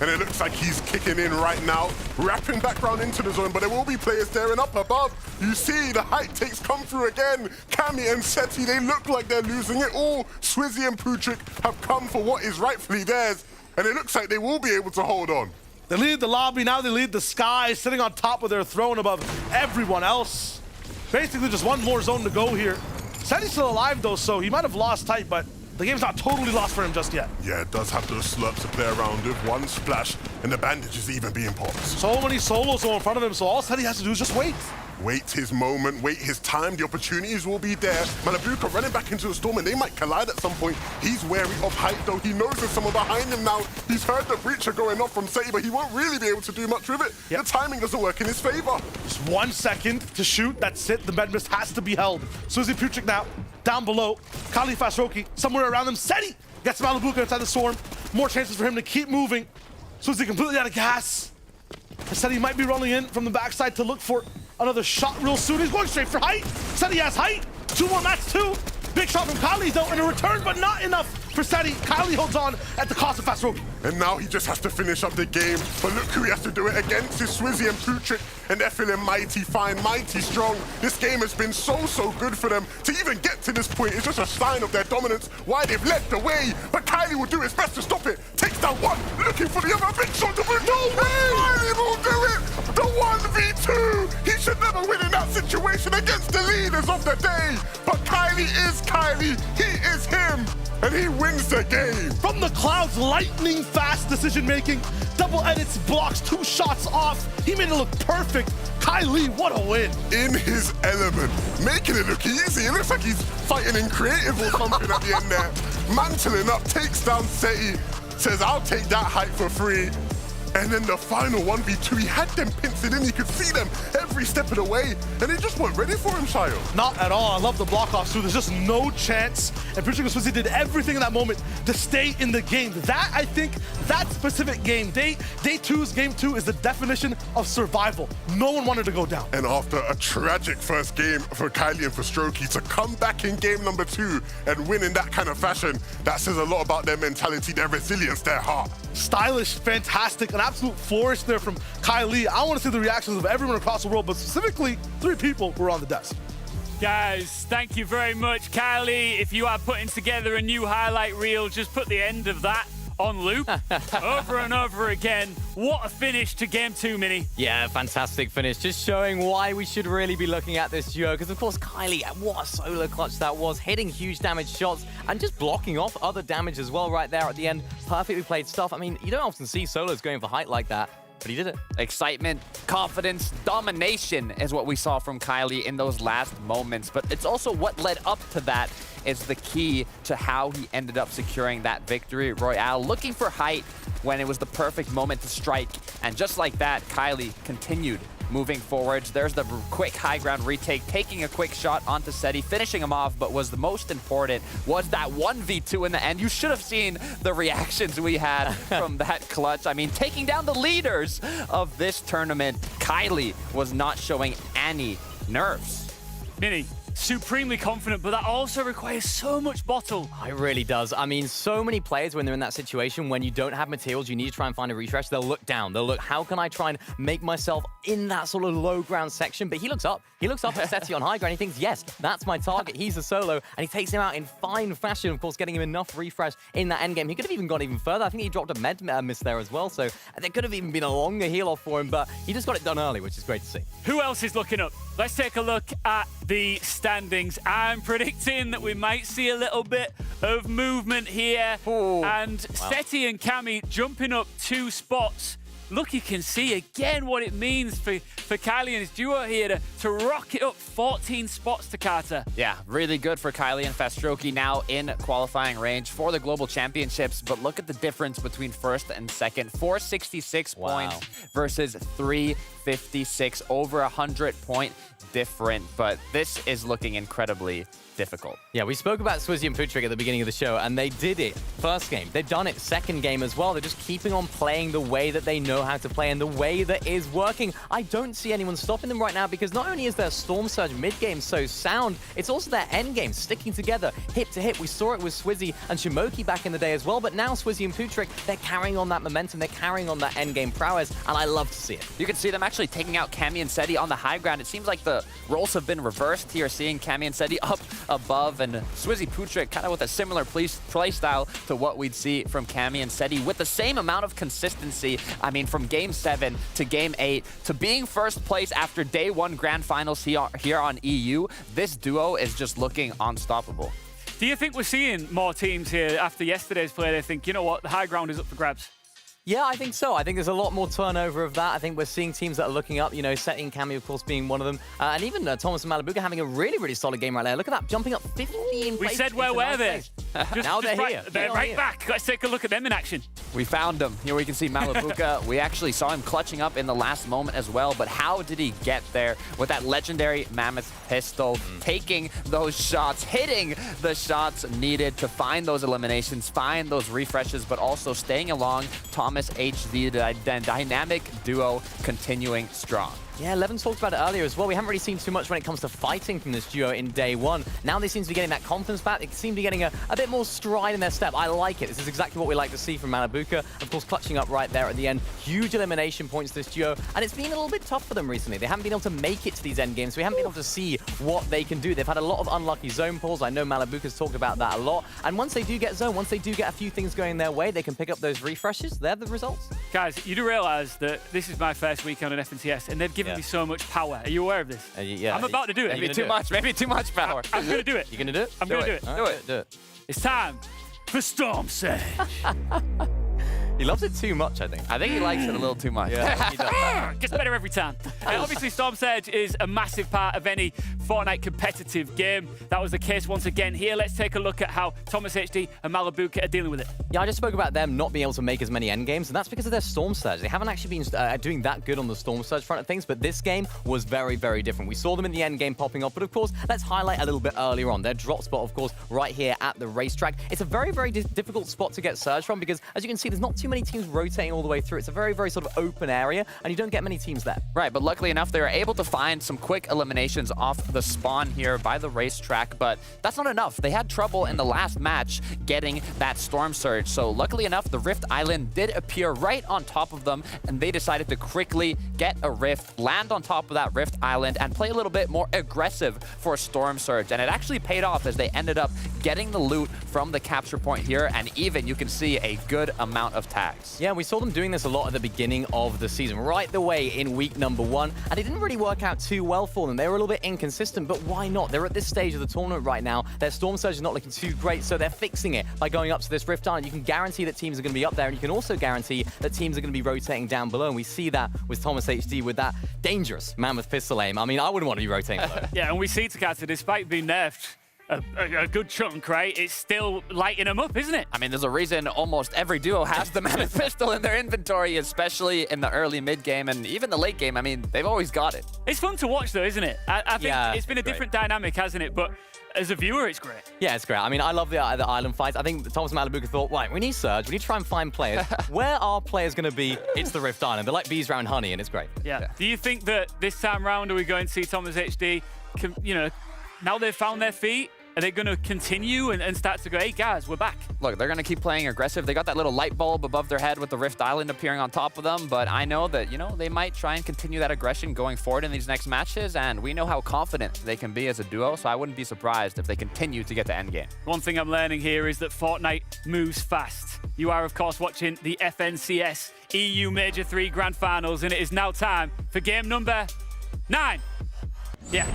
And it looks like he's kicking in right now, wrapping back round into the zone, but there will be players there and up above. You see the height takes come through again. Cammy and Seti, they look like they're losing it all. Swizzy and Putrick have come for what is rightfully theirs, and it looks like they will be able to hold on. They lead the lobby, now they lead the sky, sitting on top of their throne above everyone else. Basically just one more zone to go here. Seti's still alive though, so he might have lost height, but the game's not totally lost for him just yet. Yeah, it does have those slurps to play around with. One splash, and the bandage is even being popped. So many solos in front of him, so all Seti has to do is just wait. Wait his moment, wait his time, the opportunities will be there. Malabuka running back into the storm, and they might collide at some point. He's wary of height, though. He knows there's someone behind him now. He's heard the breacher going off from Seti, but he won't really be able to do much with it. Yep. The timing doesn't work in his favor. Just 1 second to shoot, that's it. The med mist has to be held. Swizzy Putrick now, down below. Kali Fasroki, somewhere around them. Seti gets Malabuka inside the storm. More chances for him to keep moving. Swizzy completely out of gas. Seti might be rolling in from the backside to look for another shot real soon. He's going straight for height. Seti has height. 2 more mats too. Big shot from Kali though, and a return, but not enough for Seti. Kylie holds on at the cost of Fastroki. And now he just has to finish up the game. But look who he has to do it against. It's Swizzy and Putrick, and they're feeling mighty fine, mighty strong. This game has been so good for them. To even get to this point is just a sign of their dominance, why they've led the way. But Kylie will do his best to stop it. Takes down one, looking for the other big shot to win. No way! Kylie will do it! The 1v2! He should never win in that situation against the leaders of the day. But Kylie is Kylie. He is him. And he wins the game. From the clouds, lightning fast decision making. Double edits, blocks 2 shots off. He made it look perfect. Kylie, what a win. In his element, making it look easy. It looks like he's fighting in creative or something at the end there. Mantling up, takes down Seti, says, I'll take that height for free. And then the final 1v2, he had them pincered in. You could see them every step of the way, and they just weren't ready for him, Shayo. Not at all. I love the block offs too. There's just no chance. And Putrick and Swizzy did everything in that moment to stay in the game. That, I think, that specific game, day 2's game 2 is the definition of survival. No one wanted to go down. And after a tragic first game for Kylie and for Strokey to come back in game number 2 and win in that kind of fashion, that says a lot about their mentality, their resilience, their heart. Stylish, fantastic, an absolute flourish there from Kylie. I want to see the reactions of everyone across the world, but specifically 3 people who were on the desk. Guys, thank you very much. Kylie, if you are putting together a new highlight reel, just put the end of that on loop over and over again. What a finish to game 2, Mini. Yeah, fantastic finish. Just showing why we should really be looking at this duo. Because, of course, Kylie, what a solo clutch that was. Hitting huge damage shots and just blocking off other damage as well right there at the end. Perfectly played stuff. I mean, you don't often see solos going for height like that. But he did it. Excitement, confidence, domination is what we saw from Kylie in those last moments. But it's also what led up to that is the key to how he ended up securing that victory royale. Looking for height when it was the perfect moment to strike. And just like that, Kylie continued moving forwards. There's the quick high ground retake, taking a quick shot onto Seti, finishing him off, but was the most important was that 1v2 in the end. You should have seen the reactions we had from that clutch. I mean, taking down the leaders of this tournament. Kylie was not showing any nerves. Mini, supremely confident, but that also requires so much bottle. It really does. I mean, so many players, when they're in that situation, when you don't have materials, you need to try and find a refresh, they'll look down. They'll look, how can I try and make myself in that sort of low ground section? But he looks up. He looks up at Seti on high ground. He thinks, yes, that's my target. He's a solo. And he takes him out in fine fashion, of course, getting him enough refresh in that end game. He could have even gone even further. I think he dropped a med miss there as well. So there could have even been a longer heal off for him, but he just got it done early, which is great to see. Who else is looking up? Let's take a look at the standings. I'm predicting that we might see a little bit of movement here. Ooh. And Seti and Cammy jumping up 2 spots. Look, you can see again what it means for Kylie and his duo here to rocket up 14 spots to Carter. Yeah, really good for Kylie and Fastroki now in qualifying range for the Global Championships. But look at the difference between first and second. 466 points versus 356. Over 100-point different. But this is looking incredibly difficult. Yeah, we spoke about Swizzy and Putrick at the beginning of the show, and they did it first game. They've done it second game as well. They're just keeping on playing the way that they know how to play and the way that is working. I don't see anyone stopping them right now because not only is their Storm Surge mid-game so sound, it's also their end game sticking together, hip to hip. We saw it with Swizzy and Shimoki back in the day as well, but now Swizzy and Putrick, they're carrying on that momentum, they're carrying on that end game prowess, and I love to see it. You can see them actually taking out Cammy and Seti on the high ground. It seems like the roles have been reversed here, seeing Cammy and Seti up above and Swizzy Putrick kind of with a similar play style to what we'd see from Cammy and Seti with the same amount of consistency. I mean, from game 7 to game 8 to being first place after day 1 grand finals here on EU, this duo is just looking unstoppable. Do you think we're seeing more teams here after yesterday's play? They think, you know what, the high ground is up for grabs? Yeah, I think so. I think there's a lot more turnover of that. I think we're seeing teams that are looking up, you know, Seti and Cammy, of course, being one of them. And even Thomas and Malabuka having a really, really solid game right there. Look at that, jumping up 15 places. We said where were they? Now they're here. They're right back. Let's take a look at them in action. We found him. Here we can see Malabuka. We actually saw him clutching up in the last moment as well, but how did he get there with that legendary Mammoth pistol, taking those shots, hitting the shots needed to find those eliminations, find those refreshes, but also staying along Thomas HZ, the dynamic duo continuing strong. Yeah, Levin talked about it earlier as well. We haven't really seen too much when it comes to fighting from this duo in day one. Now they seem to be getting that confidence back. They seem to be getting a bit more stride in their step. I like it. This is exactly what we like to see from Malabuka. Of course, clutching up right there at the end. Huge elimination points, this duo. And it's been a little bit tough for them recently. They haven't been able to make it to these end games. So we haven't been able to see what they can do. They've had a lot of unlucky zone pulls. I know Malabuka's talked about that a lot. And once they do get zone, once they do get a few things going their way, they can pick up those refreshes. They're the results. Guys, you do realize that this is my first week on an FNCS, and they've given me so much power. Are you aware of this? Yeah. I'm about to do it. Maybe too much. Maybe too much power. I'm going to do it. You're going to do it? I'm going to do it. Do it. Do it. It's time for Storm Surge. He loves it too much, I think. I think he likes it a little too much. Yeah, he does. Gets better every time. Obviously, Storm Surge is a massive part of any Fortnite competitive game. That was the case once again here. Let's take a look at how Thomas HD and Malabuka are dealing with it. Yeah, I just spoke about them not being able to make as many end games, and that's because of their Storm Surge. They haven't actually been doing that good on the Storm Surge front of things, but this game was very, very different. We saw them in the end game popping up, but of course, let's highlight a little bit earlier on. Their drop spot, of course, right here at the racetrack. It's a very, very difficult spot to get Surge from because, as you can see, there's not too many teams rotating all the way through. It's a very, very sort of open area, and you don't get many teams there. Right, but luckily enough, they were able to find some quick eliminations off the spawn here by the racetrack, but that's not enough. They had trouble in the last match getting that Storm Surge, so luckily enough, the Rift Island did appear right on top of them, and they decided to quickly get a Rift, land on top of that Rift Island, and play a little bit more aggressive for Storm Surge, and it actually paid off as they ended up getting the loot from the capture point here, and even you can see a good amount of tags. Yeah, we saw them doing this a lot at the beginning of the season, right the way in week number 1, and it didn't really work out too well for them. They were a little bit inconsistent, but why not? They're at this stage of the tournament right now. Their Storm Surge is not looking too great, so they're fixing it by going up to this Rift Island. You can guarantee that teams are going to be up there, and you can also guarantee that teams are going to be rotating down below, and we see that with Thomas HD with that dangerous mammoth pistol aim. I mean, I wouldn't want to be rotating below. Yeah, and we see Takata, despite being nerfed a good chunk, right? It's still lighting them up, isn't it? I mean, there's a reason almost every duo has the Mammoth pistol in their inventory, especially in the early mid game and even the late game. I mean, they've always got it. It's fun to watch, though, isn't it? I think it's been a different dynamic, hasn't it? But as a viewer, it's great. Yeah, it's great. I mean, I love the island fights. I think Thomas and Malabuka thought, right, we need Surge. We need to try and find players. Where are players going to be? It's the Rift Island. They're like bees around honey, and it's great. Yeah. Do you think that this time round, are we going to see Thomas HD, now they've found their feet, are they going to continue and start to go, hey, guys, we're back? Look, they're going to keep playing aggressive. They got that little light bulb above their head with the Rift Island appearing on top of them, but I know that, they might try and continue that aggression going forward in these next matches, and we know how confident they can be as a duo, so I wouldn't be surprised if they continue to get to endgame. One thing I'm learning here is that Fortnite moves fast. You are, of course, watching the FNCS EU Major 3 Grand Finals, and it is now time for game number 9. Yeah.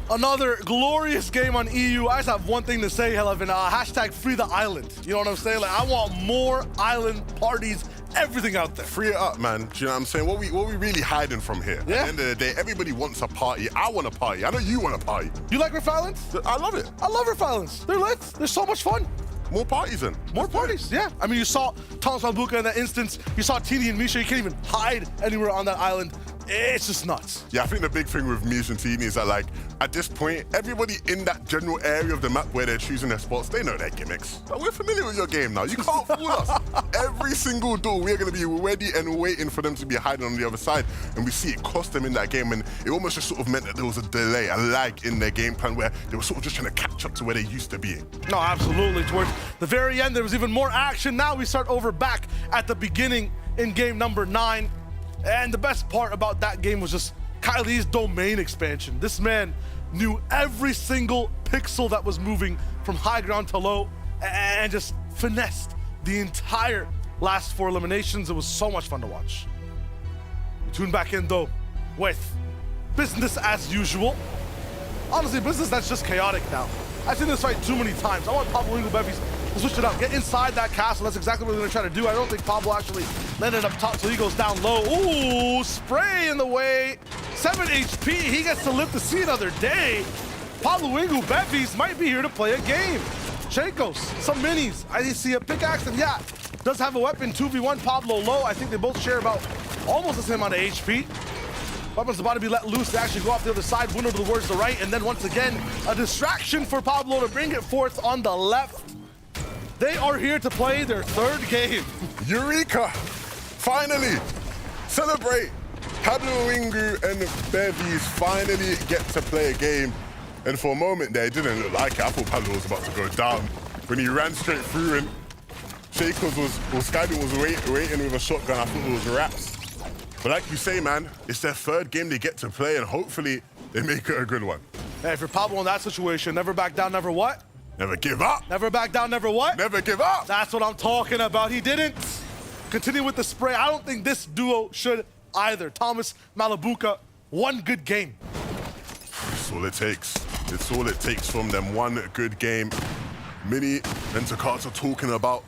Another glorious game on EU. I just have one thing to say, Helevin. Hashtag free the island. You know what I'm saying? Like, I want more island parties, everything out there. Free it up, man. Do you know what I'm saying? What we really hiding from here? Yeah. At the end of the day, everybody wants a party. I want a party. I know you want a party. You like Rift Islands? I love it. I love Rift Islands. They're lit. They're so much fun. More parties then. More parties, yeah. I mean, you saw Thomas Malabuka in that instance. You saw Tini and Misha. You can't even hide anywhere on that island. It's just nuts. Yeah, I think the big thing with Misha and Tini is that, like, at this point, everybody in that general area of the map where they're choosing their spots, they know their gimmicks. But we're familiar with your game now. You can't fool us. Every single door, we're going to be ready and waiting for them to be hiding on the other side. And we see it cost them in that game. And it almost just sort of meant that there was a delay, a lag in their game plan where they were sort of just trying to catch up to where they used to be. No, absolutely. Towards the very end, there was even more action. Now we start over back at the beginning in game number 9. And the best part about that game was just Kylie's domain expansion. This man knew every single pixel that was moving from high ground to low and just finessed the entire last 4 eliminations. It was so much fun to watch. We tune back in though with business as usual. Honestly, business that's just chaotic now. I've seen this fight too many times. I want Pablo Bevis to switch it up, get inside that castle. That's exactly what they're gonna try to do. I don't think Pablo actually landed up top, so he goes down low. Ooh, spray in the way. 7 HP, he gets to live to see another day. Pablo Bevis might be here to play a game. Chenkos, some minis. I see a pickaxe, and yeah, does have a weapon. 2v1, Pablo low. I think they both share about almost the same amount of HP. Weapon's about to be let loose. They actually go off the other side, window towards the right, and then once again, a distraction for Pablo to bring it forth on the left. They are here to play their 3rd game. Eureka! Finally, celebrate. Pablo Wingu and Bevies finally get to play a game. And for a moment there, it didn't look like it. I thought Pablo was about to go down. When he ran straight through and Shakers Skybeam was waiting with a shotgun, I thought it was wraps. But like you say, man, it's their third game they get to play, and hopefully they make it a good one. Hey, if you're Pablo in that situation, never back down, never what? Never give up. Never back down, never what? Never give up. That's what I'm talking about. He didn't continue with the spray. I don't think this duo should either. Thomas, Malabuka, one good game. That's all it takes. It's all it takes from them, one good game. Mini and Takata talking about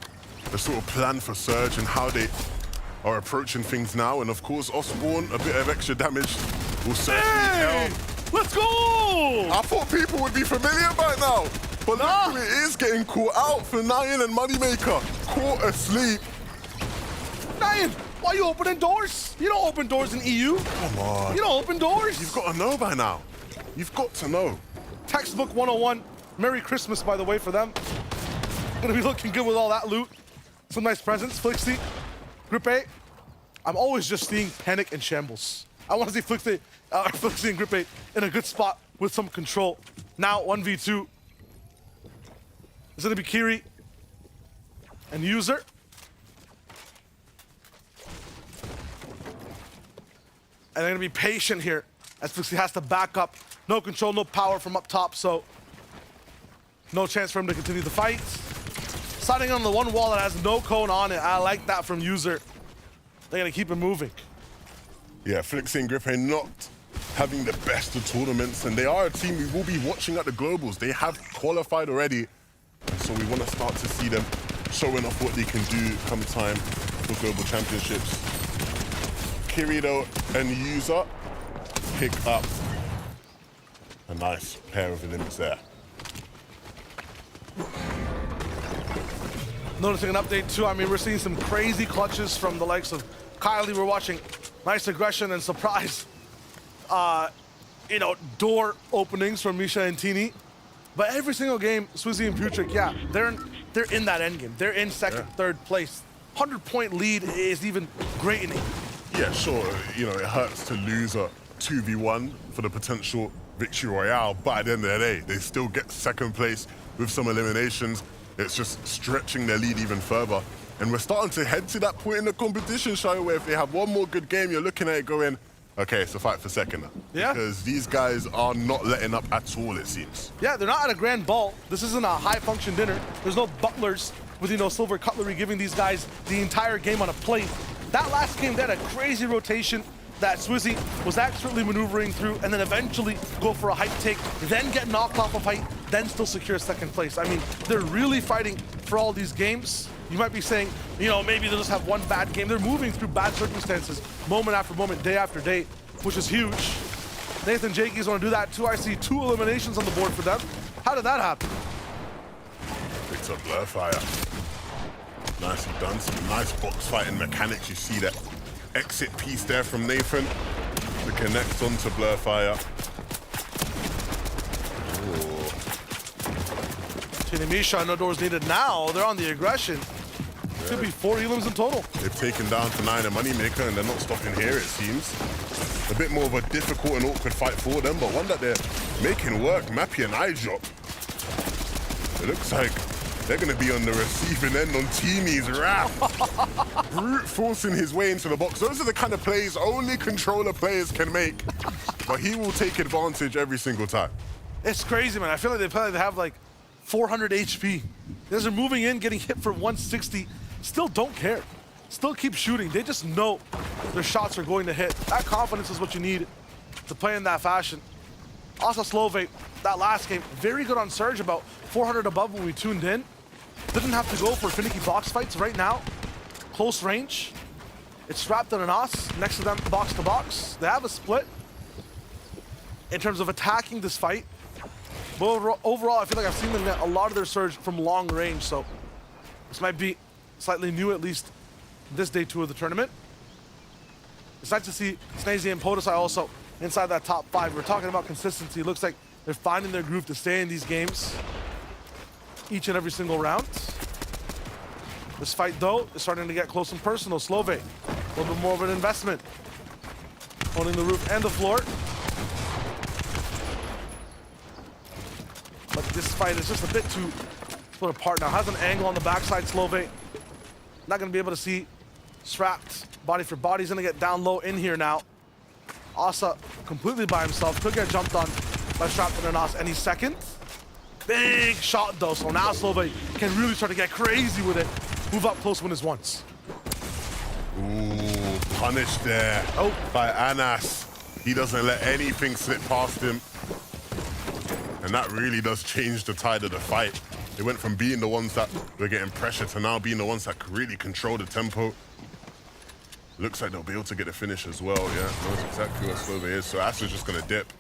the sort of plan for Surge and how they are approaching things now. And of course, Osborne, a bit of extra damage will certainly help. Let's go! I thought people would be familiar by now. But look who it is getting caught out for Nyan and Moneymaker. Caught asleep. Nyan, why are you opening doors? You don't open doors in EU. Come on. You don't open doors. You've got to know by now. You've got to know. Textbook 101. Merry Christmas, by the way, for them. Gonna be looking good with all that loot. Some nice presents. Flixie, Grip A. I'm always just seeing panic and shambles. I want to see Flixie and Grip A in a good spot with some control. Now 1v2. It's gonna be Kiri and User. And they're gonna be patient here as Flixie has to back up. No control, no power from up top, so no chance for him to continue the fight. Starting on the one wall that has no cone on it. I like that from User. They're gonna keep it moving. Yeah, Flixie and Grippe not having the best of tournaments, and they are a team we will be watching at the Globals. They have qualified already, so we want to start to see them showing off what they can do come time for Global Championships. Kirito and User pick up a nice pair of limits there. Noticing an update too, I mean, we're seeing some crazy clutches from the likes of Kylie. We're watching nice aggression and surprise, door openings from Misha and Tini. But every single game, Swizzy and Putrick, yeah, they're in that end game. They're in second, third place. 100-point lead is even great in it. Yeah, sure, it hurts to lose a 2v1 for the potential victory royale, but at the end of the day, they still get second place with some eliminations. It's just stretching their lead even further. And we're starting to head to that point in the competition, Shai, where if they have one more good game, you're looking at it going, okay, it's a fight for second now. Yeah. Because these guys are not letting up at all, it seems. Yeah, they're not at a grand ball. This isn't a high-function dinner. There's no butlers with, silver cutlery giving these guys the entire game on a plate. That last game, they had a crazy rotation that Swizzy was expertly maneuvering through, and then eventually go for a hype take, then get knocked off of height, then still secure second place. I mean, they're really fighting for all these games. You might be saying, maybe they'll just have one bad game. They're moving through bad circumstances, moment after moment, day after day, which is huge. Nathan Jakey's want to do that too. I see 2 eliminations on the board for them. How did that happen? It's a Blurfire. Nicely done. Some nice box fighting mechanics. You see that exit piece there from Nathan to connect onto Blurfire. Tini Misha, no doors needed now. They're on the aggression. Could be 4 elims in total. They've taken down Nyan and Moneymaker, and they're not stopping here, it seems. A bit more of a difficult and awkward fight for them, but one that they're making work. Mappy and iDrop. It looks like they're going to be on the receiving end on Tini's wrath. Brute forcing his way into the box. Those are the kind of plays only controller players can make, but he will take advantage every single time. It's crazy, man. I feel like they probably have like 400 HP. Guys are moving in, getting hit for 160. Still don't care. Still keep shooting. They just know their shots are going to hit. That confidence is what you need to play in that fashion. Also, Slove, that last game, very good on Surge, about 400 above when we tuned in. Didn't have to go for finicky box fights right now. Close range. It's wrapped in an Os next to them, box to box. They have a split in terms of attacking this fight. But overall, I feel like I've seen them get a lot of their Surge from long range, so this might be slightly new, at least this day 2 of the tournament. It's nice to see Snazy and Podesai also inside that top 5. We're talking about consistency. It looks like they're finding their groove to stay in these games each and every single round. This fight, though, is starting to get close and personal. Slove A little bit more of an investment. Owning the roof and the floor. But this fight is just a bit too split apart now. Has an angle on the backside, Slove. Not gonna be able to see. Strapped body for body. He's gonna get down low in here now. Asa completely by himself. Could get jumped on by Strapped and Nas any second. Big shot though, so now Slove can really start to get crazy with it. Move up close when his once. Ooh, punished there by Anas. He doesn't let anything slip past him. And that really does change the tide of the fight. They went from being the ones that were getting pressure to now being the ones that could really control the tempo. Looks like they'll be able to get the finish as well, yeah. Knows exactly where Slove is, so Asa's just gonna dip.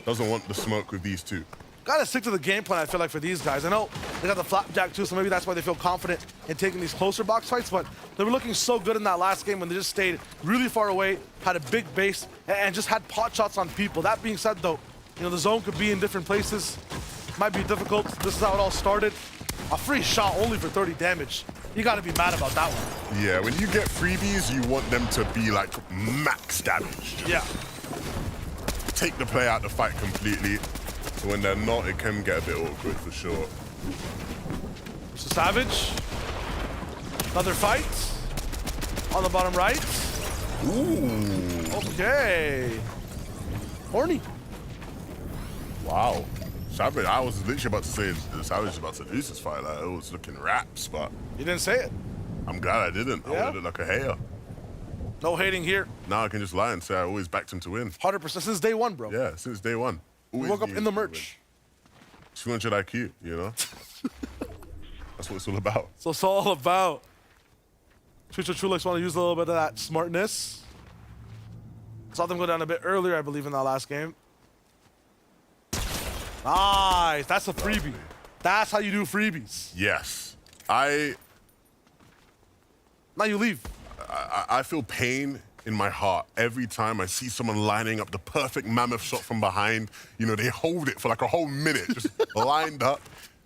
Doesn't want the smoke with these two. Gotta stick to the game plan, I feel like, for these guys. I know they got the flapjack too, so maybe that's why they feel confident in taking these closer box fights, but they were looking so good in that last game when they just stayed really far away, had a big base, and just had pot shots on people. That being said though, you know, the zone could be in different places. Might be difficult. This is how it all started. A free shot only for 30 damage. You gotta be mad about that one. Yeah, when you get freebies, you want them to be like max damage. Yeah. Take the play out the fight completely. So when they're not, it can get a bit awkward for sure. So Savage. Another fight. On the bottom right. Ooh. Okay. Horny. Wow. Savage, I was literally about to say Savage is about to lose this fight. Like, it was looking raps, but... You didn't say it. I'm glad I didn't. I wanted it like a hater. No hating here. Now I can just lie and say I always backed him to win. 100% since day one, bro. Yeah, since day one. We woke up in the merch. 200 IQ, you know? That's what it's all about. So it's all about. Trulix want to use a little bit of that smartness. Saw them go down a bit earlier, I believe, in that last game. Nice. That's a freebie. That's how you do freebies. Yes. Now you leave. I feel pain in my heart every time I see someone lining up the perfect mammoth shot from behind. You know, they hold it for like a whole minute, just lined up,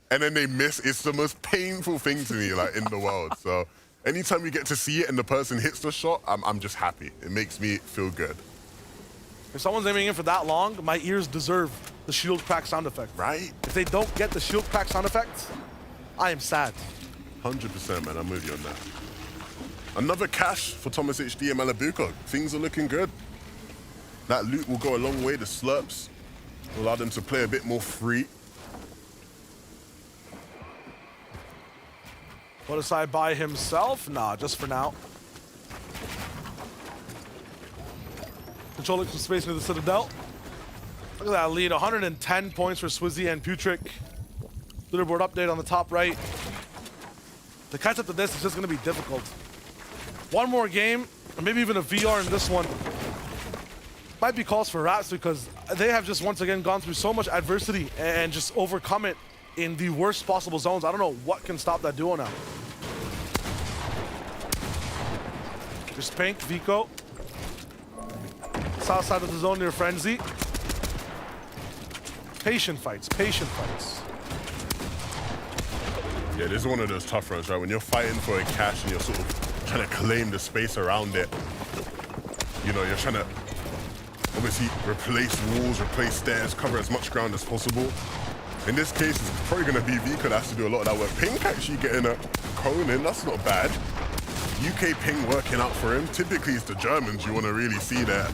and then they miss. It's the most painful thing to me, like, in the world. So anytime you get to see it and the person hits the shot, I'm just happy. It makes me feel good. If someone's aiming in for that long, my ears deserve the shield crack sound effect. Right? If they don't get the shield crack sound effect, I am sad. 100%, man. I'm with you on that. Another cash for Thomas HD and Malabuko. Things are looking good. That loot will go a long way. The slurps will allow them to play a bit more free. What aside by himself? Nah, just for now. Controlling some space near the Citadel. Look at that lead, 110 points for Swizzy and Putrick. Leaderboard update on the top right. To catch up to this is just gonna be difficult. One more game, or maybe even a VR in this one. Might be calls for Raps because they have just once again gone through so much adversity and just overcome it in the worst possible zones. I don't know what can stop that duo now. There's Pink, Vico. South side of the zone near Frenzy. Patient fights, patient fights. Yeah, this is one of those tough runs, right? When you're fighting for a cash and you're sort of trying to claim the space around it. You know, you're trying to obviously replace walls, replace stairs, cover as much ground as possible. In this case, it's probably going to be Vico that has to do a lot of that work. Pink actually getting a cone in, that's not bad. UK Ping working out for him. Typically, it's the Germans you want to really see there.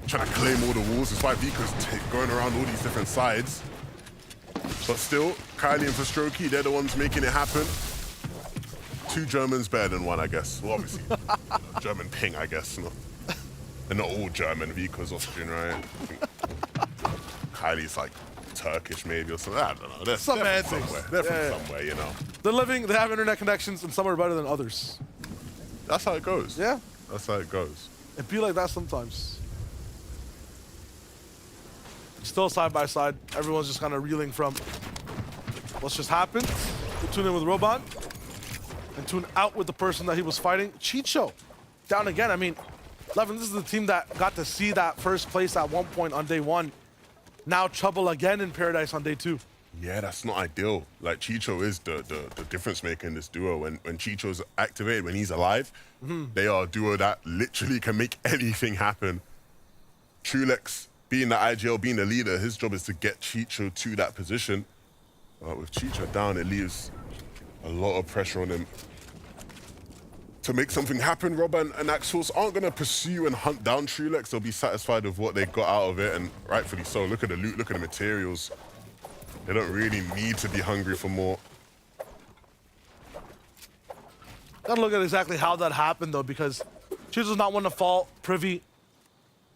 Trying to claim all the walls. That's why Vico's going around all these different sides. But still, Kylie and Verstrokey, they're the ones making it happen. Two Germans better than one, I guess. Well, obviously, German Ping, I guess. No. They're not all German. Vico's Austrian, right? I think Kylie's like Turkish, maybe, or something. I don't know. They're from somewhere. They're from somewhere, you know. They're living, they have internet connections, and some are better than others. That's how it goes. Yeah. That's how it goes. It be like that sometimes. Still side by side. Everyone's just kind of reeling from what's just happened. We'll tune in with Robot and tune out with the person that he was fighting. Chicho down again. I mean, Levin, this is the team that got to see that first place at one point on day one. Now trouble again in Paradise on day two. Yeah, that's not ideal. Like, Chicho is the difference maker in this duo. When Chicho's activated, when he's alive, they are a duo that literally can make anything happen. Trulex, being the IGL, being the leader, his job is to get Chicho to that position. With Chicho down, it leaves a lot of pressure on him to make something happen. Rob and Axforce aren't going to pursue and hunt down Trulex. They'll be satisfied with what they got out of it, and rightfully so. Look at the loot, look at the materials. They don't really need to be hungry for more. Gotta look at exactly how that happened, though, because Chicho's not one to fall privy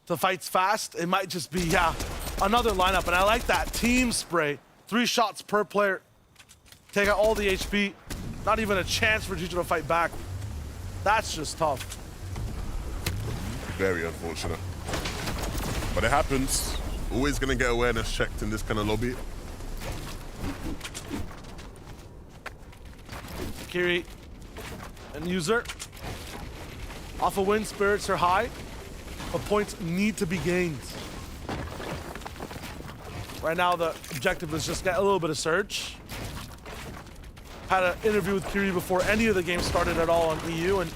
to fights fast. It might just be, yeah, another lineup. And I like that team spray. 3 shots per player. Take out all the HP. Not even a chance for Chicho to fight back. That's just tough. Very unfortunate. But it happens. Always gonna get awareness checked in this kind of lobby. Kiri and User. Off a win, spirits are high, but points need to be gained. Right now, the objective is just get a little bit of surge. Had an interview with Kiri before any of the games started at all on EU, and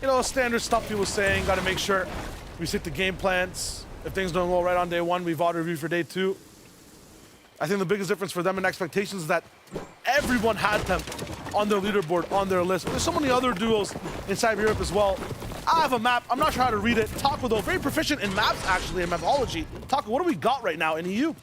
you know, standard stuff he was saying, got to make sure we stick to game plans. If things don't go right on day 1, we've auto review for day 2. I think the biggest difference for them in expectations is that everyone had them on their leaderboard, on their list. There's so many other duos inside Europe as well. I have a map. I'm not sure how to read it. Taco, though, very proficient in maps, actually, in mapology. Taco, what do we got right now in EU?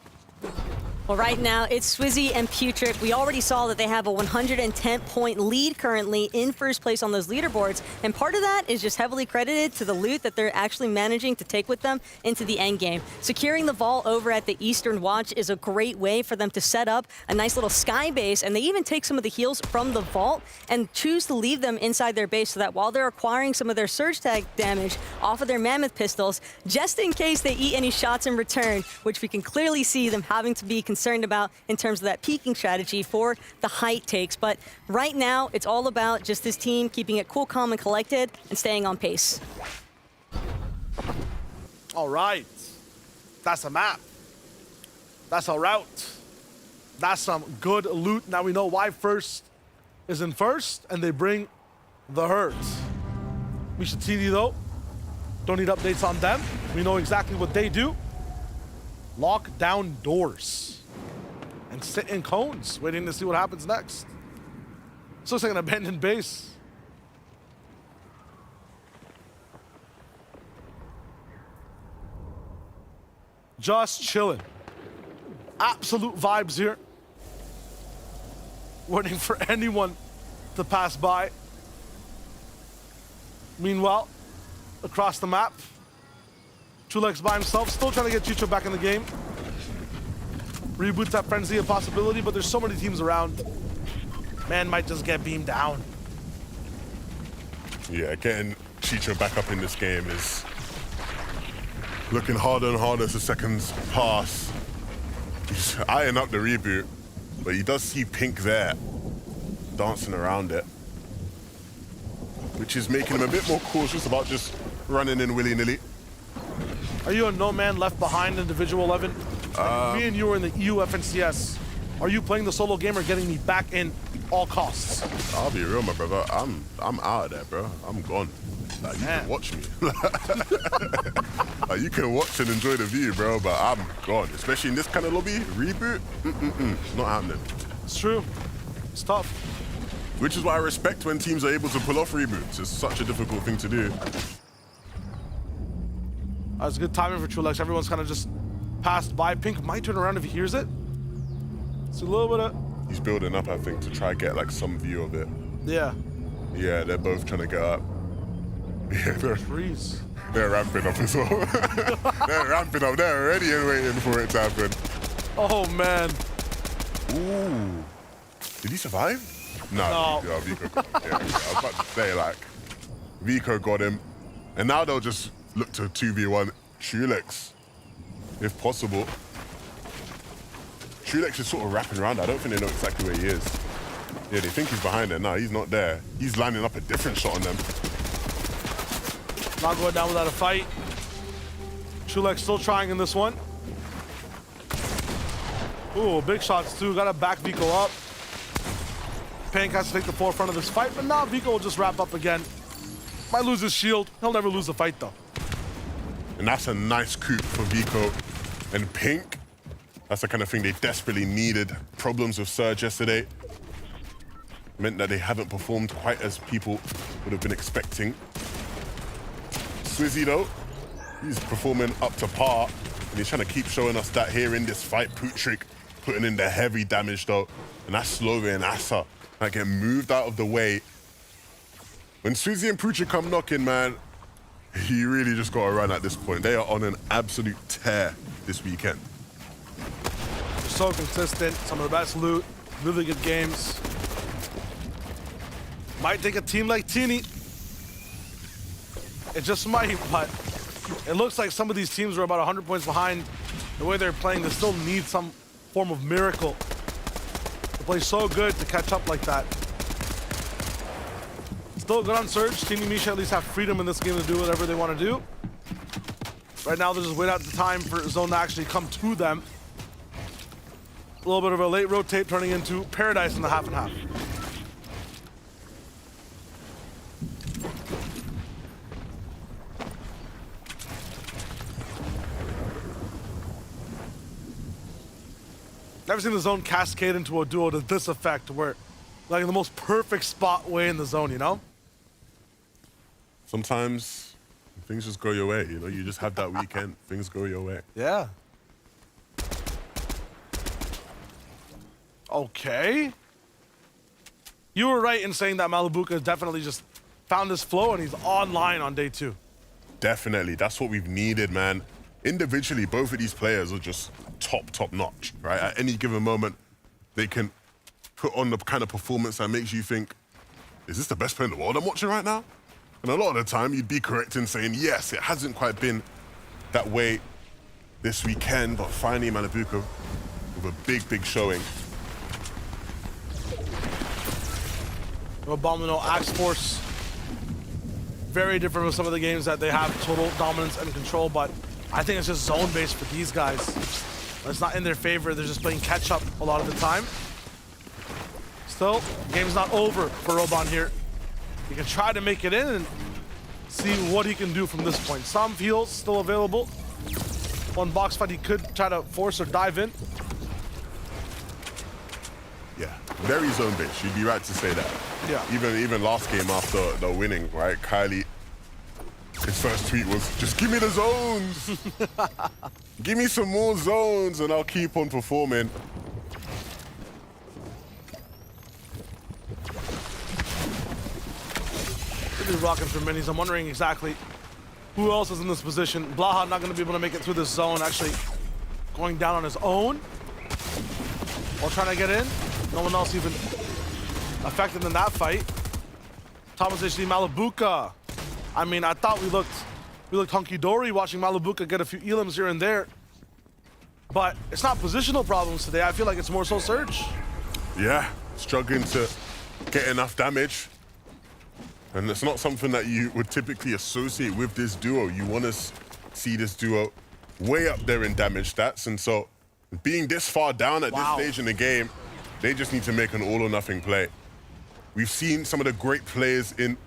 Well, right now, it's Swizzy and Putrid. We already saw that they have a 110-point lead currently in first place on those leaderboards, and part of that is just heavily credited to the loot that they're actually managing to take with them into the end game. Securing the vault over at the Eastern Watch is a great way for them to set up a nice little sky base, and they even take some of the heals from the vault and choose to leave them inside their base so that while they're acquiring some of their surge tag damage off of their mammoth pistols, just in case they eat any shots in return, which we can clearly see them having to be concerned about in terms of that peaking strategy for the height takes. But right now, it's all about just this team keeping it cool, calm, and collected and staying on pace. All right. That's a map. That's a route. That's some good loot. Now we know why first is in first, and they bring the herds. Misha TD, though, don't need updates on them. We know exactly what they do. Lock down doors and sit in cones, waiting to see what happens next. This looks like an abandoned base. Just chilling. Absolute vibes here. Waiting for anyone to pass by. Meanwhile, across the map, Trulex by himself, still trying to get Chicho back in the game. Reboot that frenzy a possibility, but there's so many teams around. Man might just get beamed down. Yeah, getting Chicho back up in this game is looking harder and harder as the seconds pass. He's eyeing up the reboot, but he does see Pink there, dancing around it, which is making him a bit more cautious about just running in willy-nilly. Are you a no man left behind individual 11? Me and you are in the EU FNCS. Are you playing the solo game or getting me back in all costs? I'll be real, my brother. I'm out of there, bro. I'm gone. Like, you can watch me. Like, you can watch and enjoy the view, bro, but I'm gone. Especially in this kind of lobby, reboot, it's not happening. It's true. It's tough. Which is why I respect when teams are able to pull off reboots. It's such a difficult thing to do. That was good timing for Trulex. Everyone's kind of just passed by. Pink might turn around if he hears it. It's a little bit of... He's building up, I think, to try get like some view of it. Yeah. Yeah, they're both trying to get up. Yeah, they're ramping up as well. They're ramping up. They're already waiting for it to happen. Oh, man. Ooh. Did he survive? No. Yeah, Vico got him. Yeah, I was about to say, like, Vico got him. And now they'll just look to 2v1 Trulex, if possible. Trulex is sort of wrapping around. I don't think they know exactly where he is. Yeah, they think he's behind there. No, he's not there. He's lining up a different shot on them. Not going down without a fight. Trulex still trying in this one. Ooh, big shots too. Gotta back Vico up. Pink has to take the forefront of this fight, but now Vico will just wrap up again. Might lose his shield. He'll never lose the fight though. And that's a nice coup for Vico. And Pink, that's the kind of thing they desperately needed. Problems with Surge yesterday meant that they haven't performed quite as people would have been expecting. Swizzy though, he's performing up to par, and he's trying to keep showing us that here in this fight. Putrick putting in the heavy damage though, and that's Slova and Asa that get moved out of the way. When Swizzy and Putrick come knocking, man, you really just gotta run at this point. They are on an absolute tear this weekend. So consistent, some of the best loot, really good games. Might take a team like Teeny. It just might, but it looks like some of these teams are about 100 points behind. The way they're playing, they still need some form of miracle. They play so good to catch up like that. Still good on Surge. Teeny Misha at least have freedom in this game to do whatever they want to do. Right now, they're just waiting out the time for Zone to actually come to them. A little bit of a late rotate turning into Paradise in the half and half. Never seen the Zone cascade into a duo to this effect where, like, in the most perfect spot way in the zone, you know? Sometimes things just go your way, you know? You just have that weekend, things go your way. Yeah. Okay. You were right in saying that Malibuka definitely just found his flow and he's online on day 2. Definitely, that's what we've needed, man. Individually, both of these players are just top notch, right? At any given moment, they can put on the kind of performance that makes you think, is this the best player in the world I'm watching right now? And a lot of the time, you'd be correct in saying, yes, it hasn't quite been that way this weekend, but finally, Malibuka with a big showing. Abominable Axe Force. Very different from some of the games that they have total dominance and control, but I think it's just zone-based for these guys. It's not in their favor. They're just playing catch-up a lot of the time. Still, game's not over for Robon here. He can try to make it in and see what he can do from this point. Some heals still available. One box fight he could try to force or dive in. Yeah, very zone-based. You'd be right to say that. Yeah. Even last game after the winning, right? Kylie, his first tweet was, just give me the zones. Give me some more zones and I'll keep on performing. Really rocking for minis. I'm wondering exactly who else is in this position. Blaha not going to be able to make it through this zone, actually going down on his own while trying to get in. No one else even affected in that fight. Thomas HD Malibuka. I mean, I thought we looked hunky-dory watching Malibuka get a few elims here and there. But it's not positional problems today. I feel like it's more so Surge. Yeah, struggling to get enough damage. And it's not something that you would typically associate with this duo. You want to see this duo way up there in damage stats. And so being this far down at this stage in the game, they just need to make an all or nothing play. We've seen some of the great players in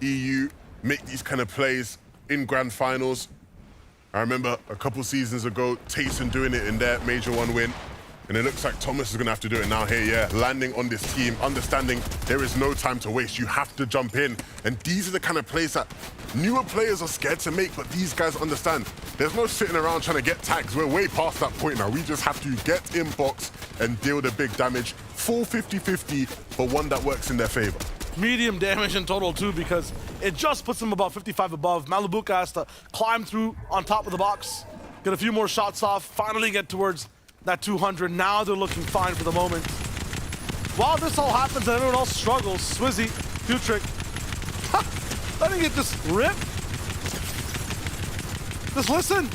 EU make these kind of plays in grand finals. I remember a couple seasons ago, Tayson doing it in their Major 1 win. And it looks like Thomas is going to have to do it now here, yeah. Landing on this team, understanding there is no time to waste. You have to jump in. And these are the kind of plays that newer players are scared to make, but these guys understand. There's no sitting around trying to get tags. We're way past that point now. We just have to get in box and deal the big damage. Full 50-50, but one that works in their favor. Medium damage in total too, because it just puts them about 55 above. Malibuka has to climb through on top of the box, get a few more shots off, finally get towards that 200. Now they're looking fine for the moment. While this all happens and everyone else struggles, Swizzy, Putrick, letting it just rip. Just listen.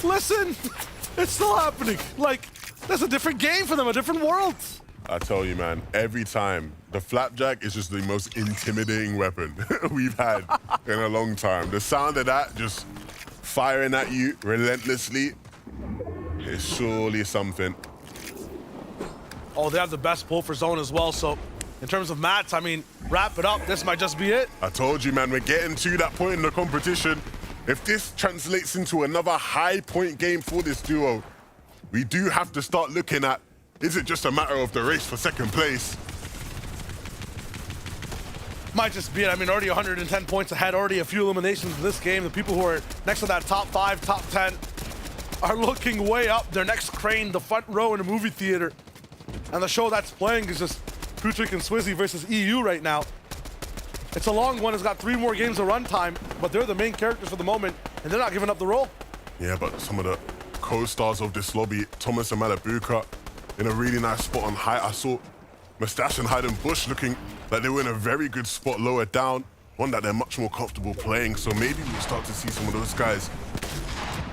Listen. It's still happening. Like, that's a different game for them, a different world. I tell you, man, every time, the flapjack is just the most intimidating weapon we've had in a long time. The sound of that just firing at you relentlessly is surely something Oh, they have the best pull for zone as well. So in terms of mats, I mean, wrap it up. This might just be it. I told you, man, we're getting to that point in the competition. If this translates into another high point game for this duo, we do have to start looking at, is it just a matter of the race for second place? Might just be it. I mean, already 110 points ahead, already a few eliminations in this game. The people who are next to that top 5, top 10 are looking way up. Their next crane, the front row in a movie theater. And the show that's playing is just Putrick and Swizzy versus EU right now. It's a long one. It's got 3 more games of runtime, but they're the main characters for the moment, and they're not giving up the role. Yeah, but some of the co-stars of this lobby, Thomas and Malabuka, in a really nice spot on height. I saw Mustache and Hayden Bush looking like they were in a very good spot lower down, one that they're much more comfortable playing. So maybe we'll start to see some of those guys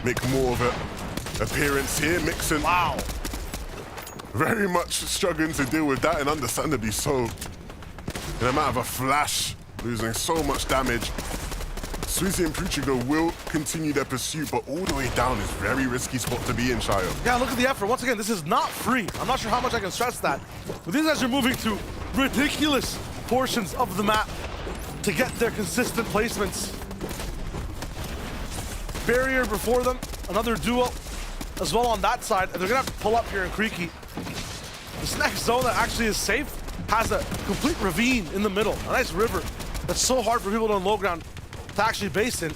make more of an appearance here. Mixon, wow, very much struggling to deal with that, and understandably so. In a matter of a flash, losing so much damage. Swizzy and Putrick will continue their pursuit, but all the way down is a very risky spot to be in, Shayo. Yeah, look at the effort. Once again, this is not free. I'm not sure how much I can stress that. But these guys are moving to ridiculous portions of the map to get their consistent placements. Barrier before them, another duo as well on that side, and they're gonna have to pull up here in Creaky. This next zone that actually is safe has a complete ravine in the middle, a nice river that's so hard for people on low ground to actually base in.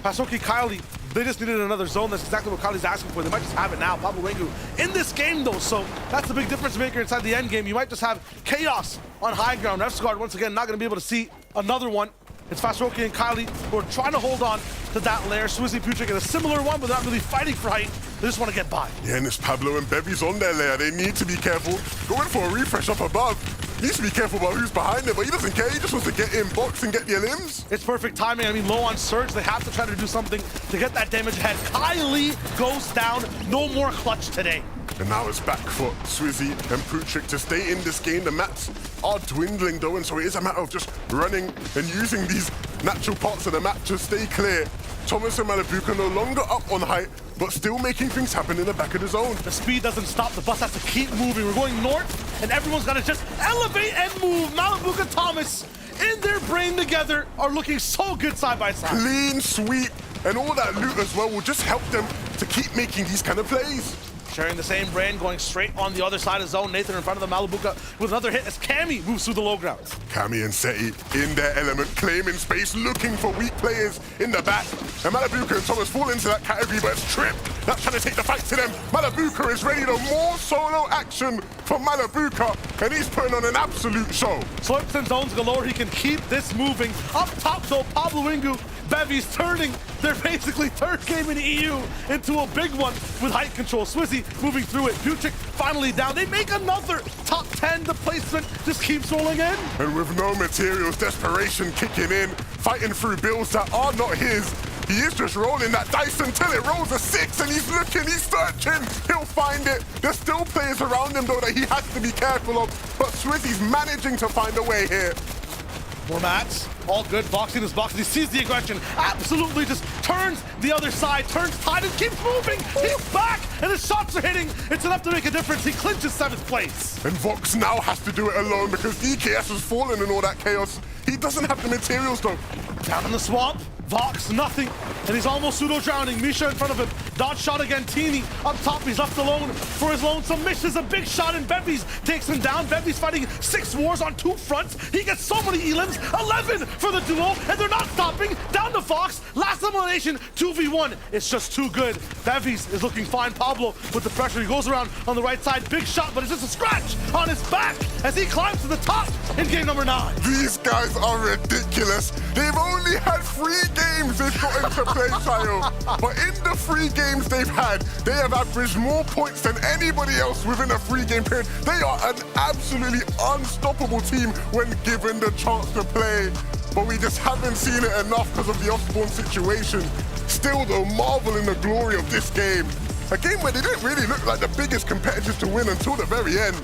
Pasoki, Kylie, they just needed another zone. That's exactly what Kylie's asking for. They might just have it now. Pablo Wengu in this game though, so that's the big difference maker inside the end game. You might just have chaos on high ground. Refsguard once again not gonna be able to see another one. It's Fasroki and Kylie who are trying to hold on to that lair. Swizzy, Putrick in a similar one, but they're not really fighting for height. They just want to get by. Yeah, and it's Pablo and Bevy's on their lair. They need to be careful. Going for a refresh up above. Needs to be careful about who's behind him, but he doesn't care. He just wants to get in box and get the limbs. It's perfect timing. I mean, low on surge. They have to try to do something to get that damage ahead. Kylie goes down. No more clutch today. And now it's back for Swizzy and Putrick to stay in this game. The mats are dwindling though, and so it is a matter of just running and using these natural parts of the map to stay clear. Thomas and Malabuka no longer up on height, but still making things happen in the back of the zone. The speed doesn't stop. The bus has to keep moving. We're going north, and everyone's got to just elevate and move. Malabuka, Thomas, in their brain together, are looking so good side by side. Clean sweep, and all that loot as well will just help them to keep making these kind of plays. Sharing the same brain, going straight on the other side of zone. Nathan in front of the Malabuka with another hit as Cammy moves through the low ground. Cammy and Seti in their element, claiming space, looking for weak players in the back. And Malabuka and Thomas fall into that category, but it's Trip that's trying to take the fight to them. Malabuka is ready to more solo action from Malabuka, and he's putting on an absolute show. Slips and zones galore. He can keep this moving. Up top though, Pablo Wengu, Bevy's turning their basically third game in EU into a big one with height control. Swizzy moving through it. Putrick finally down. They make another top 10. The placement just keeps rolling in. And with no materials, desperation kicking in, fighting through builds that are not his. He is just rolling that dice until it rolls a 6, and he's looking, he's searching. He'll find it. There's still players around him though that he has to be careful of, but Swizzy's managing to find a way here. More mats, all good. Boxing is boxing. He sees the aggression, absolutely just turns the other side, turns tide and keeps moving. He's back, and his shots are hitting. It's enough to make a difference. He clinches 7th place. And Vox now has to do it alone because DKS has fallen in all that chaos. He doesn't have the materials though. Down in the swamp, Vox, nothing, and he's almost pseudo-drowning. Misha in front of him, dodge shot again. Teeny up top, he's left alone for his lonesome. Misha's a big shot, and Bevy's takes him down. Bevy's fighting 6 wars on 2 fronts. He gets so many elims, 11 for the duo, and they're not stopping. Down to Fox, last elimination, 2v1. It's just too good. Bevy's is looking fine. Pablo with the pressure, he goes around on the right side. Big shot, but it's just a scratch on his back as he climbs to the top in game number 9. These guys are ridiculous. They've only had 3 games they've got into play, Child. But in the 3 games they've had, they have averaged more points than anybody else within a 3-game period. They are an absolutely unstoppable team when given the chance to play. But we just haven't seen it enough because of the off-spawn situation. Still though, marvel in the glory of this game. A game where they didn't really look like the biggest competitors to win until the very end.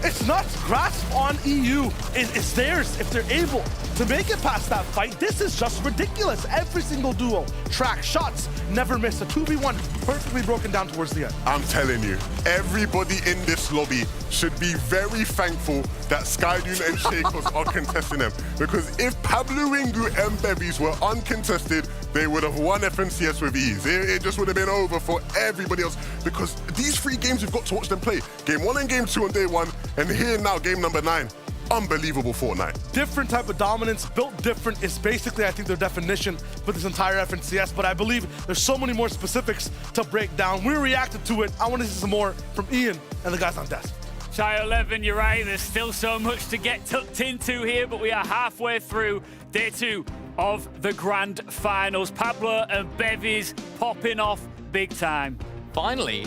It's nuts. Grasp on EU. It's theirs if they're able to make it past that fight. This is just ridiculous. Every single duo, track, shots, never miss. A 2v1 perfectly broken down towards the end. I'm telling you, everybody in this lobby should be very thankful that Skydoon and Shakos are contesting them. Because if Pablo Ringu and Bevies were uncontested, they would have won FNCS with ease. It just would have been over for everybody else. Because these 3 games, we've got to watch them play. Game 1 and Game 2 on day 1, and here now, game number 9. Unbelievable Fortnite. Different type of dominance, built different is basically, I think, their definition for this entire FNCS, but I believe there's so many more specifics to break down. We reacted to it. I want to see some more from Ian and the guys on desk. Chai 11, you're right, there's still so much to get tucked into here, but we are halfway through day 2 of the grand finals. Pablo and Bevies popping off big time. Finally,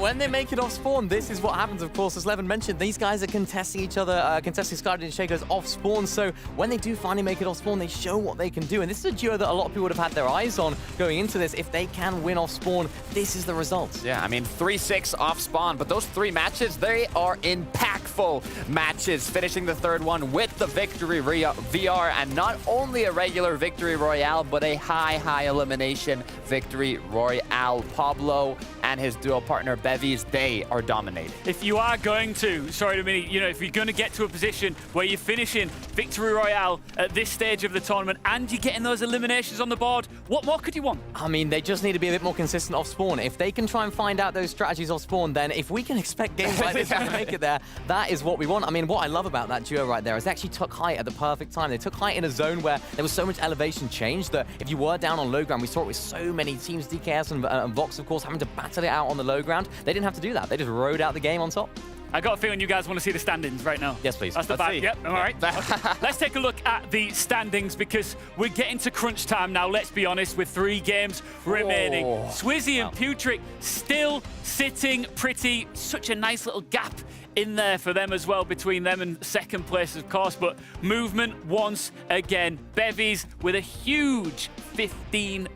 when they make it off spawn, this is what happens, of course. As Levin mentioned, these guys are contesting each other, contesting Skydoon and Shakos off spawn. So when they do finally make it off spawn, they show what they can do. And this is a duo that a lot of people would have had their eyes on going into this. If they can win off spawn, this is the result. Yeah, I mean, 3-6 off spawn, but those 3 matches, they are impactful matches. Finishing the 3rd one with the victory VR, and not only a regular victory royale, but a high elimination victory royale. Pablo and his duo partner Bevies, they are dominating. If you are going to, sorry to me, you know, if you're going to get to a position where you're finishing victory royale at this stage of the tournament and you're getting those eliminations on the board, what more could you want? I mean, they just need to be a bit more consistent off spawn. If they can try and find out those strategies off spawn, then if we can expect games like this to make it there, that is what we want. I mean, what I love about that duo right there is they actually took height at the perfect time. They took height in a zone where there was so much elevation change that if you were down on low ground, we saw it with so many teams, DKS and Vox, of course, having to battle it out on the low ground. They didn't have to do that. They just rode out the game on top. I got a feeling you guys want to see the standings right now. Yes, please. That's the vibe. Yep, all right. Okay. Let's take a look at the standings because we're getting to crunch time now, let's be honest, with 3 games remaining. Swizzy and Putrick still sitting pretty. Such a nice little gap in there for them as well, between them and 2nd place, of course. But movement once again. Bevies with a huge 15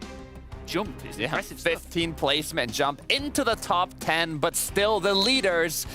jump. It's impressive 15 placement jump into the top 10, but still the leaders,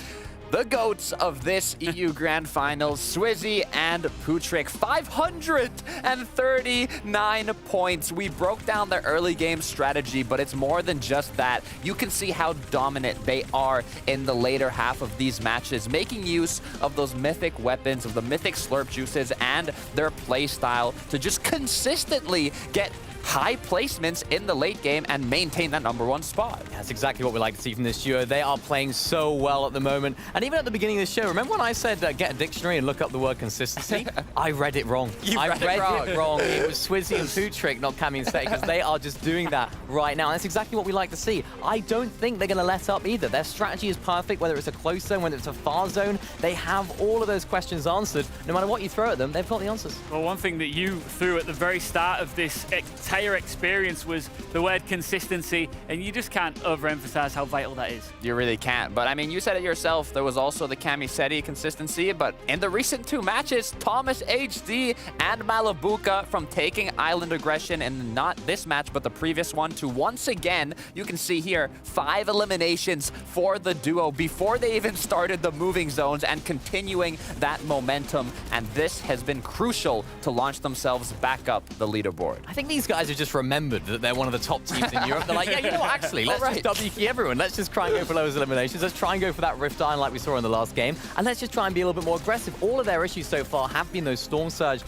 the GOATs of this EU Grand Finals, Swizzy and Putrick. 539 points. We broke down their early game strategy, but it's more than just that. You can see how dominant they are in the later half of these matches, making use of those mythic weapons, of the mythic slurp juices, and their play style to just consistently get high placements in the late game and maintain that #1 spot. That's exactly what we like to see from this duo. They are playing so well at the moment. And even at the beginning of the show, remember when I said get a dictionary and look up the word consistency? I read it wrong. I read it wrong. It was Swizzy and Putrick, not Cammy and Seti, because they are just doing that right now. And that's exactly what we like to see. I don't think they're going to let up either. Their strategy is perfect, whether it's a close zone, whether it's a far zone. They have all of those questions answered. No matter what you throw at them, they've got the answers. Well, one thing that you threw at the very start of this entire experience was the word consistency, and you just can't overemphasize how vital that is. You really can't. But I mean, you said it yourself, there was also the Cammy Seti consistency, but in the recent 2 matches, Thomas HD and Malabuka, from taking island aggression in not this match, but the previous one, to once again, you can see here, 5 eliminations for the duo before they even started the moving zones and continuing that momentum. And this has been crucial to launch themselves back up the leaderboard. I think these guys have just remembered that they're one of the top teams in Europe. They're like, yeah, you know what, actually, let's just W-key everyone. Let's just try and go for those eliminations. Let's try and go for that Rift Iron like we saw in the last game. And let's just try and be a little bit more aggressive. All of their issues so far have been those Storm Surge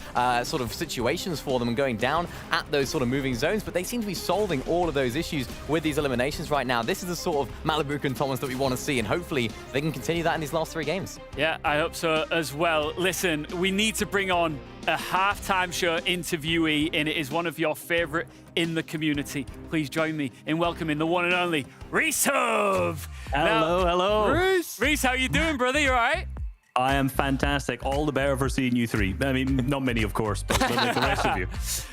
sort of situations for them and going down at those sort of moving zones. But they seem to be solving all of those issues with these eliminations right now. This is the sort of Malabuka and Thomas that we want to see. And hopefully they can continue that in these last 3 games. Yeah, I hope so as well. Listen, we need to bring on a halftime show interviewee, and it is one of your favorite in the community. Please join me in welcoming the one and only Reese Hove. Hello. Reese, how you doing, brother? You all right? I am fantastic. All the better for seeing you 3. I mean, not many, of course, but like the rest of you.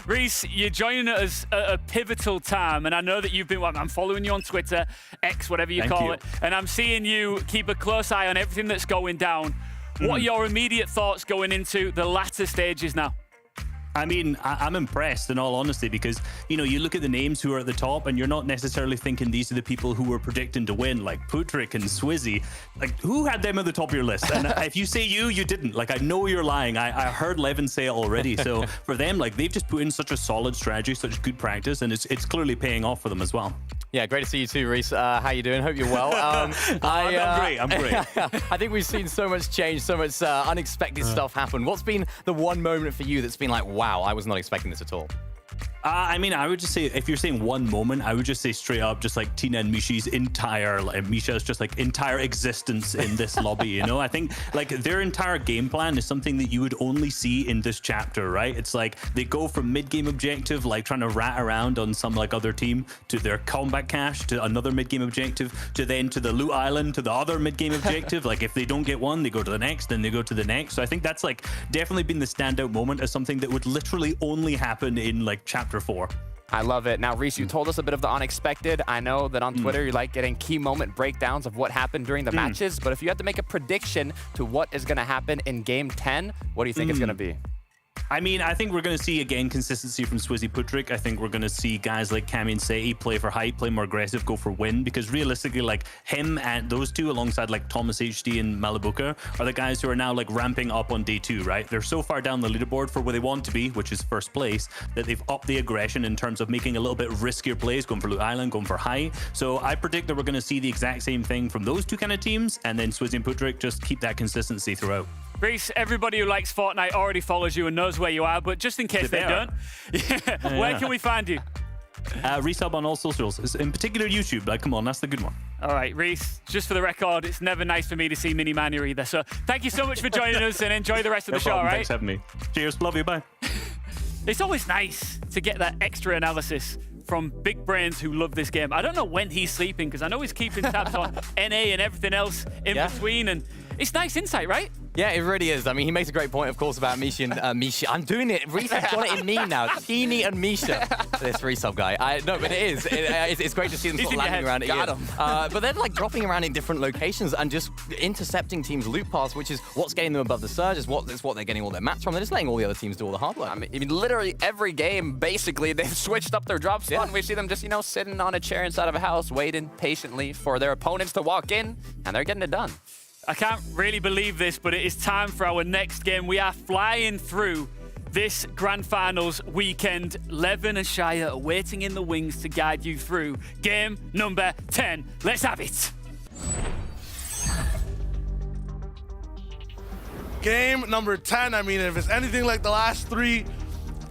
Reese, you're joining us at a pivotal time, and I know that you've been, I'm following you on Twitter, X, whatever you call it, and I'm seeing you keep a close eye on everything that's going down. What are your immediate thoughts going into the latter stages now? I mean, I'm impressed in all honesty because, you know, you look at the names who are at the top and you're not necessarily thinking these are the people who were predicting to win, like Putrick and Swizzy. Like, who had them at the top of your list? And if you say you didn't. Like, I know you're lying. I heard Levin say it already. So for them, like, they've just put in such a solid strategy, such good practice, and it's clearly paying off for them as well. Yeah, great to see you too, Reese. How you doing? Hope you're well. I'm great. I'm great. I think we've seen so much change, so much unexpected stuff happen. What's been the one moment for you that's been like, wow, I was not expecting this at all? I mean, I would just say, if you're saying one moment, I would just say straight up, just like Tina and Misha's entire existence in this lobby, you know? I think like their entire game plan is something that you would only see in this chapter, right? It's like they go from mid-game objective, like trying to rat around on some like other team, to their combat cache, to another mid-game objective, to then to the loot island, to the other mid-game objective. Like if they don't get one, they go to the next, then they go to the next. So I think that's like definitely been the standout moment as something that would literally only happen in like chapter 4. I love it. Now, Reese, you told us a bit of the unexpected. I know that on Twitter, you like getting key moment breakdowns of what happened during the matches, but if you had to make a prediction to what is going to happen in Game 10, what do you think it's going to be? I mean, I think we're going to see, again, consistency from Swizzy Putrick. I think we're going to see guys like Cammy and Seti play for height, play more aggressive, go for win, because realistically, like, him and those two, alongside, like, Thomas HD and Malibuka, are the guys who are now, like, ramping up on day 2, right? They're so far down the leaderboard for where they want to be, which is first place, that they've upped the aggression in terms of making a little bit riskier plays, going for Loot Island, going for high. So I predict that we're going to see the exact same thing from those two kind of teams, and then Swizzy and Putrick just keep that consistency throughout. Reese, everybody who likes Fortnite already follows you and knows where you are, but just in case they don't, where can we find you? Resub on all socials, in particular YouTube. Like, come on, that's the good one. All right, Reese, just for the record, it's never nice for me to see Minimania either. So thank you so much for joining us and enjoy the rest of the show, all right? Thanks for having me. Cheers. Love you. Bye. It's always nice to get that extra analysis from big brains who love this game. I don't know when he's sleeping because I know he's keeping tabs on NA and everything else in between, and it's nice insight, right? Yeah, it really is. I mean, he makes a great point, of course, about Misha and Misha. I'm doing it. Reese has got it in me now. Teeny and Misha. This resub guy. No, but it is. It's great to see them sort of landing around it. But they're like dropping around in different locations and just intercepting teams' loot paths, which is what's getting them above the surge. It's what they're getting all their maps from. They're just letting all the other teams do all the hard work. I mean, literally every game, basically, they've switched up their drop spot. We see them just, you know, sitting on a chair inside of a house, waiting patiently for their opponents to walk in, and they're getting it done. I can't really believe this, but it is time for our next game. We are flying through this Grand Finals weekend. Levin and Shia are waiting in the wings to guide you through game number 10. Let's have it. Game number 10. I mean, if it's anything like the last 3,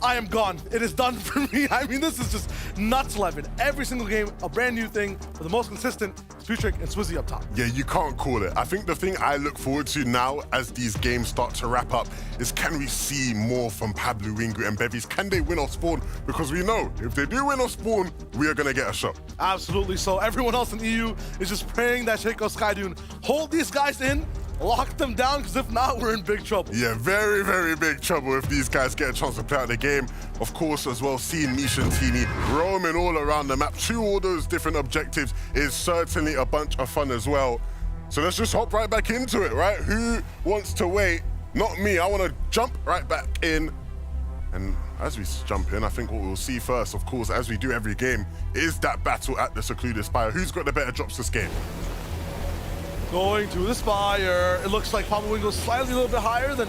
I am gone. It is done for me. I mean, this is just nuts, Levin. Every single game, a brand new thing. For the most consistent, Putrick and Swizzy up top. Yeah, you can't call it. I think the thing I look forward to now as these games start to wrap up is, can we see more from Pablo, Wingu, and Bevies? Can they win off spawn? Because we know if they do win off spawn, we are going to get a shot. Absolutely. So everyone else in EU is just praying that Shaco Skydune hold these guys in, lock them down, because if not, we're in big trouble. Yeah, very, very big trouble if these guys get a chance to play out the game. Of course, as well, seeing Misha and Teeny roaming all around the map to all those different objectives is certainly a bunch of fun as well. So let's just hop right back into it, right? Who wants to wait? Not me. I want to jump right back in. And as we jump in, I think what we'll see first, of course, as we do every game, is that battle at the Secluded Spire. Who's got the better drops this game? Going to the Spire. It looks like Pablo Wingo's slightly a little bit higher than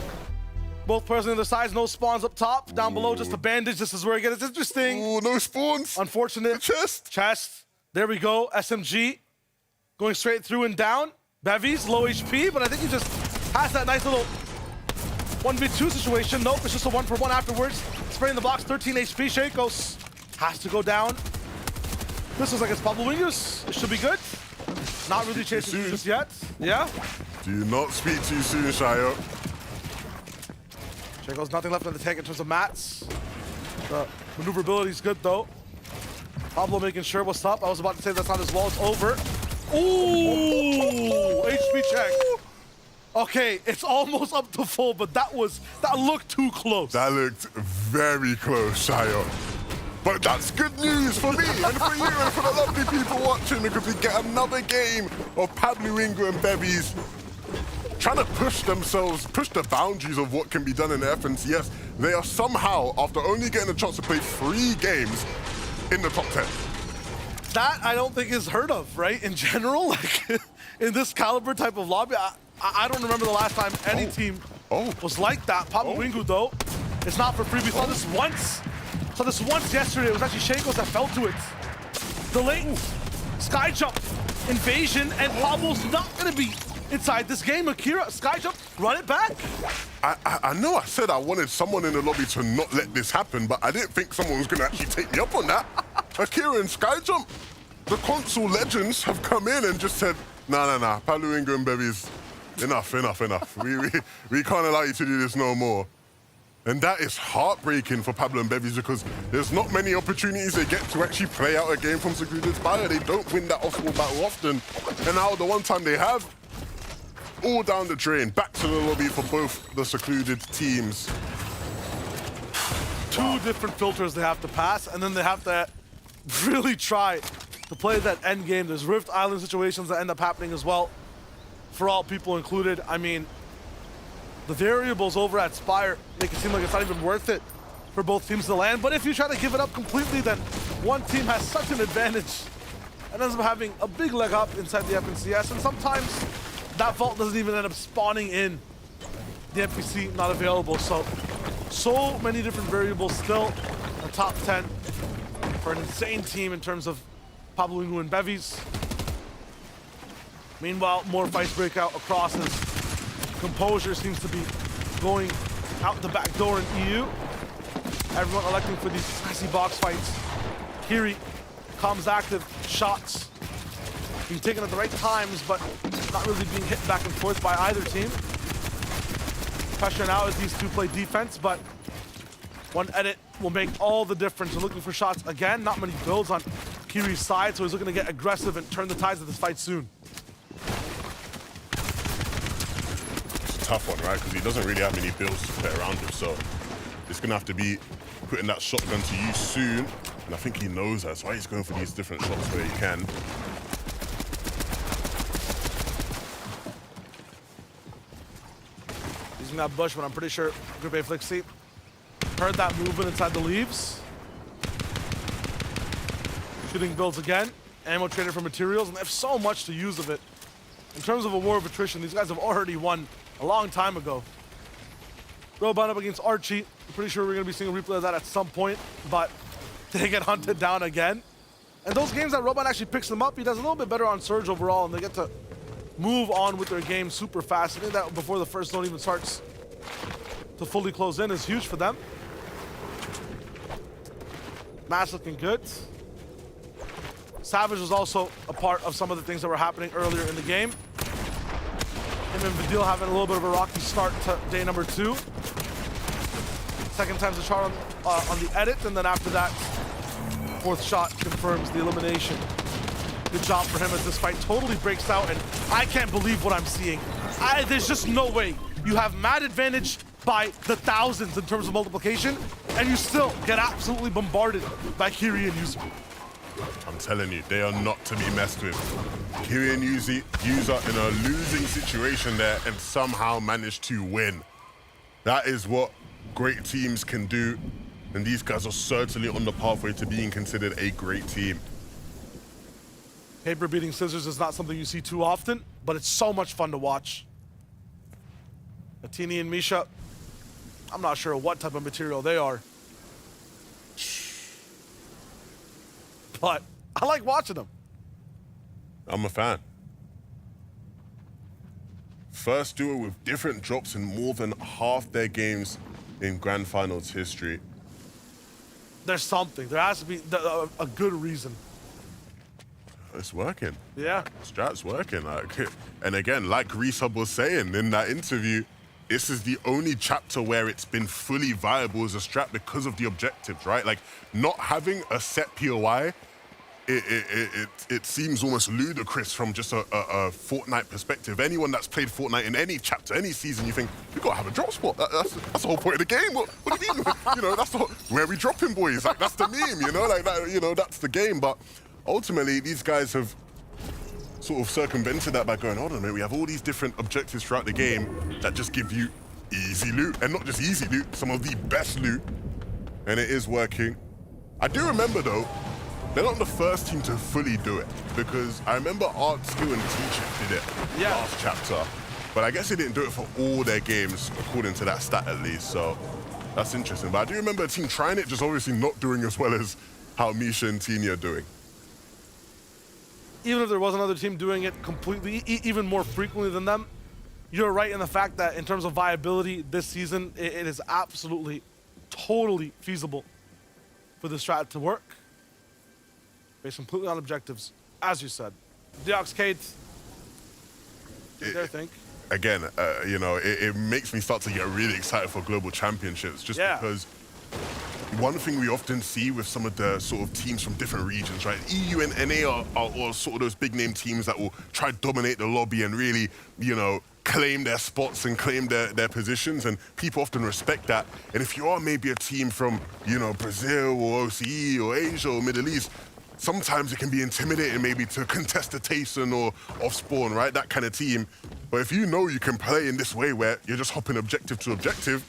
both players on the sides. No spawns up top. Down below, just a bandage. This is where it gets interesting. Ooh, no spawns. Unfortunate. Chest. There we go. SMG going straight through and down. Bevies, low HP, but I think he just has that nice little 1v2 situation. Nope, it's just a 1-for-1 afterwards. Spraying the box, 13 HP. Shakos has to go down. This looks like it's Pablo Wingo's. It should be good. Not really chasing just yet. Yeah. Do not speak too soon, Shayo. Shaco's nothing left in the tank in terms of mats. The maneuverability is good though. Pablo making sure what's up. I was about to say that's not his wall. It's over. Ooh, HP check. Okay, it's almost up to full, but that looked too close. That looked very close, Shayo. But that's good news for me and for you and for the lovely people watching, because we get another game of Pablo, Wingu, and Bevies trying to push themselves, push the boundaries of what can be done in the FNCS. They are somehow, after only getting a chance to play 3 games, in the top 10. That I don't think is heard of, right? In general, like in this caliber type of lobby, I don't remember the last time any team was like that. Pablo Wingu, though, it's not for free. We saw this once. Saw this once yesterday. It was actually Shankos that fell to it. The latent sky jump invasion, and Pablo's not going to be inside this game. Akira, sky jump, run it back. I know I said I wanted someone in the lobby to not let this happen, but I didn't think someone was going to actually take me up on that. Akira and sky jump. The console legends have come in and just said, nah, Pablo Wingu and Bevies, enough. We can't allow you to do this no more. And that is heartbreaking for Pablo and Bevies because there's not many opportunities they get to actually play out a game from Secluded Spire. They don't win that Oswald battle often. And now the one time they have, all down the drain, back to the lobby for both the Secluded teams. 2 different filters they have to pass, and then they have to really try to play that end game. There's Rift Island situations that end up happening as well, for all people included. I mean, the variables over at Spire make it seem like it's not even worth it for both teams to land. But if you try to give it up completely, then one team has such an advantage and ends up having a big leg up inside the FNCS. And sometimes that vault doesn't even end up spawning in the NPC not available. So many different variables still. A top 10 for an insane team in terms of Pablo Wingu and Bevies. Meanwhile, more fights break out across as composure seems to be going out the back door in EU. Everyone electing for these classy box fights. Kiri, comms active, shots being taken at the right times, but not really being hit back and forth by either team. Pressure now as these two play defense, but one edit will make all the difference. They're looking for shots again. Not many builds on Kiri's side, so he's looking to get aggressive and turn the tides of this fight soon. Tough one, right? Because he doesn't really have many builds to play around with, so it's gonna have to be putting that shotgun to use soon, and I think he knows that. That's why he's going for these different shots where he can. Using that bush, but I'm pretty sure Group A Flixie heard that movement inside the leaves. Shooting builds again. Ammo traded for materials, and they have so much to use of it. In terms of a war of attrition, these guys have already won a long time ago. Robot up against Archie. I'm pretty sure we're going to be seeing a replay of that at some point, but they get hunted down again. And those games that Robot actually picks them up, he does a little bit better on Surge overall, and they get to move on with their game super fast. I think that before the first zone even starts to fully close in is huge for them. Mass looking good. Savage was also a part of some of the things that were happening earlier in the game. Him and Vidil having a little bit of a rocky start to day number 2. Second time's the chart on the edit, and then after that, 4th shot confirms the elimination. Good job for him as this fight totally breaks out, and I can't believe what I'm seeing. There's just no way you have mad advantage by the thousands in terms of multiplication, and you still get absolutely bombarded by Kiri and Yuzu. I'm telling you, they are not to be messed with. Kiri and Yuzu are in a losing situation there and somehow managed to win. That is what great teams can do, and these guys are certainly on the pathway to being considered a great team. Paper beating scissors is not something you see too often, but it's so much fun to watch. Atini and Misha, I'm not sure what type of material they are, but I like watching them. I'm a fan. First duo with different drops in more than half their games in Grand Finals history. There's something. There has to be a good reason. It's working. Yeah. Strat's working. And again, like Resub was saying in that interview, this is the only chapter where it's been fully viable as a strat because of the objectives, right? Like, not having a set POI, it seems almost ludicrous from just a Fortnite perspective. Anyone that's played Fortnite in any chapter, any season, you think, we gotta have a drop spot. That's the whole point of the game. What do you mean? You know, that's where we dropping, boys. Like, that's the meme, you know? Like, that, you know, that's the game. But ultimately, these guys have sort of circumvented that by going, hold on a minute, we have all these different objectives throughout the game that just give you easy loot, and not just easy loot, some of the best loot, and it is working. I do remember though, they're not the first team to fully do it, because I remember Art, Skill, and T-Chip did it last chapter, but I guess they didn't do it for all their games, according to that stat at least, so that's interesting. But I do remember a team trying it, just obviously not doing as well as how Misha and Tini are doing. Even if there was another team doing it completely, even more frequently than them, you're right in the fact that in terms of viability this season, it is absolutely, totally feasible for the strat to work. Based completely on objectives, as you said. Deox, Kate, I think. Again, you know, it makes me start to get really excited for global championships, just because one thing we often see with some of the sort of teams from different regions, right? EU and NA are sort of those big name teams that will try to dominate the lobby and really, you know, claim their spots and claim their positions, and people often respect that. And if you are maybe a team from, you know, Brazil or OCE or Asia or Middle East, sometimes it can be intimidating maybe to contest a Tayson or Offspawn, right? That kind of team. But if you know you can play in this way where you're just hopping objective to objective,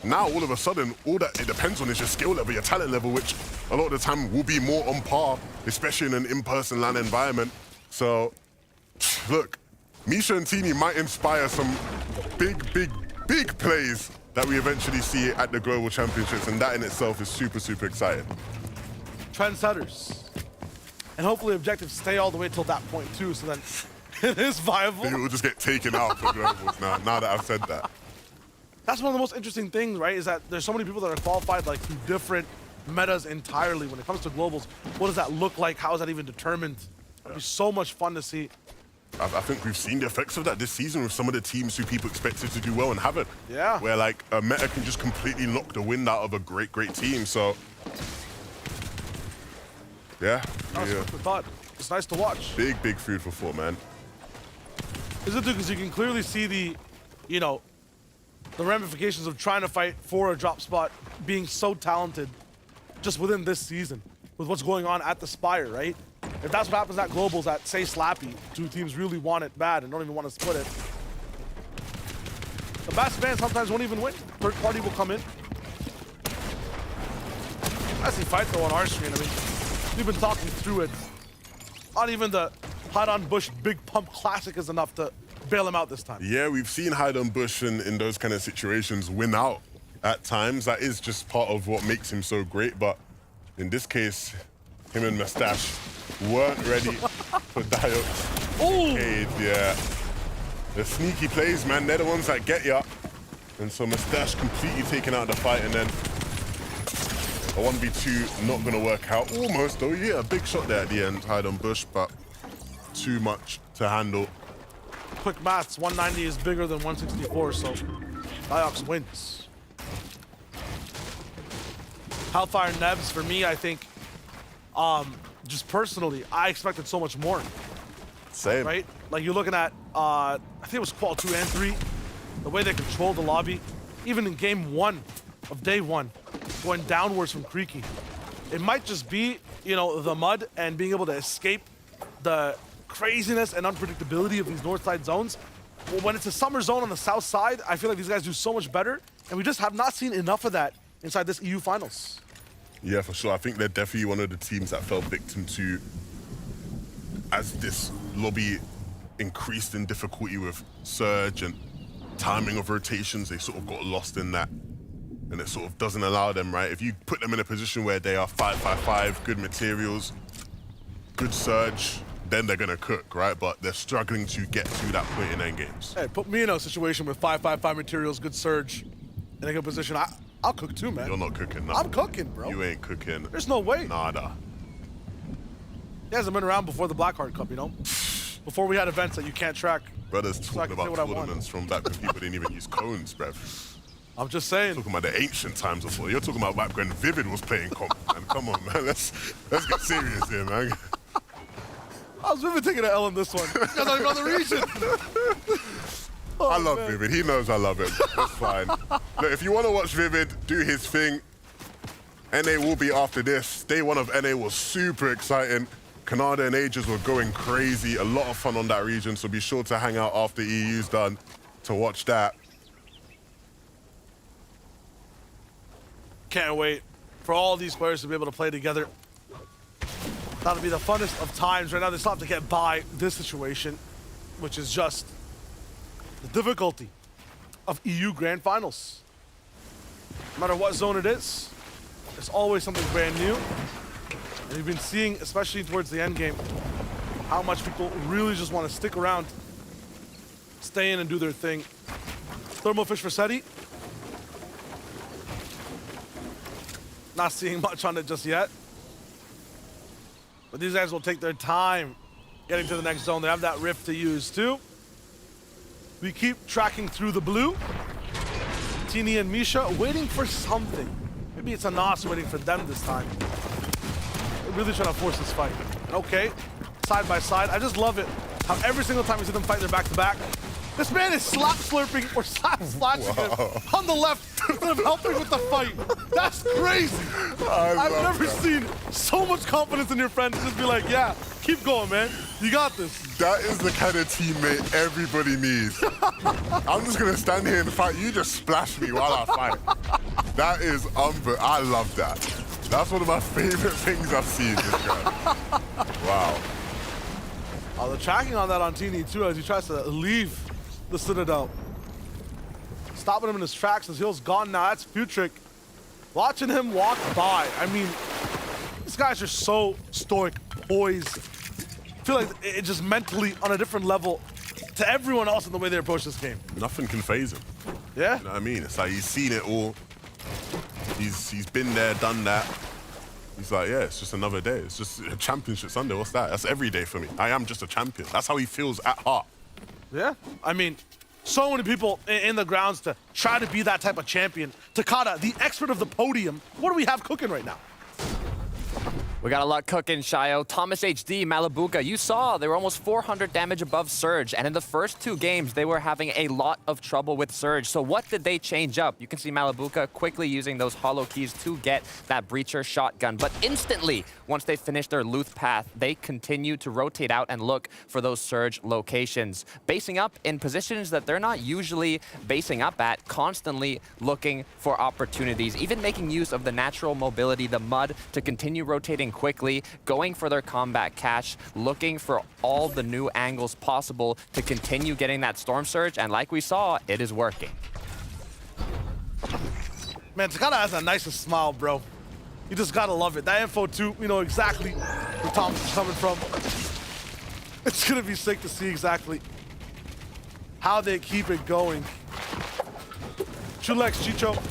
now all of a sudden, all that it depends on is your skill level, your talent level, which a lot of the time will be more on par, especially in an in-person LAN environment. So, look, Misha and Tini might inspire some big plays that we eventually see at the Global Championships, and that in itself is super, super exciting. Trendsetters. And hopefully objectives stay all the way till that point too, so then it is viable. It will just get taken out for globals now that I've said that. That's one of the most interesting things, right? Is that there's so many people that are qualified like through different metas entirely. When it comes to globals, what does that look like? How is that even determined? It'd be so much fun to see. I think we've seen the effects of that this season with some of the teams who people expected to do well and haven't. Yeah. Where like a meta can just completely knock the wind out of a great team. So yeah. That's what we thought. It's nice to watch. Big food for thought, man. Is it because you can clearly see the, you know, the ramifications of trying to fight for a drop spot being so talented just within this season with what's going on at the Spire, right? If that's what happens at Globals at, say, Slappy, two teams really want it bad and don't even want to split it, the best fans sometimes won't even win. Third party will come in. Classy fight though on our screen. I mean, we've been talking through it. Not even the Hide on Bush Big Pump Classic is enough to bail him out this time. Yeah, we've seen Hide on Bush in those kind of situations win out at times. That is just part of what makes him so great. But in this case, him and Mustache weren't ready for Diox. Oh! Yeah. The sneaky plays, man, they're the ones that get ya. And so Mustache completely taken out of the fight, and then a 1v2 not gonna work out. Almost though, yeah, a big shot there at the end, Hide on Bush, but too much to handle. Quick maths, 190 is bigger than 164, so Diox wins. Hellfire Nebs, for me, I think, just personally, I expected so much more. Same. Right? Like you're looking at, I think it was Qual 2 and 3, the way they controlled the lobby, even in game 1 of day 1, going downwards from Creaky. It might just be, you know, the mud and being able to escape the craziness and unpredictability of these north side zones. Well, when it's a summer zone on the south side, I feel like these guys do so much better, and we just have not seen enough of that inside this EU finals. Yeah, for sure. I think they're definitely one of the teams that fell victim to, as this lobby increased in difficulty with surge and timing of rotations, they sort of got lost in that. And it sort of doesn't allow them, right? If you put them in a position where they are 5-5-5, good materials, good surge, then they're gonna cook, right? But they're struggling to get to that point in end games. Hey, put me in a situation with 5-5-5 materials, good surge, in a good position. I'll cook too, man. You're not cooking, no. I'm cooking, bro. You ain't cooking. There's no way. Nada. He hasn't been around before the Blackheart Cup, you know? Before we had events that you can't track. Brothers talking about tournaments from back when people didn't even use cones, bruv. I'm just saying. Talking about the ancient times before. You're talking about back when Vivid was playing comp, man. Come on, man. Let's get serious here, man. I was Vivid taking an L in this one. You guys aren't even on the region. I love Vivid. He knows I love him. That's fine. Look, if you want to watch Vivid do his thing, NA will be after this. Day 1 of NA was super exciting. Canada and Ages were going crazy. A lot of fun on that region, so be sure to hang out after EU's done to watch that. Can't wait for all these players to be able to play together. That'll be the funnest of times. Right now, they still have to get by this situation, which is just the difficulty of EU Grand Finals. No matter what zone it is, there's always something brand new. And we've been seeing, especially towards the end game, how much people really just want to stick around, stay in and do their thing. Thermal Fish for SETI. Not seeing much on it just yet. But these guys will take their time getting to the next zone. They have that rift to use too. We keep tracking through the blue. Tini and Misha waiting for something. Maybe it's a Nos waiting for them this time. They're really trying to force this fight. Okay, side by side. I just love it how every single time we see them fight, they're back to back. This man is slap slurping or slap slashing him on the left instead of helping with the fight. That's crazy. I've never seen so much confidence in your friend to just be like, yeah, keep going, man. You got this. That is the kind of teammate everybody needs. I'm just going to stand here and fight. You just splash me while I fight. That is I love that. That's one of my favorite things I've seen this guy. Wow. Oh, the tracking on that on Tini too as he tries to leave the Citadel. Stopping him in his tracks. His heel's gone now. That's Putrick. Watching him walk by. I mean, these guys are so stoic, poised. I feel like it's just mentally on a different level to everyone else in the way they approach this game. Nothing can faze him. Yeah? You know what I mean? It's like he's seen it all. He's been there, done that. He's like, yeah, it's just another day. It's just a championship Sunday. What's that? That's every day for me. I am just a champion. That's how he feels at heart. Yeah, I mean, so many people in the grounds to try to be that type of champion. Takada, the expert of the podium. What do we have cooking right now? We got a lot cooking, Shayo. Thomas HD, Malibuka, you saw they were almost 400 damage above Surge, and in the first 2 games, they were having a lot of trouble with Surge. So what did they change up? You can see Malibuka quickly using those hollow keys to get that Breacher shotgun, but instantly, once they finish their Luth path, they continue to rotate out and look for those Surge locations, basing up in positions that they're not usually basing up at, constantly looking for opportunities, even making use of the natural mobility, the mud, to continue rotating quickly, going for their combat cache, looking for all the new angles possible to continue getting that Storm Surge, and like we saw, it is working. Man, Takada has the nicest smile, bro. You just gotta love it. That info too, we know exactly where Thomas is coming from. It's gonna be sick to see exactly how they keep it going. Chulex, Chicho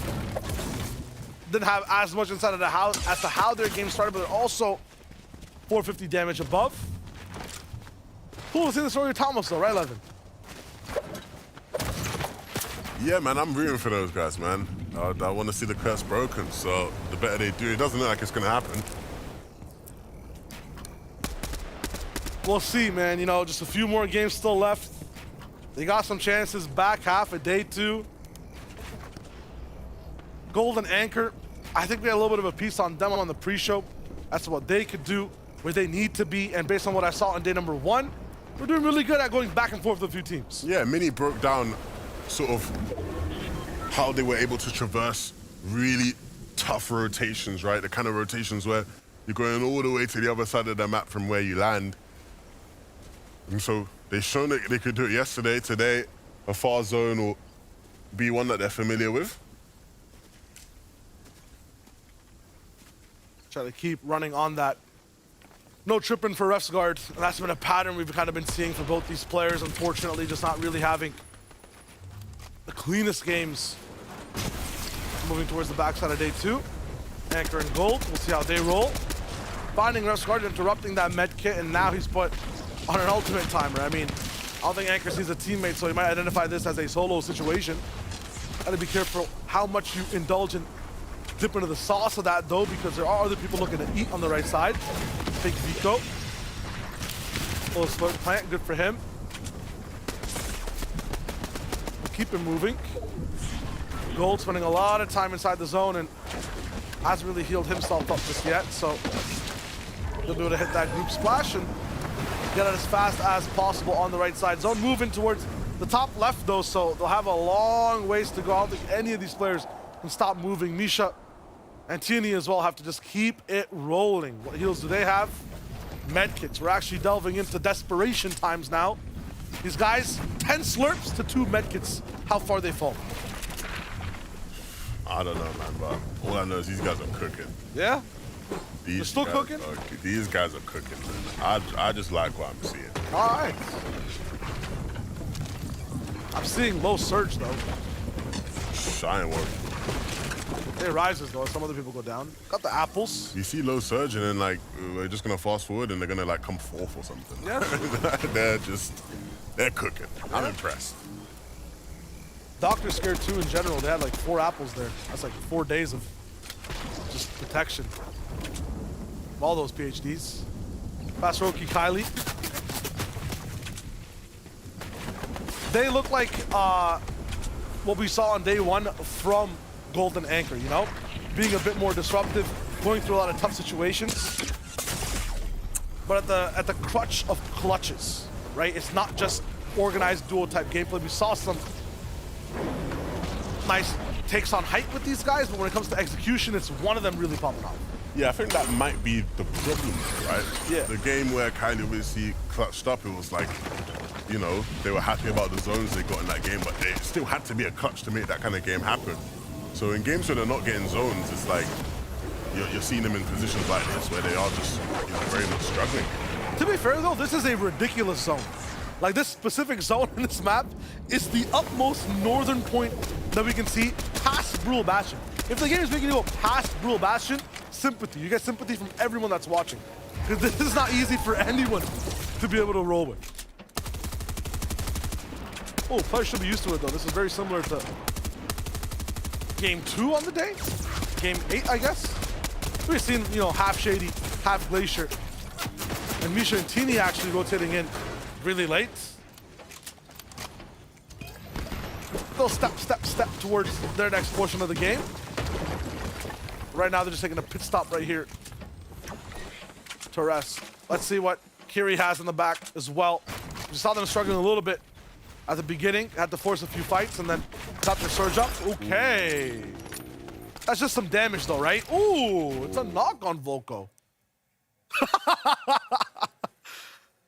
didn't have as much inside of the house as to how their game started, but they're also 450 damage above. Cool to see the story of Thomas though, right, Levin? Yeah, man, I'm rooting for those guys, man. I want to see the curse broken, so the better they do, it doesn't look like it's going to happen. We'll see, man. You know, just a few more games still left. They got some chances back half of day 2. Golden Anchor, I think we had a little bit of a piece on them on the pre-show. That's what they could do, where they need to be, and based on what I saw on day number 1, we're doing really good at going back and forth with a few teams. Yeah, Mini broke down sort of how they were able to traverse really tough rotations, right? The kind of rotations where you're going all the way to the other side of the map from where you land. And so they've shown that they could do it yesterday. Today, a far zone will be one that they're familiar with. Try to keep running on that. No tripping for ref's guard. And that's been a pattern we've kind of been seeing for both these players. Unfortunately, just not really having the cleanest games. Moving towards the backside of day 2. Anchor and Gold. We'll see how they roll. Finding ref's guard, interrupting that med kit, and now he's put on an ultimate timer. I mean, I don't think Anchor sees a teammate, so he might identify this as a solo situation. Gotta be careful how much you indulge in dip into the sauce of that though, because there are other people looking to eat on the right side. Big Vico. Little slurp plant, good for him. Keep him moving. Gold spending a lot of time inside the zone and hasn't really healed himself up just yet, so They'll be able to hit that group splash and get it as fast as possible on the right side. Zone moving towards the top left though, so they'll have a long ways to go. I don't think any of these players can stop moving. Misha and Tini as well have to just keep it rolling. What heals do they have? Medkits. We're actually delving into desperation times now. These guys, 10 slurps to 2 medkits. How far they fall? I don't know, man, but all I know is these guys are cooking. Yeah? They're still cooking? These guys are cooking, man. I just like what I'm seeing. All right. I'm seeing low surge, though. I ain't worried. It rises, though. Some other people go down. Got the apples. You see low surge, and then, like, we're just going to fast forward, and they're going to, like, come fourth or something. Yeah. They're cooking. I'm impressed. Doctor's scared, too, in general. They had, like, 4 apples there. That's, like, 4 days of just protection. All those PhDs. Fast Roki, Kylie. They look like what we saw on day 1 from Golden Anchor, you know? Being a bit more disruptive, going through a lot of tough situations. But at the crutch of clutches, right? It's not just organized duo type gameplay. We saw some nice takes on height with these guys, but when it comes to execution, it's one of them really popping off. Yeah, I think that might be the problem, right? Yeah. The game where Kylie obviously clutched up, it was like, you know, they were happy about the zones they got in that game, but they still had to be a clutch to make that kind of game happen. So in games where they're not getting zones, it's like you're seeing them in positions like this where they are just, you know, very much struggling. To be fair though, this is a ridiculous zone. Like this specific zone in this map is the utmost northern point that we can see past Brule Bastion. If the game is making you go past Brule Bastion, sympathy. You get sympathy from everyone that's watching. Because this is not easy for anyone to be able to roll with. Oh, players should be used to it though. This is very similar to game 2 on the day. Game 8, I guess. We've seen, you know, half Shady, half Glacier. And Misha and Tini actually rotating in really late. They'll step towards their next portion of the game. Right now, they're just taking a pit stop right here to rest. Let's see what Kiri has in the back as well. We saw them struggling a little bit at the beginning. Had to force a few fights and then got their surge up. Okay. That's just some damage though, right? Ooh, it's a knock on Volko.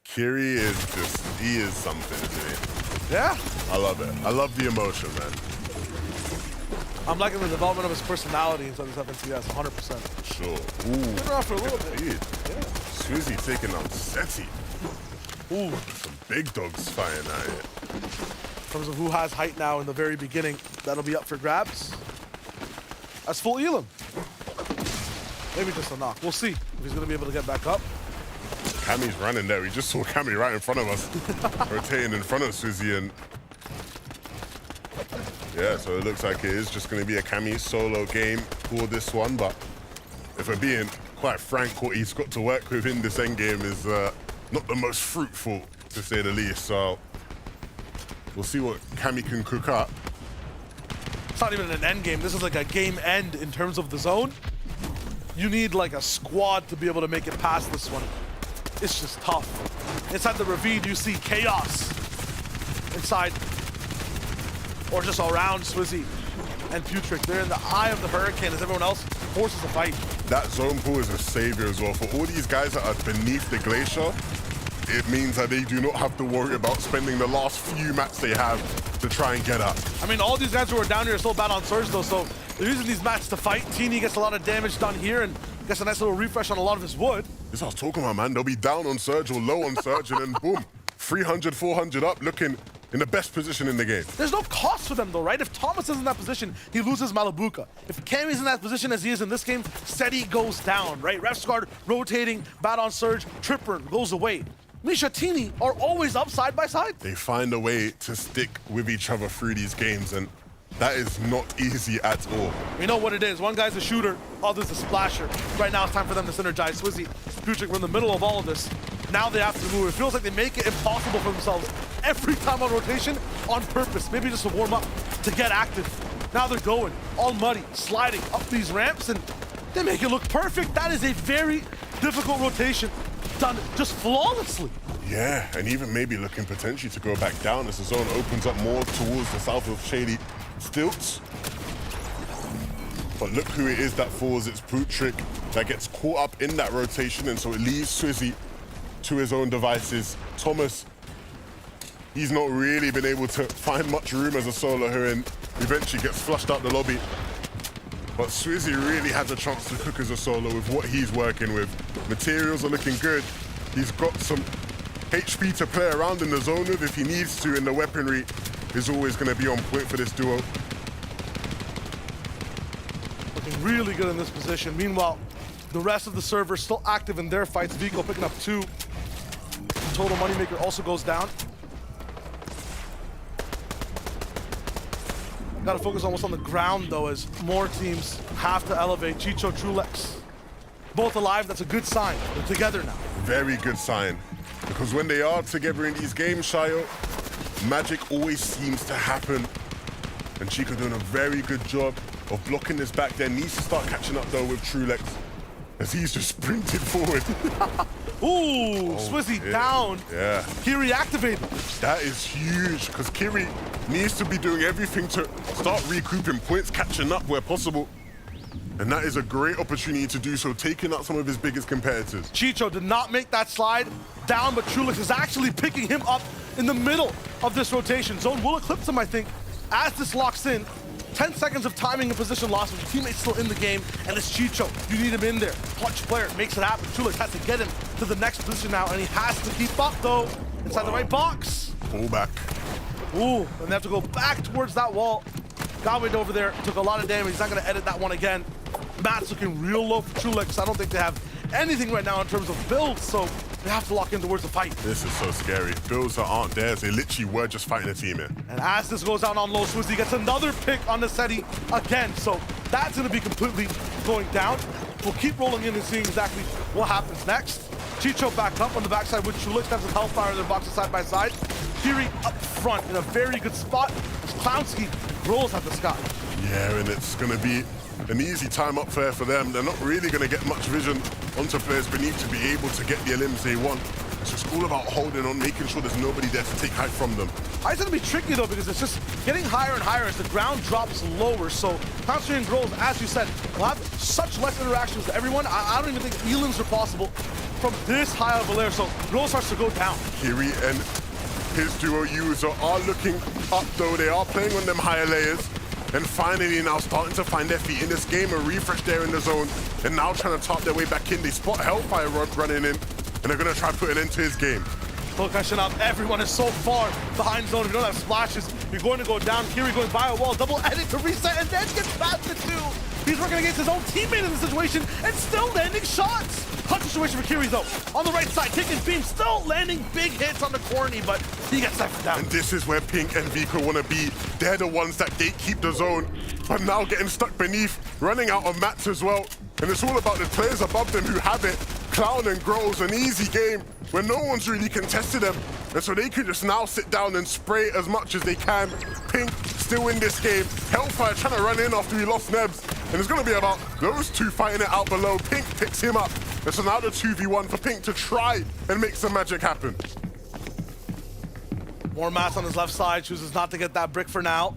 Kiri is just, he is something, isn't he? Yeah. I love it. I love the emotion, man. I'm liking the development of his personality inside this FNCS, 100%. Sure. Ooh. Been around for a little bit. Yeah. Swizzy taking out Seti. Ooh, some big dogs fighting out here. In terms of who has height now in the very beginning, that'll be up for grabs. That's full Elam. Maybe just a knock. We'll see if he's going to be able to get back up. Cammy's running there. We just saw Cammy right in front of us. Rotating in front of Swizzy and... Yeah, so it looks like it is just going to be a Cammy solo game for this one, but if we're being quite frank, what he's got to work with in this endgame is not the most fruitful, to say the least, so we'll see what Cammy can cook up. It's not even an end game. This is like a game end in terms of the zone. You need like a squad to be able to make it past this one. It's just tough. Inside the ravine, you see chaos. Inside, or just around Swizzy and Putrick. They're in the eye of the hurricane as everyone else forces a fight. That zone pool is a savior as well. For all these guys that are beneath the glacier, it means that they do not have to worry about spending the last few mats they have to try and get up. I mean, all these guys who are down here are still bad on surge though, so they're using these mats to fight. Teeny gets a lot of damage done here and gets a nice little refresh on a lot of his wood. This is what I was talking about, man. They'll be down on surge or low on surge and then boom, 300, 400 up, looking in the best position in the game. There's no cost for them though, right? If Thomas is in that position, he loses Malibuka. If Cammy's in that position as he is in this game, Seti goes down, right? Refsguard rotating, bad on surge, Tripper goes away. Misha, Tini are always up side by side. They find a way to stick with each other through these games, and that is not easy at all. We know what it is. One guy's a shooter, other's a splasher. Right now it's time for them to synergize. Swizzy, Putrick, we're in the middle of all of this. Now they have to move. It feels like they make it impossible for themselves every time on rotation on purpose. Maybe just to warm up, to get active. Now they're going, all muddy, sliding up these ramps, and they make it look perfect. That is a very difficult rotation done just flawlessly. Yeah, and even maybe looking potentially to go back down as the zone opens up more towards the south of Shady Stilts. But look who it is that falls. It's Putrick that gets caught up in that rotation, and so it leaves Swizzy to his own devices. Thomas, he's not really been able to find much room as a solo here and eventually gets flushed out the lobby. But Swizzy really has a chance to cook as a solo with what he's working with. Materials are looking good. He's got some HP to play around in the zone with if he needs to, and the weaponry is always going to be on point for this duo. Looking really good in this position. Meanwhile, the rest of the server still active in their fights. Vico picking up 2. Total Moneymaker also goes down. Got to focus on what's on the ground, though, as more teams have to elevate. Chicho, Trulex, both alive. That's a good sign. They're together now. Very good sign. Because when they are together in these games, Shayo, magic always seems to happen. And Chico doing a very good job of blocking this back there. Needs to start catching up, though, with Trulex, as he's just sprinted forward. Ooh, Swizzy down. Yeah. Kiri activated. That is huge, because Kiri needs to be doing everything to start recouping points, catching up where possible. And that is a great opportunity to do so, taking out some of his biggest competitors. Chicho did not make that slide down, but Trulex is actually picking him up in the middle of this rotation. Zone will eclipse him, I think, as this locks in. 10 seconds of timing and position loss with your teammates still in the game, and it's Chicho. You need him in there. Clutch player makes it happen. Trulex has to get him to the next position now, and he has to keep up, though, inside the right box. Pull back. Ooh, and they have to go back towards that wall. Godwin over there took a lot of damage. He's not going to edit that one again. Matt's looking real low for Trulex. I don't think they have anything right now in terms of builds, so they have to lock in towards the fight. This is so scary. Builds that aren't theirs. They literally were just fighting a team here. And as this goes down on low, Swizzy gets another pick on the Seti again, so that's going to be completely going down. We'll keep rolling in and seeing exactly what happens next. Chicho back up on the backside with Trulex. Has some Hellfire in their boxes side by side. Kiri up front in a very good spot as Clownski rolls at the sky. Yeah, and it's going to be an easy time up there for them. They're not really going to get much vision onto players beneath to be able to get the elims they want. It's just all about holding on, making sure there's nobody there to take height from them. It's going to be tricky, though, because it's just getting higher and higher as the ground drops lower. So Clownski and Grols, as you said, will have such less interactions with everyone. I don't even think elims are possible from this high of a layer. So Grols starts to go down. Kiri and his duo user are looking up, though. They are playing on them higher layers. And finally now starting to find their feet in this game. A refresh there in the zone. And now trying to top their way back in. They spot Hellfire running in. And they're going to try to put an end to his game. Focusing up. Everyone is so far behind zone. If you don't have splashes, you're going to go down. Kiri going by a wall. Double edit to reset. And then gets past the 2. He's working against his own teammate in this situation. And still landing shots. Clutch situation for Kiri, though. On the right side, taking beam. Still landing big hits on the corny, but he gets that down. And this is where Pink and Vico want to be. They're the ones that gatekeep the zone. But now getting stuck beneath. Running out of mats as well. And it's all about the players above them who have it. Clown and Grows, an easy game where no one's really contested them. And so they can just now sit down and spray as much as they can. Pink still in this game. Hellfire trying to run in after he lost Nebs. And it's going to be about those two fighting it out below. Pink picks him up. And so now the 2v1 for Pink to try and make some magic happen. More mats on his left side. Chooses not to get that brick for now.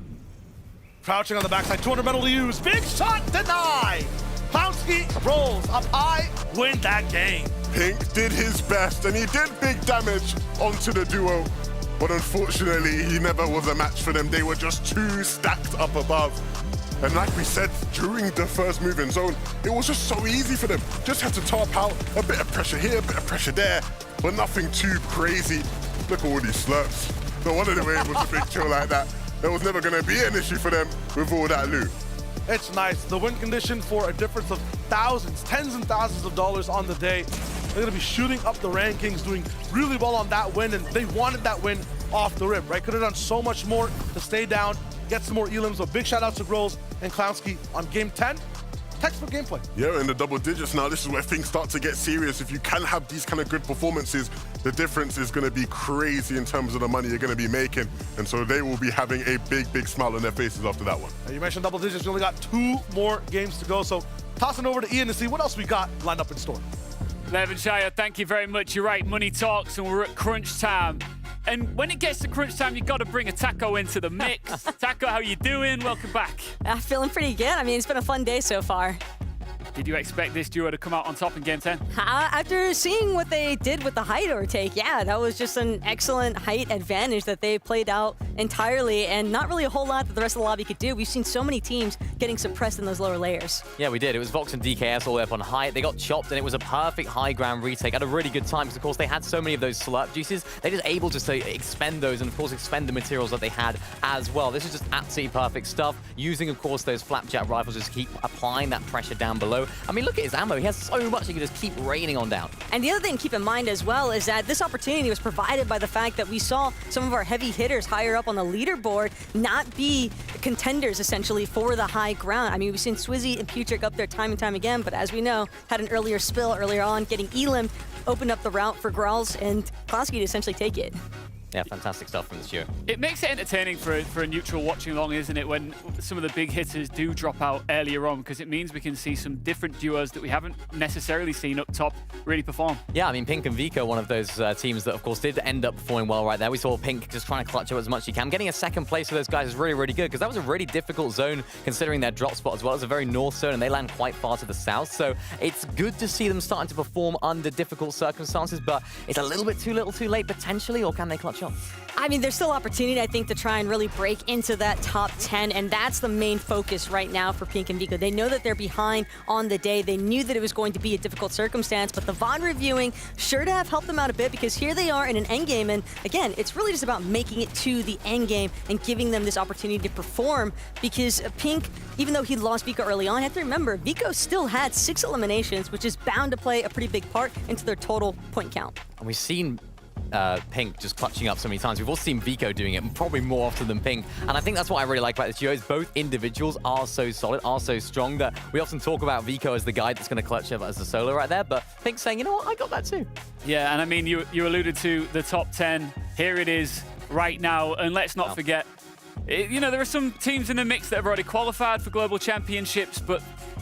Crouching on the backside. 200 metal to use. Big shot denied. Clownski rolls up high, win that game. Pink did his best, and he did big damage onto the duo. But unfortunately, he never was a match for them. They were just too stacked up above. And like we said, during the first move in zone, it was just so easy for them. Just had to top out, a bit of pressure here, a bit of pressure there, but nothing too crazy. Look at all these slurps. No wonder they were able to big chill like that. There was never going to be an issue for them with all that loot. It's nice. The win condition for a difference of thousands, tens and thousands of dollars on the day. They're going to be shooting up the rankings, doing really well on that win, and they wanted that win off the rip, right? Could have done so much more to stay down, get some more elims. So big shout out to Grols and Clownski on game 10. Textbook gameplay. Yeah, in the double digits now, this is where things start to get serious. If you can have these kind of good performances, the difference is going to be crazy in terms of the money you're going to be making. And so they will be having a big, big smile on their faces after that one. You mentioned double digits. We only got 2 more games to go. So tossing over to Ian to see what else we got lined up in store. Lev and Shia, thank you very much. You're right, money talks, and we're at crunch time. And when it gets to crunch time, you've got to bring a Taco into the mix. Taco, how you doing? Welcome back. Feeling pretty good. I mean, it's been a fun day so far. Did you expect this duo to come out on top in Game 10? After seeing what they did with the height overtake, yeah, that was just an excellent height advantage that they played out entirely, and not really a whole lot that the rest of the lobby could do. We've seen so many teams getting suppressed in those lower layers. Yeah, we did. It was Vox and DKS all the way up on height. They got chopped, and it was a perfect high ground retake. Had a really good time because, of course, they had so many of those slurp juices. They're just able just to expend those and, of course, expend the materials that they had as well. This is just absolutely perfect stuff. Using, of course, those flapjack rifles just keep applying that pressure down below. I mean, look at his ammo. He has so much he can just keep raining on down. And the other thing to keep in mind as well is that this opportunity was provided by the fact that we saw some of our heavy hitters higher up on the leaderboard not be contenders, essentially, for the high ground. I mean, we've seen Swizzy and Putrick up there time and time again, but as we know, had an earlier spill earlier on, getting Elim opened up the route for Growls and Klonsky to essentially take it. Yeah, fantastic stuff from this duo. It makes it entertaining for a neutral watching along, isn't it, when some of the big hitters do drop out earlier on, because it means we can see some different duos that we haven't necessarily seen up top really perform. Yeah, I mean, Pink and Vico, one of those teams that, of course, did end up performing well right there. We saw Pink just trying to clutch up as much as he can. Getting a second place for those guys is really, really good, because that was a really difficult zone considering their drop spot as well. It's a very north zone, and they land quite far to the south, so it's good to see them starting to perform under difficult circumstances, but it's a little bit too little too late potentially, or can they clutch up? I mean, there's still opportunity, I think, to try and really break into that top 10, and that's the main focus right now for Pink and Vico. They know that they're behind on the day. They knew that it was going to be a difficult circumstance, but the VOD reviewing sure to have helped them out a bit, because here they are in an endgame, and again, it's really just about making it to the endgame and giving them this opportunity to perform, because Pink, even though he lost Vico early on, you have to remember, Vico still had 6 eliminations, which is bound to play a pretty big part into their total point count. And we've seen Pink just clutching up so many times. We've also seen Vico doing it probably more often than Pink. And I think that's what I really like about this duo is both individuals are so solid, are so strong that we often talk about Vico as the guy that's going to clutch up as a solo right there. But Pink's saying, you know what, I got that too. Yeah, and I mean, you alluded to the top 10. Here it is right now. And let's not forget, you know, there are some teams in the mix that have already qualified for global championships, but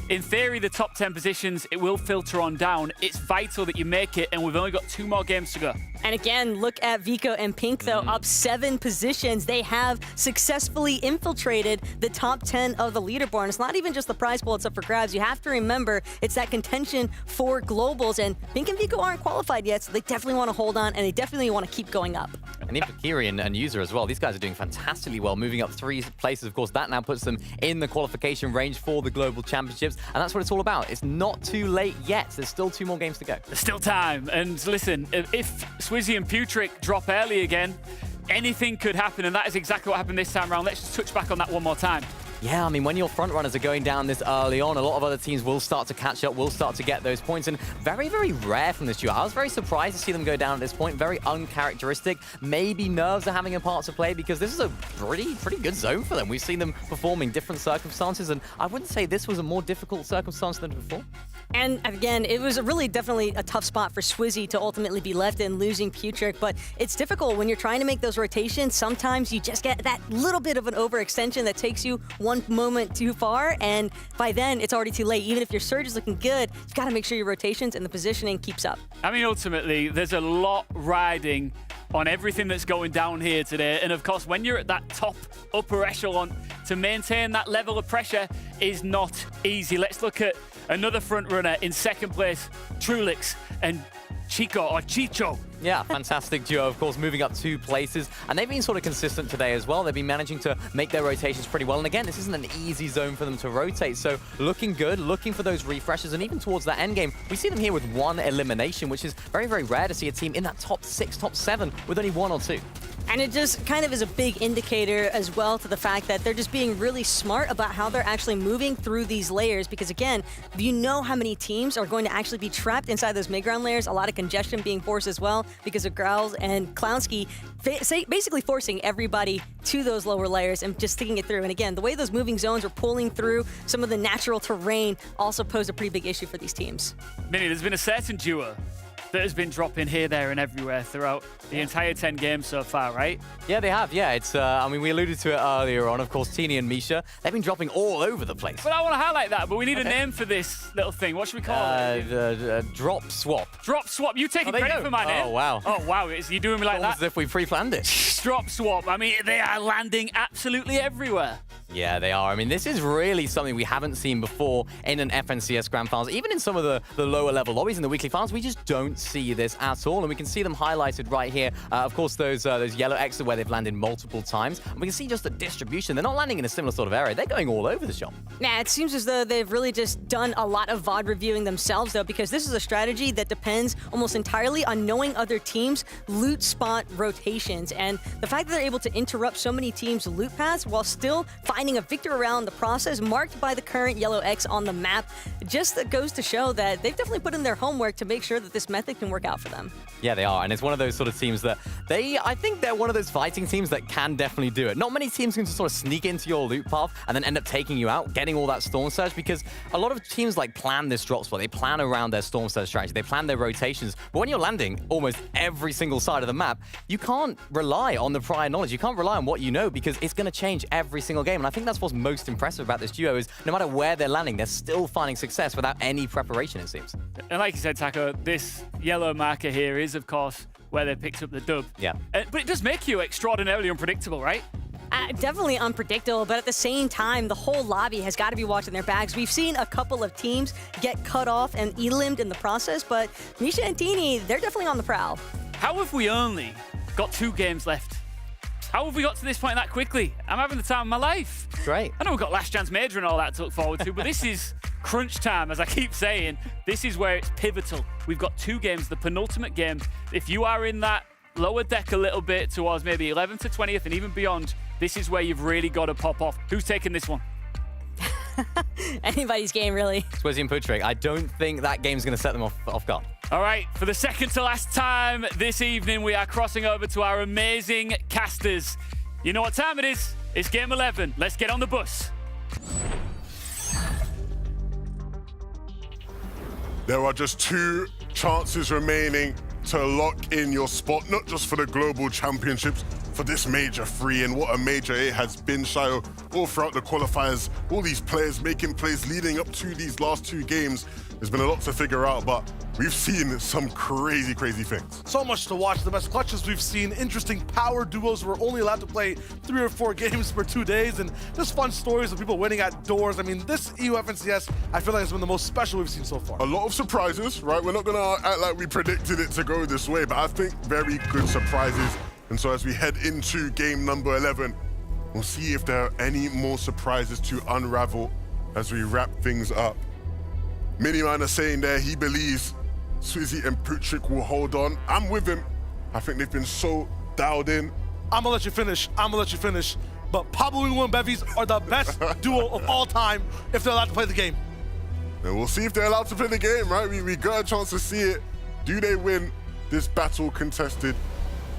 in theory, the top 10 positions, it will filter on down. It's vital that you make it, and we've only got 2 more games to go. And again, look at Vico and Pink, though, up 7 positions. They have successfully infiltrated the top 10 of the leaderboard. And it's not even just the prize pool, it's up for grabs. You have to remember, it's that contention for globals, and Pink and Vico aren't qualified yet, so they definitely want to hold on, and they definitely want to keep going up. And even Kirian and User as well. These guys are doing fantastically well, moving up 3 places. Of course, that now puts them in the qualification range for the Global Championships. And that's what it's all about. It's not too late yet. There's still 2 more games to go. There's still time. And listen, if Swizzy and Putrick drop early again, anything could happen. And that is exactly what happened this time around. Let's just touch back on that one more time. Yeah, I mean, when your front runners are going down this early on, a lot of other teams will start to catch up, will start to get those points, and very, very rare from this duo. I was very surprised to see them go down at this point, very uncharacteristic. Maybe nerves are having a part to play because this is a pretty good zone for them. We've seen them performing different circumstances, and I wouldn't say this was a more difficult circumstance than before. And again, it was really definitely a tough spot for Swizzy to ultimately be left in, losing Putrick, but it's difficult when you're trying to make those rotations. Sometimes you just get that little bit of an overextension that takes you one moment too far, and by then it's already too late. Even if your surge is looking good, you've got to make sure your rotations and the positioning keeps up. I mean, ultimately, there's a lot riding on everything that's going down here today, and of course, when you're at that top upper echelon, to maintain that level of pressure is not easy. Let's look at another front runner in second place, Trulix and Chicho. Yeah, fantastic duo, of course, moving up 2 places. And they've been sort of consistent today as well. They've been managing to make their rotations pretty well. And again, this isn't an easy zone for them to rotate. So looking good, looking for those refreshes. And even towards that end game, we see them here with 1 elimination, which is very, very rare to see a team in that top 6, top 7 with only 1 or 2. And it just kind of is a big indicator as well to the fact that they're just being really smart about how they're actually moving through these layers, because again, you know how many teams are going to actually be trapped inside those mid-ground layers, a lot of congestion being forced as well because of Growls and Klonsky basically forcing everybody to those lower layers and just sticking it through. And again, the way those moving zones are pulling through some of the natural terrain also pose a pretty big issue for these teams. Minnie, there's been a certain duo that has been dropping here, there, and everywhere throughout the entire 10 games so far, right? Yeah, they have. Yeah, it's. I mean, we alluded to it earlier on. Of course, Teeny and Misha, they've been dropping all over the place. But I want to highlight that. But we need a name for this little thing. What should we call it? Drop swap. Drop swap. You taking credit for my name? Oh wow. Oh wow. You're doing me like that. Almost as if we pre-planned it. Drop swap. I mean, they are landing absolutely everywhere. Yeah, they are. I mean, this is really something we haven't seen before in an FNCS Grand Finals. Even in some of the lower level lobbies in the weekly finals, we just don't see this at all. And we can see them highlighted right here. Of course, those yellow X's where they've landed multiple times. And we can see just the distribution. They're not landing in a similar sort of area. They're going all over the shop. Nah, it seems as though they've really just done a lot of VOD reviewing themselves, though, because this is a strategy that depends almost entirely on knowing other teams' loot spot rotations. And the fact that they're able to interrupt so many teams' loot paths while still finding a victor around the process marked by the current yellow X on the map just goes to show that they've definitely put in their homework to make sure that this method can work out for them. Yeah, they are. And it's one of those sort of teams that I think they're one of those fighting teams that can definitely do it. Not many teams can just sort of sneak into your loot path and then end up taking you out, getting all that Storm Surge, because a lot of teams like plan this drop spot. They plan around their Storm Surge strategy. They plan their rotations. But when you're landing almost every single side of the map, you can't rely on the prior knowledge. You can't rely on what you know because it's going to change every single game. And I think that's what's most impressive about this duo is no matter where they're landing, they're still finding success without any preparation, it seems. And like you said, Taco, this yellow marker here is, of course, where they picked up the dub. Yeah. But it does make you extraordinarily unpredictable, right? Definitely unpredictable, but at the same time, the whole lobby has got to be watching their bags. We've seen a couple of teams get cut off and elimed in the process, but Misha and Teeny, they're definitely on the prowl. How have we only got 2 games left? How have we got to this point that quickly? I'm having the time of my life. Great. I know we've got Last Chance Major and all that to look forward to, but this is crunch time, as I keep saying. This is where it's pivotal. We've got 2 games, the penultimate game. If you are in that lower deck a little bit towards maybe 11th to 20th and even beyond, this is where you've really got to pop off. Who's taking this one? Anybody's game, really. Swizzy and Putrick, I don't think that game's going to set them off guard. All right, for the second to last time this evening, we are crossing over to our amazing casters. You know what time it is? It's game 11. Let's get on the bus. There are just 2 chances remaining to lock in your spot, not just for the Global Championships, for this Major 3, and what a major it has been, Shayo, all throughout the qualifiers. All these players making plays leading up to these last 2 games. There's been a lot to figure out, but we've seen some crazy, crazy things. So much to watch. The best clutches we've seen. Interesting power duos. We're only allowed to play 3 or 4 games for 2 days, and just fun stories of people winning at doors. I mean, this EU FNCS, I feel like has been the most special we've seen so far. A lot of surprises, right? We're not gonna act like we predicted it to go this way, but I think very good surprises. And so as we head into game number 11, we'll see if there are any more surprises to unravel as we wrap things up. Miniman is saying there he believes Swizzy and Putrick will hold on. I'm with him. I think they've been so dialed in. I'm gonna let you finish. But Pablo and Bevies are the best duo of all time if they're allowed to play the game. And we'll see if they're allowed to play the game, right? We got a chance to see it. Do they win this battle contested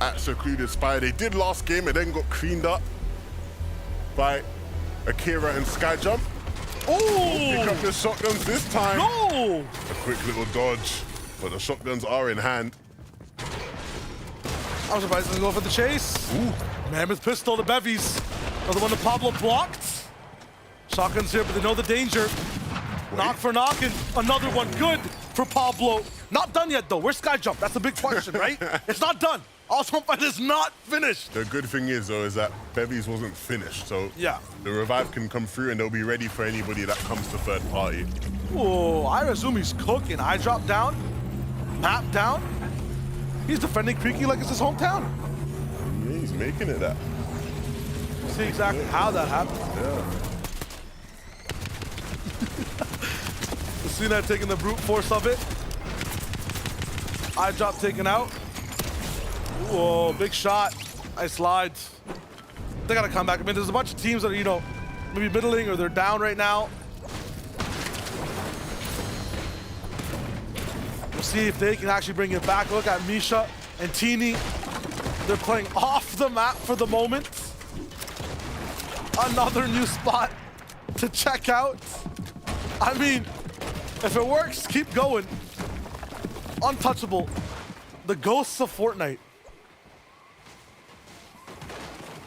at Secluded Spire? They did last game and then got cleaned up by Akira and Skyjump. Oh! Pick up the shotguns this time. No! A quick little dodge, but the shotguns are in hand. I'm surprised they didn't go for the chase. Ooh. Mammoth pistol to Bevies. Another one that Pablo blocked. Shotguns here, but they know the danger. Wait. Knock for knock, and another one. Good for Pablo. Not done yet, though. Where's Skyjump? That's a big question, right? It's not done. Awesome Fight is not finished. The good thing is, though, is that Bevies wasn't finished. So yeah, the revive can come through, and they'll be ready for anybody that comes to third party. Oh, I assume he's cooking. I drop down, map down. He's defending Creaky like it's his hometown. Yeah, he's making it that. See exactly how that happened. Yeah. Cena taking the brute force of it. I drop taken out. Whoa, big shot. Nice slides. They gotta come back. I mean, there's a bunch of teams that are, you know, maybe middling or they're down right now. We'll see if they can actually bring it back. Look at Misha and Teeny. They're playing off the map for the moment. Another new spot to check out. I mean, if it works, keep going. Untouchable. The ghosts of Fortnite.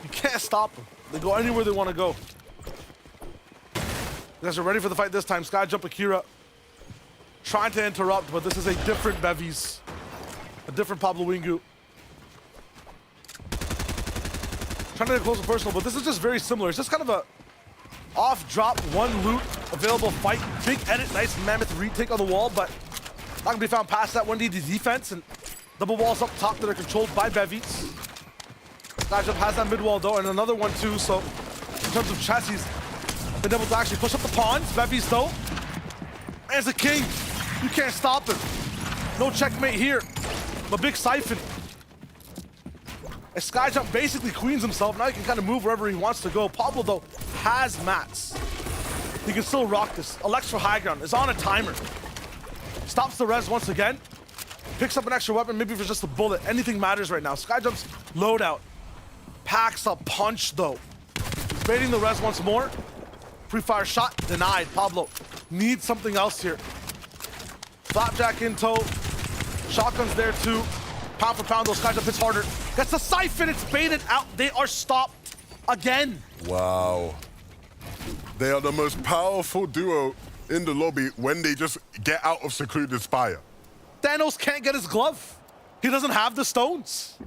You can't stop them. They go anywhere they want to go. You guys are ready for the fight this time. Skyjump Akira trying to interrupt, but this is a different Bevies. A different Pablo Wingu. Trying to get close and personal, but this is just very similar. It's just kind of a off drop, one loot, available fight. Big edit, nice mammoth retake on the wall, but not gonna be found past that 1D defense, and double walls up top that are controlled by Bevies. Skyjump has that mid wall though, and another one too, so in terms of chassis, been able to actually push up the pawns. Bevies though, as a king, you can't stop him. No checkmate here, but big siphon. As Skyjump basically queens himself, now he can kind of move wherever he wants to go. Pablo though has mats. He can still rock this. Alex for high ground is on a timer. Stops the res once again. Picks up an extra weapon, maybe for just a bullet. Anything matters right now. Skyjump's loadout. Packs a punch though. Baiting the res once more. Pre-fire shot denied. Pablo needs something else here. Flapjack in tow. Shotgun's there too. Pound for pound, those Skyjump hits harder. Gets the siphon, it's baited out. They are stopped again. Wow. They are the most powerful duo in the lobby when they just get out of secluded spire. Thanos can't get his glove. He doesn't have the stones.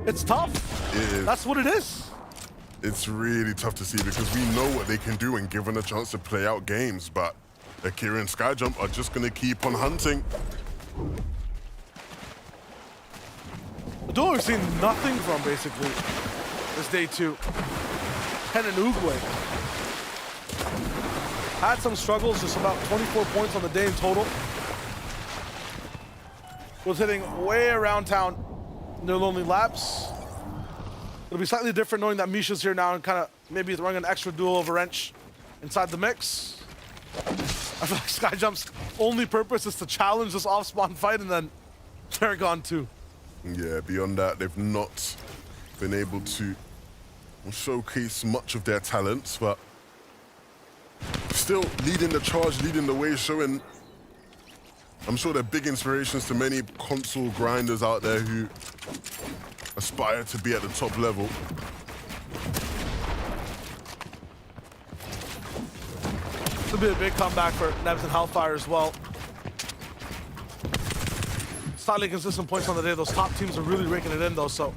It's tough. It is. That's what it is. It's really tough to see because we know what they can do when given a chance to play out games, but Akira and Skyjump are just going to keep on hunting. The duo we've seen nothing from, basically, this day 2. Ken and Uguay. Had some struggles, just about 24 points on the day in total. Was hitting way around town in their lonely laps. It'll be slightly different knowing that Misha's here now and kind of maybe throwing an extra duel over wrench inside the mix. I feel like Skyjump's only purpose is to challenge this off-spawn fight, and then they're gone too. Yeah, beyond that, they've not been able to showcase much of their talents, but still leading the charge, leading the way, showing, I'm sure they're big inspirations to many console grinders out there who aspire to be at the top level. This will be a big comeback for Nebs and Hellfire as well. Slightly consistent points on the day. Those top teams are really raking it in though, so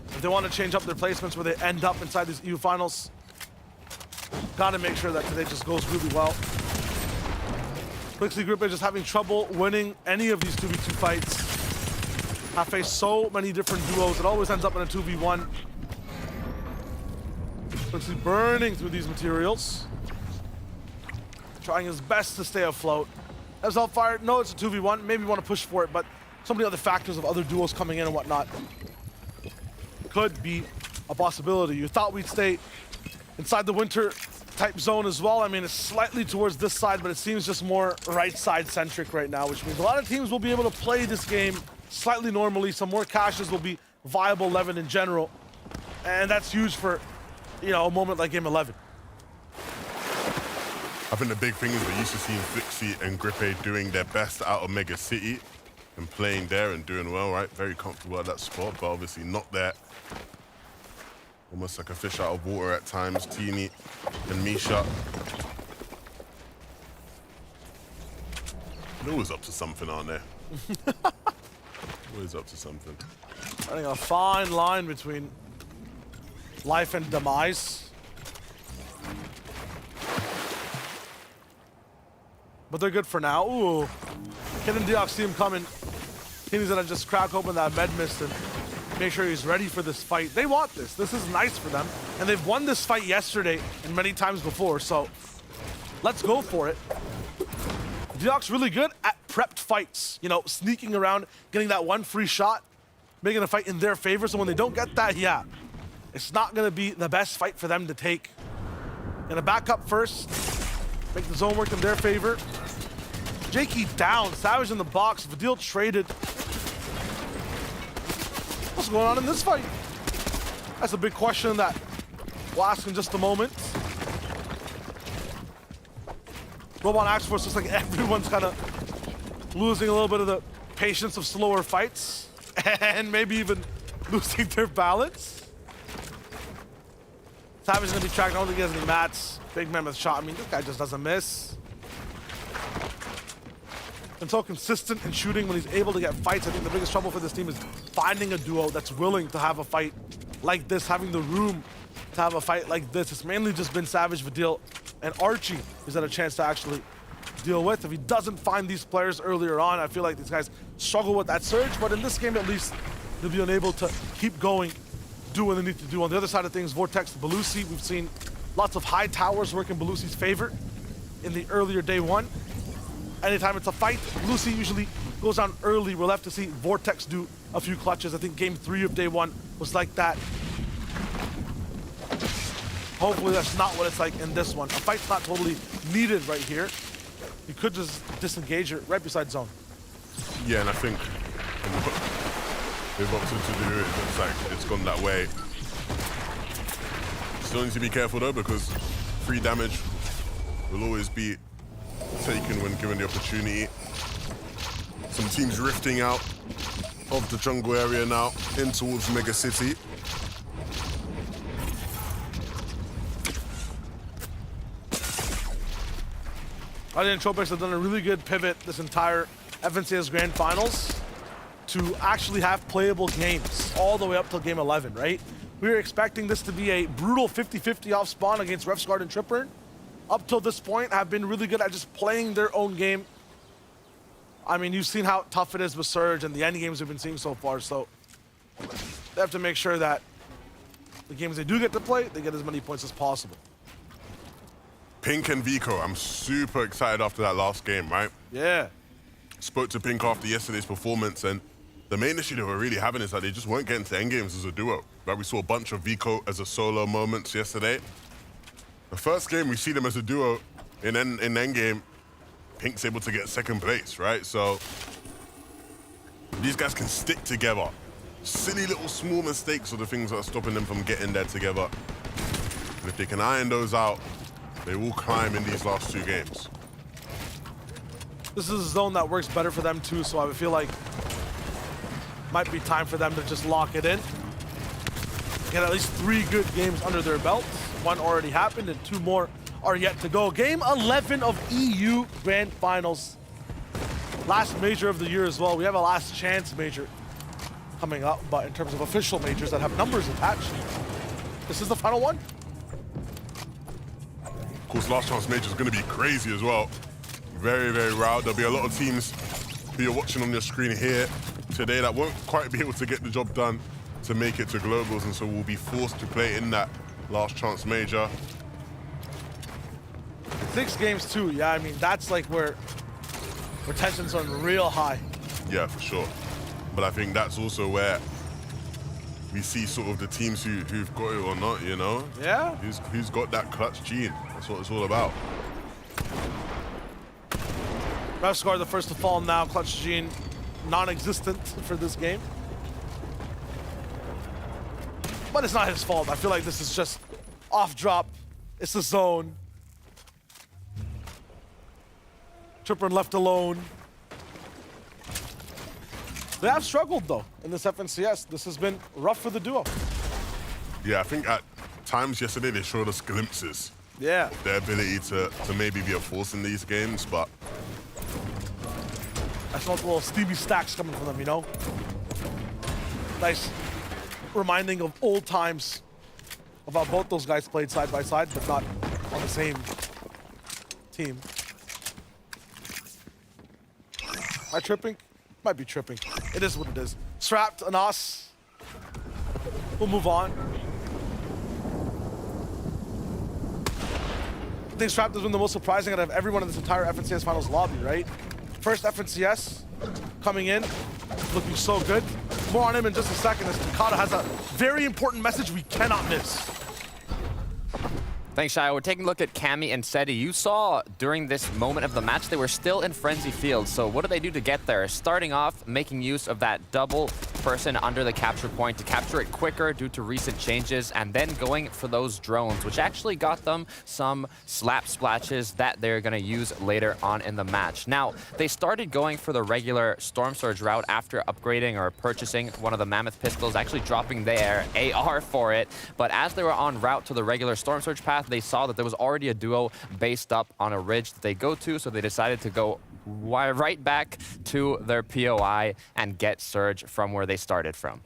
if they want to change up their placements where they end up inside these EU finals, gotta make sure that today just goes really well. Quixley Group is just having trouble winning any of these 2v2 fights. Have faced so many different duos, it always ends up in a 2v1. Quixley burning through these materials. Trying his best to stay afloat. As Hellfire, no, it's a 2v1, maybe want to push for it, but so many other factors of other duos coming in and whatnot could be a possibility. You thought we'd stay inside the winter type zone as well. I mean, it's slightly towards this side, but it seems just more right side centric right now, which means a lot of teams will be able to play this game slightly normally. Some more caches will be viable 11 in general, and that's huge for, you know, a moment like game 11. I think the big thing is we're used to seeing Flixie and Grippe doing their best out of Mega City and playing there and doing well, right? Very comfortable at that spot, but obviously not there. Almost like a fish out of water at times, Teeny and Misha. They're always up to something, aren't they? Always up to something. I think a fine line between life and demise. But they're good for now. Ooh. Kid and Deox see him coming. He's gonna just crack open that med mist and make sure he's ready for this fight. They want this. This is nice for them. And they've won this fight yesterday and many times before, so let's go for it. Deox really good at prepped fights. You know, sneaking around, getting that one free shot, making a fight in their favor. So when they don't get that, yeah, it's not gonna be the best fight for them to take. Gonna back up first, make the zone work in their favor. Jakey down, Savage in the box, Vidil traded. What's going on in this fight? That's a big question that we'll ask in just a moment. Robot Axe Force looks like everyone's kind of losing a little bit of the patience of slower fights. and maybe even losing their balance. Savage is going to be tracked. I don't think he has any mats. Big mammoth shot. I mean, this guy just doesn't miss. And so consistent in shooting when he's able to get fights. I think the biggest trouble for this team is finding a duo that's willing to have a fight like this, having the room to have a fight like this. It's mainly just been Savage, Vidil, and Archie who's had a chance to actually deal with. If he doesn't find these players earlier on, I feel like these guys struggle with that surge, but in this game at least, they'll be unable to keep going, do what they need to do. On the other side of things, Vortex, Belusi, we've seen lots of high towers work in Belusi's favor in the earlier day one. Anytime it's a fight, Belusi usually goes down early. We're left to see Vortex do a few clutches. I think game 3 of day 1 was like that. Hopefully that's not what it's like in this one. A fight's not totally needed right here. You could just disengage it right beside zone. Yeah, and I think they've opted to do it. Looks like it's gone that way. Still need to be careful though, because free damage will always be taken when given the opportunity. Some teams rifting out of the jungle area now in towards Mega City. Arden and Tropex have done a really good pivot this entire FNCS Grand Finals to actually have playable games all the way up till game 11, right? We were expecting this to be a brutal 50-50 off spawn against Refsguard and Tripper. Up till this point, have been really good at just playing their own game. I mean, you've seen how tough it is with Surge and the end games we've been seeing so far, so they have to make sure that the games they do get to play, they get as many points as possible. Pink and Vico, I'm super excited after that last game, right? Yeah. Spoke to Pink after yesterday's performance, and the main issue they were really having is that they just weren't getting to endgames as a duo. Right? We saw a bunch of Vico as a solo moments yesterday. The first game, we see them as a duo in endgame. Pink's able to get second place, right? So these guys can stick together. Silly little small mistakes are the things that are stopping them from getting there together. And if they can iron those out, they will climb in these last 2 games. This is a zone that works better for them too, so I feel like might be time for them to just lock it in. Get at least 3 good games under their belts. 1 already happened and 2 more are yet to go. Game 11 of EU Grand Finals. Last major of the year as well. We have a last chance major coming up, but in terms of official majors that have numbers attached, this is the final one. Of course, last chance major is going to be crazy as well. Very, very loud. There'll be a lot of teams who you're watching on your screen here today that won't quite be able to get the job done to make it to globals, and so will be forced to play in that last chance major. 6 games too. Yeah, I mean, that's like where tensions are real high. Yeah, for sure. But I think that's also where we see sort of the teams who've got it or not, you know? Yeah. Who's got that clutch gene. That's what it's all about. Refsguard the first to fall now. Clutch gene non-existent for this game. But it's not his fault. I feel like this is just off drop. It's the zone. Tripper left alone. They have struggled though in this FNCS. This has been rough for the duo. Yeah, I think at times yesterday they showed us glimpses. Yeah. Their ability to maybe be a force in these games, but I smelled the little Stevie Stacks coming from them, you know? Nice reminding of old times of how both those guys played side by side, but not on the same team. Am I tripping? Might be tripping. It is what it is. Strapped, Anas. We'll move on. I think Strapped has been the most surprising out of everyone in this entire FNCS Finals lobby, right? First FNCS coming in, looking so good. More on him in just a second as Takada has a very important message we cannot miss. Thanks, Shai. We're taking a look at Cammy and Seti. You saw during this moment of the match, they were still in Frenzy Field. So what do they do to get there? Starting off, making use of that double person under the capture point to capture it quicker due to recent changes, and then going for those drones, which actually got them some slap splashes that they're going to use later on in the match. Now, they started going for the regular Storm Surge route after upgrading or purchasing one of the Mammoth pistols, actually dropping their AR for it. But as they were en route to the regular Storm Surge path, they saw that there was already a duo based up on a ridge that they go to, so they decided to go right back to their POI and get Surge from where they started from.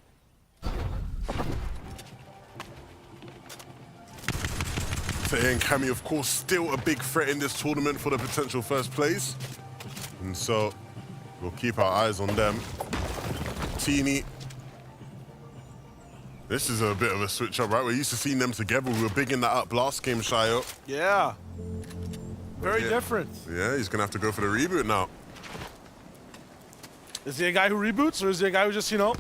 And Cammy, of course, still a big threat in this tournament for the potential first place. And so we'll keep our eyes on them. Teeny. This is a bit of a switch up, right? We're used to seeing them together. We were bigging that up last game, Shio. Yeah. Very different. Yeah, he's going to have to go for the reboot now. Is he a guy who reboots, or is he a guy who just, you know,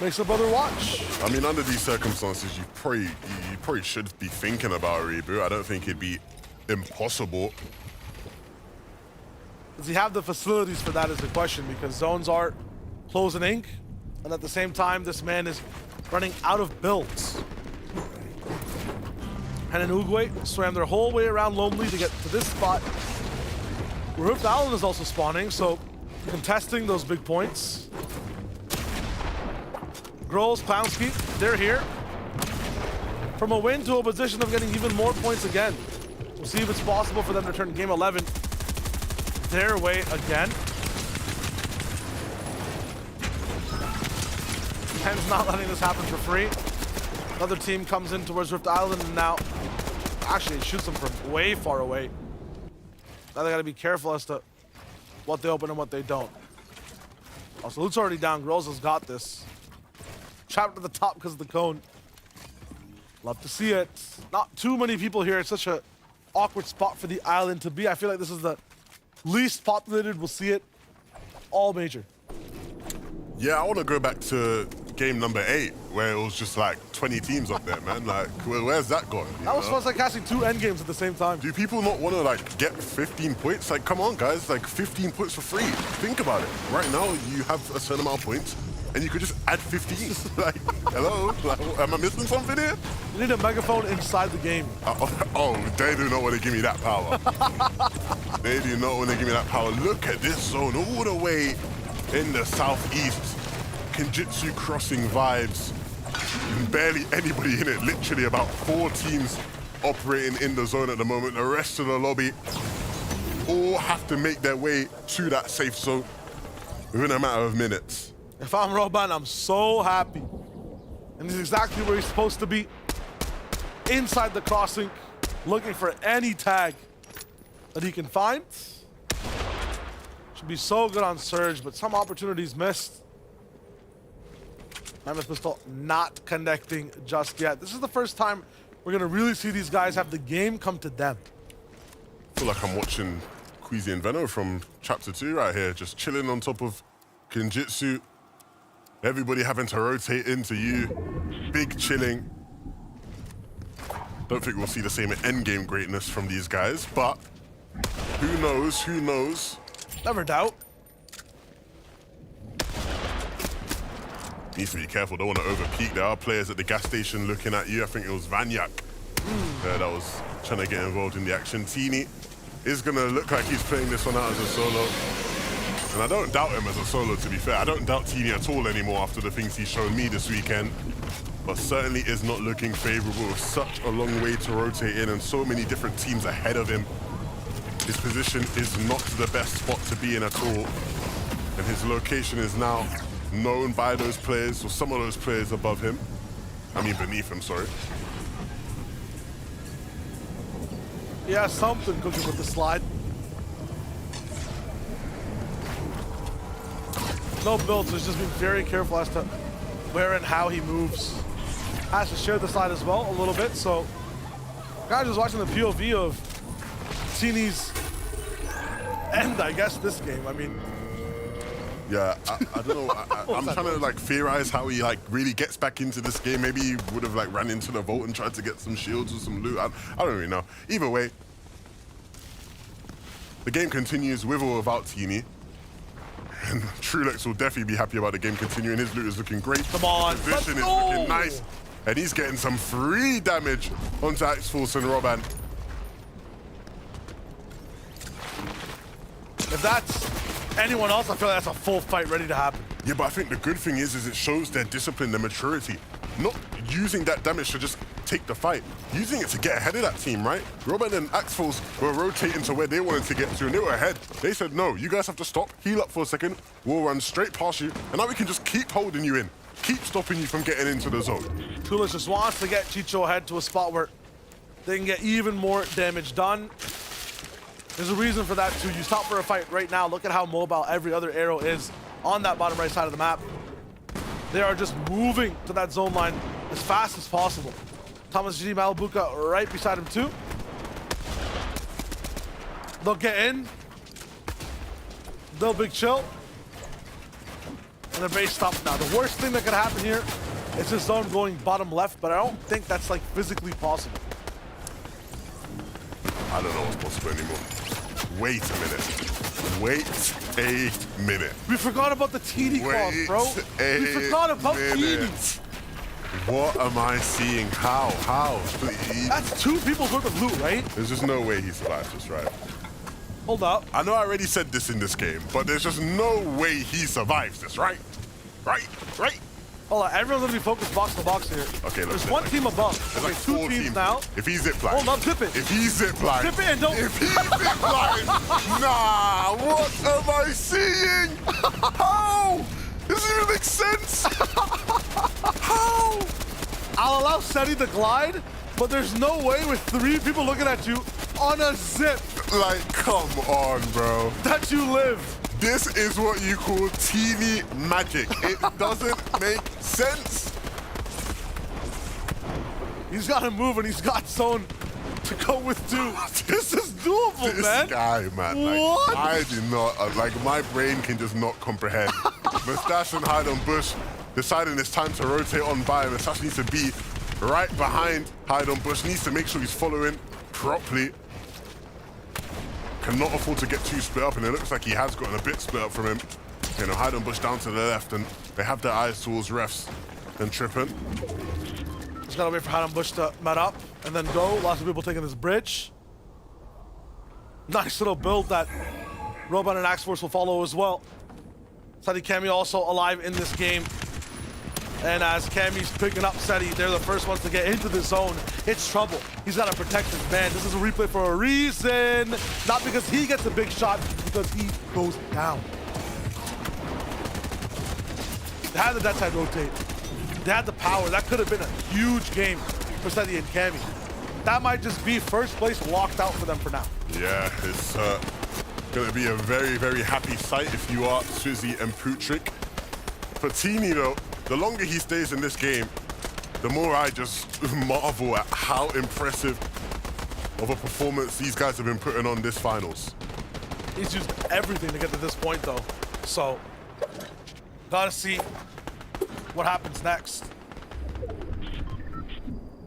makes a brother watch? I mean, under these circumstances, you probably should be thinking about a reboot. I don't think it'd be impossible. Does he have the facilities for that is the question, because zones are closing ink, and at the same time, this man is running out of builds. And in Uruguay swam their whole way around Lonely to get to this spot. Rift Island is also spawning, so contesting those big points. Grols, Clownski, they're here. From a win to a position of getting even more points again. We'll see if it's possible for them to turn game 11 their way again. Ken's not letting this happen for free. Another team comes in towards Rift Island, and now actually it shoots them from way far away. Now they gotta be careful as to what they open and what they don't. Also, loot's already down. Grols has got this. Trapped at the top because of the cone. Love to see it. Not too many people here. It's such a awkward spot for the island to be. I feel like this is the least populated. We'll see it all major. Yeah, I want to go back to game number 8, where it was just like 20 teams up there, man. Like, where's that gone? That was fun, like casting 2 end games at the same time. Do people not want to like get 15 points? Like, come on, guys, like 15 points for free. Think about it. Right now, you have a certain amount of points, and you could just add 15. Like, hello? Like, am I missing something here? You need a megaphone inside the game. Oh, they do not want to give me that power. They do not want to give me that power. Look at this zone all the way in the southeast. Kinjitsu crossing vibes. Barely anybody in it. Literally about 4 teams operating in the zone at the moment. The rest of the lobby all have to make their way to that safe zone within a matter of minutes. If I'm Roban, I'm so happy. And he's exactly where he's supposed to be. Inside the crossing, looking for any tag that he can find. Should be so good on Surge, but some opportunities missed. Mammoth Pistol not connecting just yet. This is the first time we're gonna really see these guys have the game come to them. I feel like I'm watching Queasy and Veno from Chapter 2 right here, just chilling on top of Kinjitsu. Everybody having to rotate into you. Big chilling. Don't think we'll see the same endgame greatness from these guys, but who knows, who knows? Never doubt. Needs to be careful, don't want to overpeak. There are players at the gas station looking at you. I think it was Vanyak that was trying to get involved in the action. Teeny is going to look like he's playing this one out as a solo. And I don't doubt him as a solo, to be fair. I don't doubt Teeny at all anymore after the things he's shown me this weekend. But certainly is not looking favorable with such a long way to rotate in and so many different teams ahead of him. His position is not the best spot to be in at all. And his location is now known by those players, or some of those players above him. I mean beneath him, sorry. Yeah, something cooking with the slide. No builds, so he's just being very careful as to where and how he moves. Has to share the slide as well a little bit, so guys just watching the POV of Teeny's end, I guess, this game. I mean, Yeah, I don't know. I'm trying to like theorize how he like really gets back into this game. Maybe he would have like ran into the vault and tried to get some shields or some loot. I don't really know. Either way, the game continues with or without Teeny. And Trulex will definitely be happy about the game continuing. His loot is looking great. Come on, position is looking nice. And he's getting some free damage onto Axforce and Roban. If that's anyone else, I feel like that's a full fight ready to happen. Yeah, but I think the good thing is it shows their discipline, their maturity. Not using that damage to just take the fight, using it to get ahead of that team, right? Roban and Axforce were rotating to where they wanted to get to, and they were ahead. They said, no, you guys have to stop, heal up for a second, we'll run straight past you, and now we can just keep holding you in, keep stopping you from getting into the zone. Tulis just wants to get Chicho ahead to a spot where they can get even more damage done. There's a reason for that too. You stop for a fight right now. Look at how mobile every other arrow is on that bottom right side of the map. They are just moving to that zone line as fast as possible. Thomas G. Malabuka right beside him too. They'll get in. They'll big chill. And their base stops now. The worst thing that could happen here is this zone going bottom left, but I don't think that's like physically possible. I don't know what's possible anymore. Wait a minute. Wait a minute. We forgot about the TD calls, bro. We forgot about TD. What am I seeing? How? Please. That's 2 people's worth of loot, right? There's just no way he survives this, right? Hold up. I know I already said this in this game, but there's just no way he survives this, right? Right? Hold on, everyone's gonna be focused box to box here. Okay, look. There's one team above. There's okay, like 2 teams now. If he's zipline. Hold up, zip it. If he's zipline. Zip it and don't. If he's zipline. Nah, what am I seeing? How? Does it even make sense? How? I'll allow Seti to glide, but there's no way with 3 people looking at you on a zip. Like, come on, bro. That you live. This is what you call teeny magic. It doesn't make sense. He's got to move and he's got zone to go with 2. This is doable, this man. This guy, man. What? Like, I do not, like, my brain can just not comprehend. Mustache and Hide on Bush deciding it's time to rotate on by. Mustache needs to be right behind Hide on Bush. Needs to make sure he's following properly. Cannot afford to get too split up, and it looks like he has gotten a bit split up from him. You know, Hide on Bush down to the left, and they have their eyes towards refs and tripping. Just gotta wait for Hide on Bush to mat up and then go. Lots of people taking this bridge. Nice little build that Roban and Axforce will follow as well. Seti Kami also alive in this game. And as Kami's picking up Seti, they're the first ones to get into the zone. It's trouble. He's got to protect his man. This is a replay for a reason. Not because he gets a big shot, because he goes down. They had the dead side rotate. They had the power. That could have been a huge game for Seti and Kami. That might just be first place locked out for them for now. Yeah, it's going to be a very, very happy sight if you are Swizzy and Putrik. For Teeny, though, the longer he stays in this game, the more I just marvel at how impressive of a performance these guys have been putting on this finals. He's used everything to get to this point, though. So, gotta see what happens next.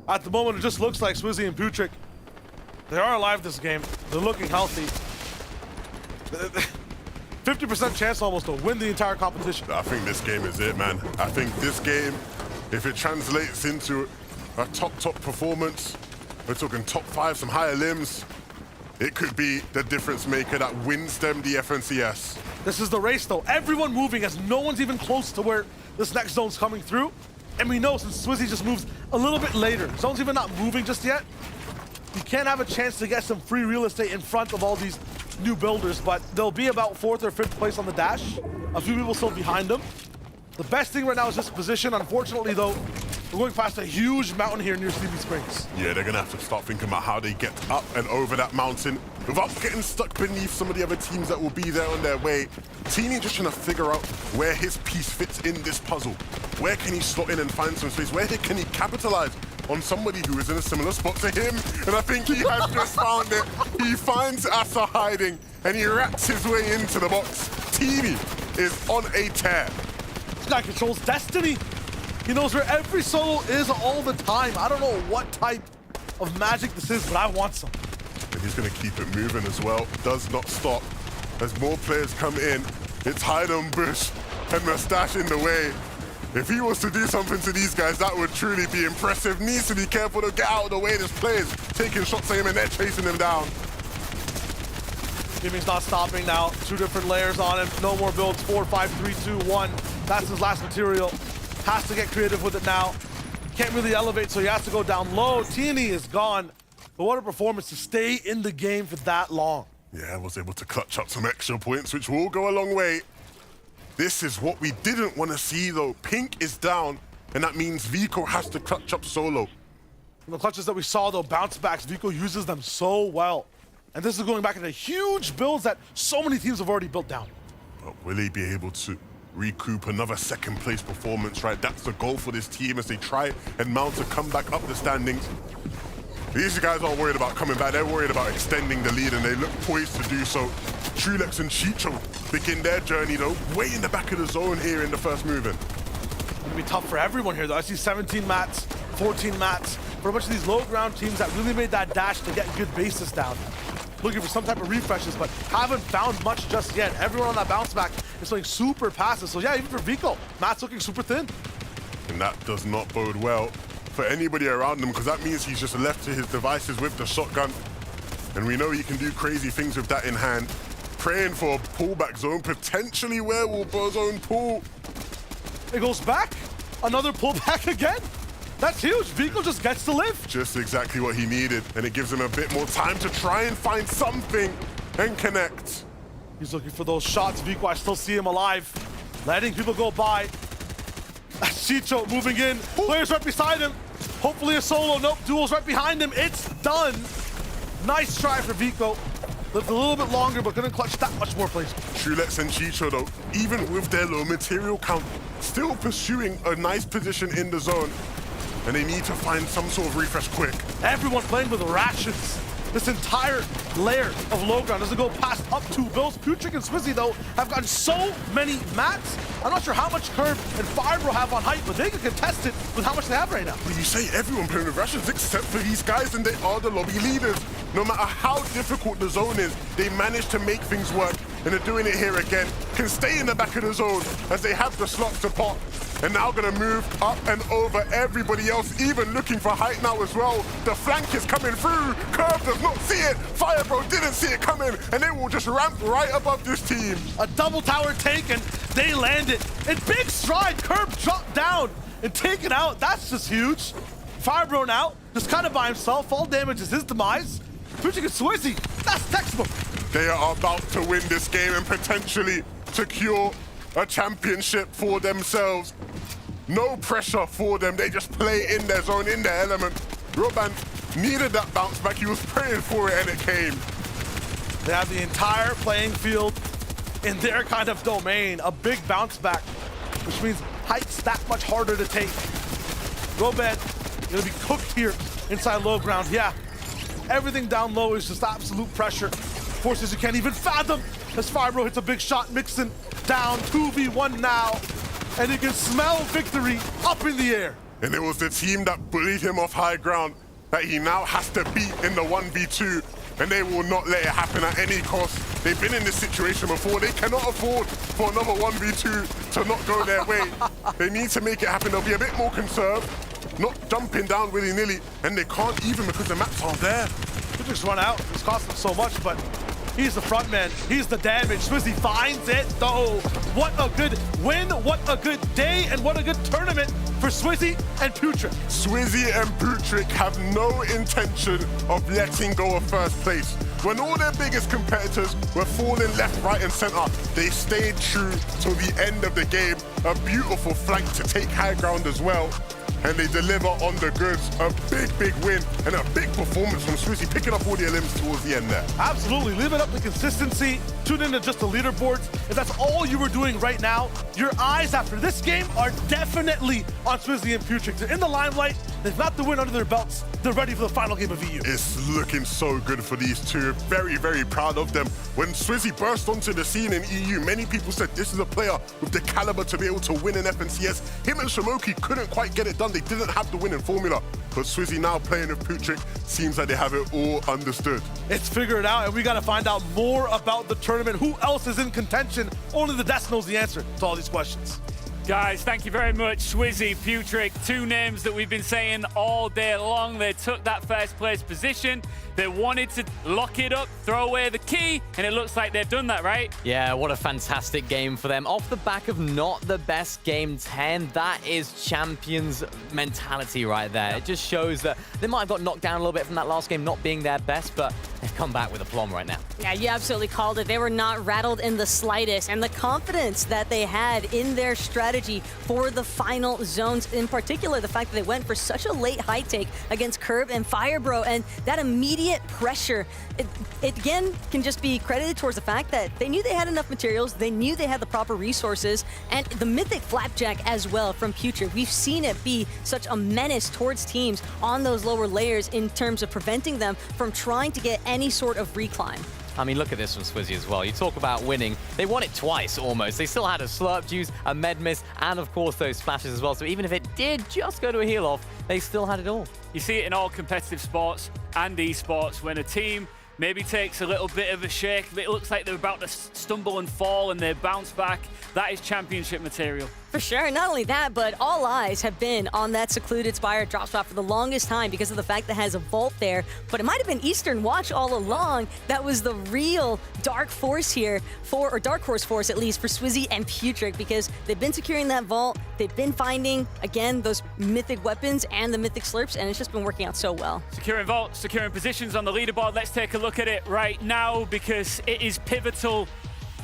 At the moment, it just looks like Swizzy and Putrik, they are alive this game. They're looking healthy. 50% chance almost to win the entire competition. I think this game is it, man. I think this game, if it translates into a top performance, we're talking top 5, some higher limbs, it could be the difference maker that wins them the FNCS. This is the race, though. Everyone moving as no one's even close to where this next zone's coming through. And we know since Swizzy just moves a little bit later, zone's even not moving just yet, you can't have a chance to get some free real estate in front of all these new builders, but they'll be about 4th or 5th place on the dash. A few people still behind them. The best thing right now is just position. Unfortunately, though, we're going past a huge mountain here near Sleepy Springs. Yeah, they're going to have to start thinking about how they get up and over that mountain without getting stuck beneath some of the other teams that will be there on their way. Teeny just trying to figure out where his piece fits in this puzzle. Where can he slot in and find some space? Where can he capitalize on somebody who is in a similar spot to him? And I think he has just found it. He finds Asa hiding, and he rats his way into the box. Teeny is on a tear. This guy controls destiny. He knows where every solo is all the time. I don't know what type of magic this is, but I want some. And he's going to keep it moving as well. Does not stop. As more players come in, it's hide and bush and Mustache in the way. If he was to do something to these guys, that would truly be impressive. Needs to be careful to get out of the way. There's players taking shots at him and they're chasing him down. Jimmy's not stopping now. 2 different layers on him. No more builds. 4, 5, 3, 2, 1. That's his last material. Has to get creative with it now. Can't really elevate, so he has to go down low. Teeny is gone. But what a performance to stay in the game for that long. Yeah, was able to clutch up some extra points, which will go a long way. This is what we didn't want to see, though. Pink is down, and that means Vico has to clutch up solo. And the clutches that we saw, though, bounce backs, Vico uses them so well. And this is going back into huge builds that so many teams have already built down. But will he be able to recoup another second-place performance, right? That's the goal for this team as they try and mount a comeback up the standings. These guys aren't worried about coming back. They're worried about extending the lead, and they look poised to do so. Trulex and Chicho begin their journey, though, way in the back of the zone here in the first movement. It's going to be tough for everyone here, though. I see 17 mats, 14 mats. For a bunch of these low-ground teams that really made that dash to get good bases down. Looking for some type of refreshes, but haven't found much just yet. Everyone on that bounce back is playing super passive. So yeah, even for Vico, Matt's looking super thin. And that does not bode well for anybody around him, because that means he's just left to his devices with the shotgun. And we know he can do crazy things with that in hand. Praying for a pullback zone, potentially werewolf zone pull. It goes back. Another pullback again. That's huge. Vico just gets to live. Just exactly what he needed. And it gives him a bit more time to try and find something and connect. He's looking for those shots. Vico, I still see him alive. Letting people go by. Chicho moving in. Players right beside him. Hopefully a solo. Nope, duel's right behind him. It's done. Nice try for Vico. Lived a little bit longer, but couldn't clutch that much more plays. Trulex and Chicho, though, even with their low material count, still pursuing a nice position in the zone. And they need to find some sort of refresh quick. Everyone playing with rations. This entire layer of low ground doesn't go past up 2 builds. Putrick and Swizzy, though, have gotten so many mats. I'm not sure how much Curb and Firebro have on height, but they can contest it with how much they have right now. Well, you say everyone playing with rations except for these guys, and they are the lobby leaders. No matter how difficult the zone is, they manage to make things work, and they're doing it here again. Can stay in the back of the zone as they have the slots to pop. And now gonna move up and over everybody else, even looking for height now as well. The flank is coming through. Curve does not see it. Firebro didn't see it coming, and they will just ramp right above this team. A double tower taken. They land it. In big stride, Curb dropped down and taken out. That's just huge. Firebro now, just kind of by himself. Fall damage is his demise. Putrick and Swizzy, that's textbook. They are about to win this game and potentially secure a championship for themselves. No pressure for them. They just play in their zone, in their element. Roban needed that bounce back. He was praying for it, and it came. They have the entire playing field in their kind of domain. A big bounce back, which means height's that much harder to take. Roban gonna be cooked here inside low ground. Yeah, everything down low is just absolute pressure. Forces you can't even fathom. As Firebro hits a big shot, Mixon down 2v1 now. And you can smell victory up in the air. And it was the team that bullied him off high ground that he now has to beat in the 1v2. And they will not let it happen at any cost. They've been in this situation before. They cannot afford for another 1v2 to not go their way. They need to make it happen. They'll be a bit more conserved, not jumping down willy-nilly. And they can't even because the maps aren't there. They just run out. It's cost them so much, but he's the front man. He's the damage. Swizzy finds it, though. What a good win. What a good day. And what a good tournament for Swizzy and Putrick. Swizzy and Putrick have no intention of letting go of first place. When all their biggest competitors were falling left, right, and center, they stayed true till the end of the game. A beautiful flank to take high ground as well. And they deliver on the goods. A big, big win and a big performance from Swizzy, picking up all the limbs towards the end there. Absolutely. Leave it up to consistency. Tune into just the leaderboards. If that's all you were doing right now, your eyes after this game are definitely on Swizzy and Putrick. They're in the limelight. They've got the win under their belts. They're ready for the final game of EU. It's looking so good for these two. Very, very proud of them. When Swizzy burst onto the scene in EU, many people said this is a player with the caliber to be able to win an FNCS. Him and Shamoki couldn't quite get it done. They didn't have the winning formula. But Swizzy now playing with Putrick seems like they have it all understood. It's figured out, and we got to find out more about the tournament. Who else is in contention? Only the desk knows the answer to all these questions. Guys, thank you very much. Swizzy, Putrick, two names that we've been saying all day long. They took that first place position. They wanted to lock it up, throw away the key, and it looks like they've done that, right? Yeah, what a fantastic game for them. Off the back of not the best game 10, that is champions mentality right there. It just shows that they might have got knocked down a little bit from that last game not being their best, but they've come back with aplomb right now. Yeah, you absolutely called it. They were not rattled in the slightest, and the confidence that they had in their strategy for the final zones, in particular, the fact that they went for such a late high take against Curb and Firebro, and that immediate pressure, it again can just be credited towards the fact that they knew they had enough materials, they knew they had the proper resources, and the mythic flapjack as well from Putrick. We've seen it be such a menace towards teams on those lower layers in terms of preventing them from trying to get any sort of reclimb. I mean, look at this from Swizzy as well. You talk about winning. They won it twice, almost. They still had a slurp juice, a med miss, and of course those splashes as well. So even if it did just go to a heal off, they still had it all. You see it in all competitive sports and esports when a team maybe takes a little bit of a shake. It looks like they're about to stumble and fall and they bounce back. That is championship material. For sure. Not only that, but all eyes have been on that secluded Spire drop spot for the longest time because of the fact that it has a vault there. But it might have been Eastern Watch all along that was the real dark force here or dark horse force at least for Swizzy and Putrick, because they've been securing that vault. They've been finding, again, those mythic weapons and the mythic slurps, and it's just been working out so well. Securing vault, securing positions on the leaderboard. Let's take a look at it right now because it is pivotal.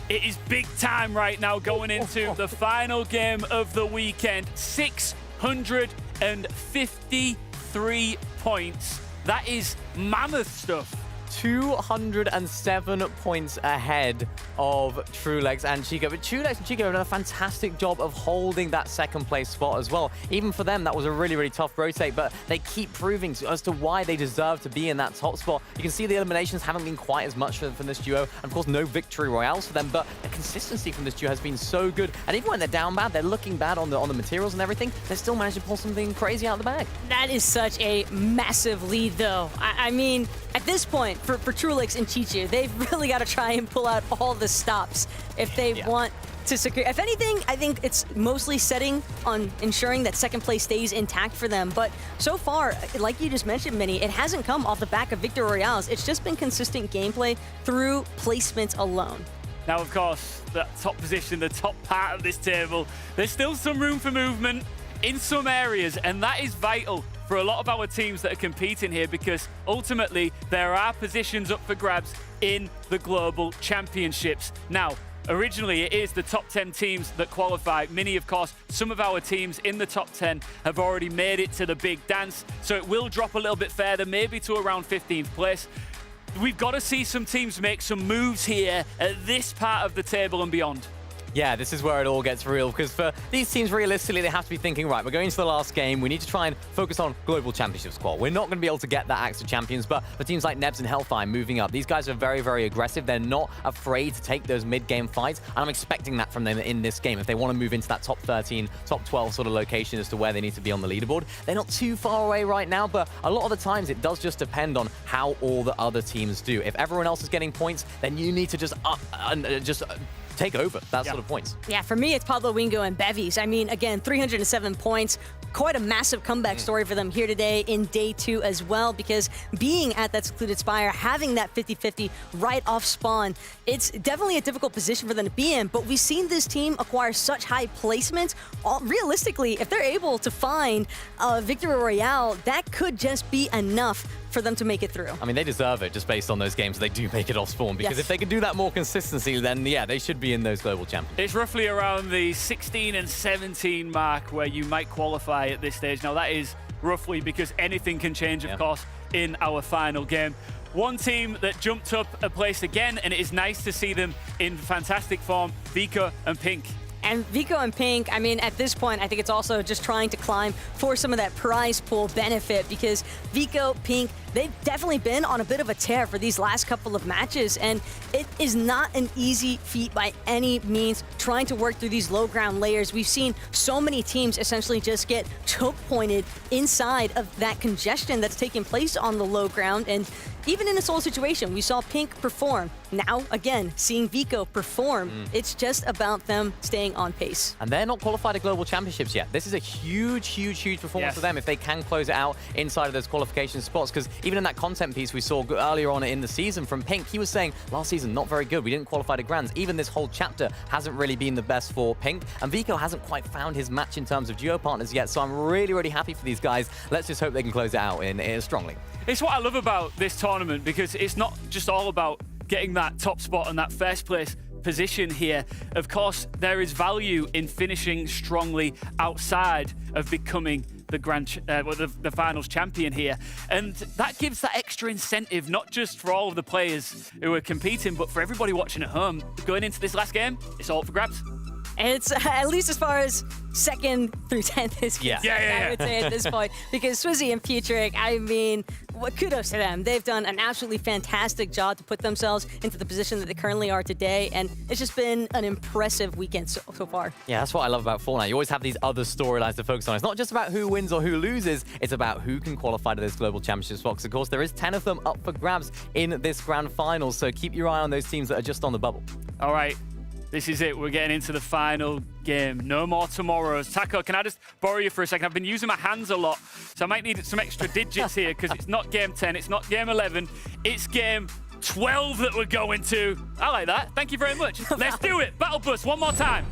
It is big time right now going into the final game of the weekend. 653 points. That is mammoth stuff. 207 points ahead of Trulex and Chico. But Trulex and Chico have done a fantastic job of holding that second place spot as well. Even for them, that was a really, really tough rotate, but they keep proving as to why they deserve to be in that top spot. You can see the eliminations haven't been quite as much from this duo. And of course, no victory royales for them, but the consistency from this duo has been so good. And even when they're down bad, they're looking bad on the materials and everything, they still manage to pull something crazy out of the bag. That is such a massive lead, though. I mean, at this point, for Trulex and Chichu, they've really got to try and pull out all the stops if they want to secure. If anything, I think it's mostly setting on ensuring that second place stays intact for them. But so far, like you just mentioned, Minnie, it hasn't come off the back of Victory Royales. It's just been consistent gameplay through placements alone. Now, of course, the top position, the top part of this table, there's still some room for movement in some areas, and that is vital for a lot of our teams that are competing here, because ultimately there are positions up for grabs in the global championships. Now, originally it is the top 10 teams that qualify. Many, of course, some of our teams in the top 10 have already made it to the big dance, so it will drop a little bit further, maybe to around 15th place. We've got to see some teams make some moves here at this part of the table and beyond. Yeah, this is where it all gets real, because for these teams, realistically, they have to be thinking, right, we're going into the last game. We need to try and focus on Global Championship squad. We're not going to be able to get that Axe of Champions, but for teams like Nebs and Hellfire moving up, these guys are very, very aggressive. They're not afraid to take those mid-game fights, and I'm expecting that from them in this game. If they want to move into that top 13, top 12 sort of location as to where they need to be on the leaderboard, they're not too far away right now, but a lot of the times it does just depend on how all the other teams do. If everyone else is getting points, then you need to just up and take over that sort of points. Yeah, for me, it's Pablo Wingo and Bevies. I mean, again, 307 points. Quite a massive comeback story for them here today in day 2 as well, because being at that secluded Spire, having that 50-50 right off spawn, it's definitely a difficult position for them to be in, but we've seen this team acquire such high placements. Realistically, if they're able to find a Victory Royale, that could just be enough for them to make it through. I mean, they deserve it just based on those games they do make it off spawn, because if they can do that more consistently, then yeah, they should be in those global champions. It's roughly around the 16 and 17 mark where you might qualify at this stage. Now, that is roughly, because anything can change, of course, in our final game. One team that jumped up a place again, and it is nice to see them in fantastic form, Vika and Pink. And Vico and Pink, I mean, at this point, I think it's also just trying to climb for some of that prize pool benefit, because Vico, Pink, they've definitely been on a bit of a tear for these last couple of matches, and it is not an easy feat by any means trying to work through these low ground layers. We've seen so many teams essentially just get choke pointed inside of that congestion that's taking place on the low ground, and even in this whole situation, we saw Pink perform. Now, again, seeing Vico perform, it's just about them staying on pace. And they're not qualified to global championships yet. This is a huge, huge, huge performance for them if they can close it out inside of those qualification spots. Because even in that content piece we saw earlier on in the season from Pink, he was saying last season, not very good. We didn't qualify to Grands. Even this whole chapter hasn't really been the best for Pink. And Vico hasn't quite found his match in terms of duo partners yet. So I'm really, really happy for these guys. Let's just hope they can close it out in strongly. It's what I love about this tournament, because it's not just all about getting that top spot and that first place position here. Of course, there is value in finishing strongly outside of becoming the finals champion here. And that gives that extra incentive, not just for all of the players who are competing, but for everybody watching at home. Going into this last game, it's all up for grabs. And it's at least as far as 2nd through 10th is concerned, I would say at this point. Because Swizzy and Putrick, I mean, kudos to them. They've done an absolutely fantastic job to put themselves into the position that they currently are today. And it's just been an impressive weekend so far. Yeah, that's what I love about Fortnite. You always have these other storylines to focus on. It's not just about who wins or who loses. It's about who can qualify to this global championship spots. Of course, there is 10 of them up for grabs in this grand final. So keep your eye on those teams that are just on the bubble. All right. This is it. We're getting into the final game. No more tomorrows. Taco, can I just borrow you for a second? I've been using my hands a lot, so I might need some extra digits here, because it's not game 10, it's not game 11, it's game 12 that we're going to. I like that. Thank you very much. Let's do it. Battle Bus, one more time.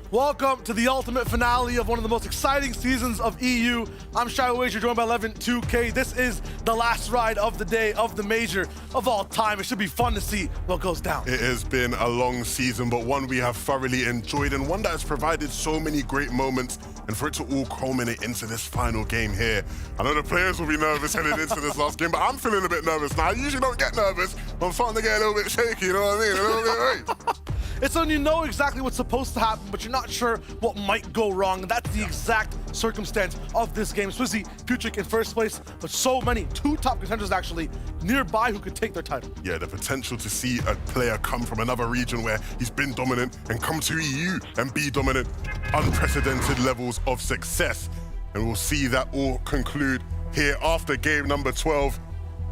Welcome to the ultimate finale of one of the most exciting seasons of EU. I'm Shy Wager, joined by 11-2K. This is the last ride of the day of the major of all time. It should be fun to see what goes down. It has been a long season, but one we have thoroughly enjoyed, and one that has provided so many great moments, and for it to all culminate into this final game here. I know the players will be nervous heading into this last game, but I'm feeling a bit nervous now. I usually don't get nervous, but I'm starting to get a little bit shaky, you know what I mean? A little bit right. It's when you know exactly what's supposed to happen, but you're not sure what might go wrong. And that's the exact circumstance of this game. Swizzy, Putrick in first place, but so many, 2 top contenders actually, nearby who could take their title. Yeah, the potential to see a player come from another region where he's been dominant and come to EU and be dominant, unprecedented levels of success. And we'll see that all conclude here after game number 12.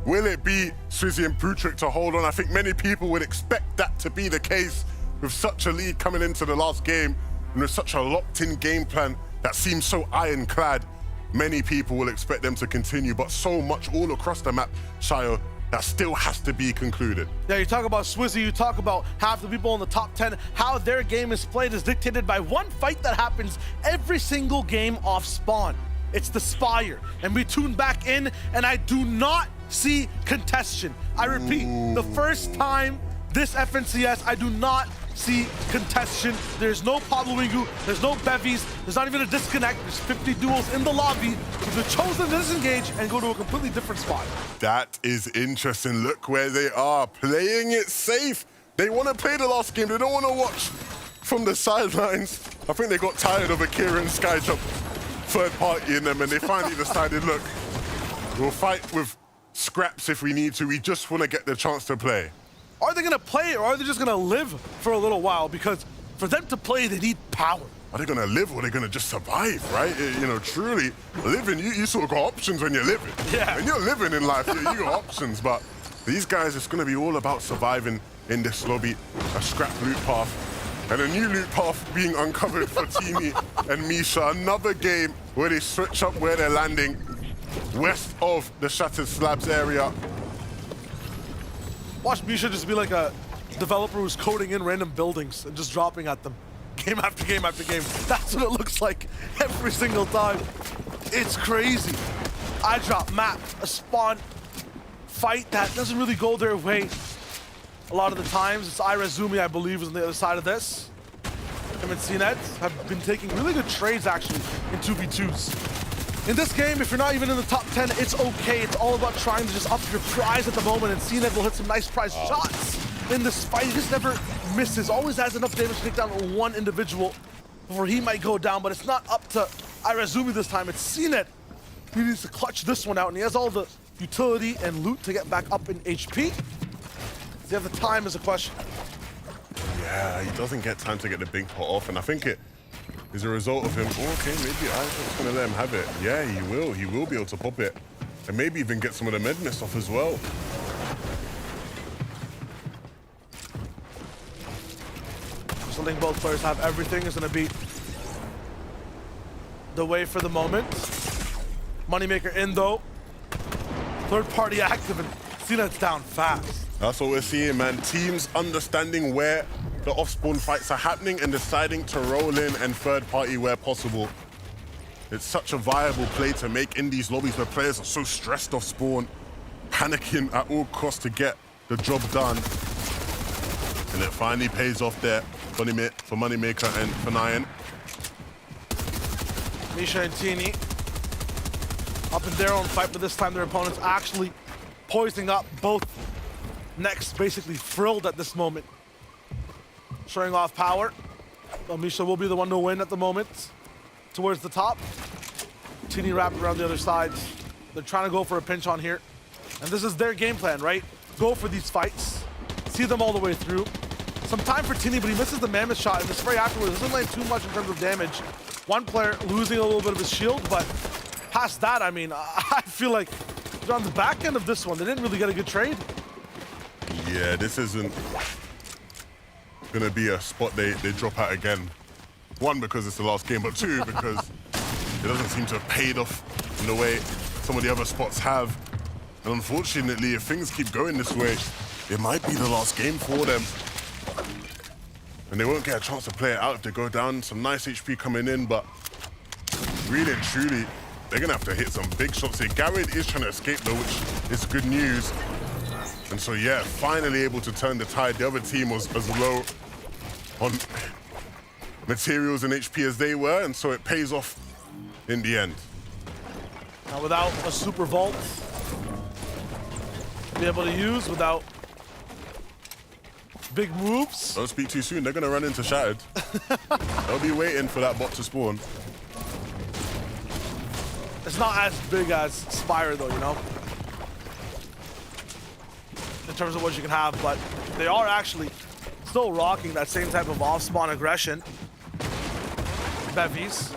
Will it be Swizzy and Putrick to hold on? I think many people would expect that to be the case, with such a lead coming into the last game and with such a locked-in game plan that seems so ironclad. Many people will expect them to continue, but so much all across the map, Shayo, that still has to be concluded. Yeah, you talk about Swizzy, you talk about half the people in the top 10, how their game is played is dictated by one fight that happens every single game off spawn. It's the Spire, and we tune back in, and I do not see contestation. I repeat, the first time this FNCS, I do not see contestation. There's no Pablo Wingu, there's no bevies, there's not even a disconnect. There's 50 duels in the lobby. They've chosen to disengage and go to a completely different spot. That is interesting. Look where they are, playing it safe. They want to play the last game. They don't want to watch from the sidelines. I think they got tired of Akira and Skyjump third party in them, and they finally decided, look, we'll fight with scraps if we need to. We just want to get the chance to play. Are they going to play, or are they just going to live for a little while? Because for them to play, they need power. Are they going to live, or are they going to just survive, right? You know, truly, living, you sort of got options when you're living. Yeah. When you're living in life, you got options. But these guys, it's going to be all about surviving in this lobby. A scrap loot path, and a new loot path being uncovered for Teamy and Misha. Another game where they switch up where they're landing, west of the Shattered Slabs area. Watch Misha just be like a developer who's coding in random buildings and just dropping at them. Game after game after game. That's what it looks like every single time. It's crazy. I drop map, a spawn fight that doesn't really go their way. A lot of the times, it's Irazumi, I believe, is on the other side of this. Him and CNET have been taking really good trades, actually, in 2v2s. In this game, if you're not even in the top 10, it's okay. It's all about trying to just up your prize at the moment, and CNET will hit some nice prize shots. in this fight. He just never misses. Always has enough damage to take down one individual before he might go down, but it's not up to Irazumi this time. It's CNET. He needs to clutch this one out, and he has all the utility and loot to get back up in HP. Does he have the time is a question. Yeah, he doesn't get time to get the big pot off, and I think it is a result of him. Oh, okay, maybe I'm just gonna let him have it. Yeah, he will. He will be able to pop it, and maybe even get some of the med mist off as well. So I think both players have everything. Is gonna be the way for the moment. Moneymaker in though. Third party active, and CNET's down fast. That's what we're seeing, man. Teams understanding where the off-spawn fights are happening and deciding to roll in and third party where possible. It's such a viable play to make in these lobbies where players are so stressed off spawn, panicking at all costs to get the job done. And it finally pays off there for Moneymaker and for Nyan. Misha and Tini up in their own fight, but this time their opponents actually poisoning up both necks, basically frilled at this moment. Showing off power. Well, Misha will be the one to win at the moment. Towards the top. Tini wrapped around the other side. They're trying to go for a pinch on here. And this is their game plan, right? Go for these fights. See them all the way through. Some time for Tini, but he misses the mammoth shot, and the spray afterwards doesn't land too much in terms of damage. One player losing a little bit of his shield, but past that, I mean, I feel like they're on the back end of this one. They didn't really get a good trade. Yeah, this isn't gonna be a spot they drop out again. One, because it's the last game, but two, because it doesn't seem to have paid off in the way some of the other spots have. And unfortunately, if things keep going this way, it might be the last game for them. And they won't get a chance to play it out if they go down. Some nice HP coming in, but really and truly, they're gonna have to hit some big shots here. Garrett is trying to escape though, which is good news. And so yeah, finally able to turn the tide. The other team was as low on materials and HP as they were, and so it pays off in the end. Now without a super vault to be able to use, without big moves. Don't speak too soon, they're gonna run into Shattered. They'll be waiting for that bot to spawn. It's not as big as Spire though, you know? In terms of what you can have, but they are actually still rocking that same type of off-spawn aggression. Bevies.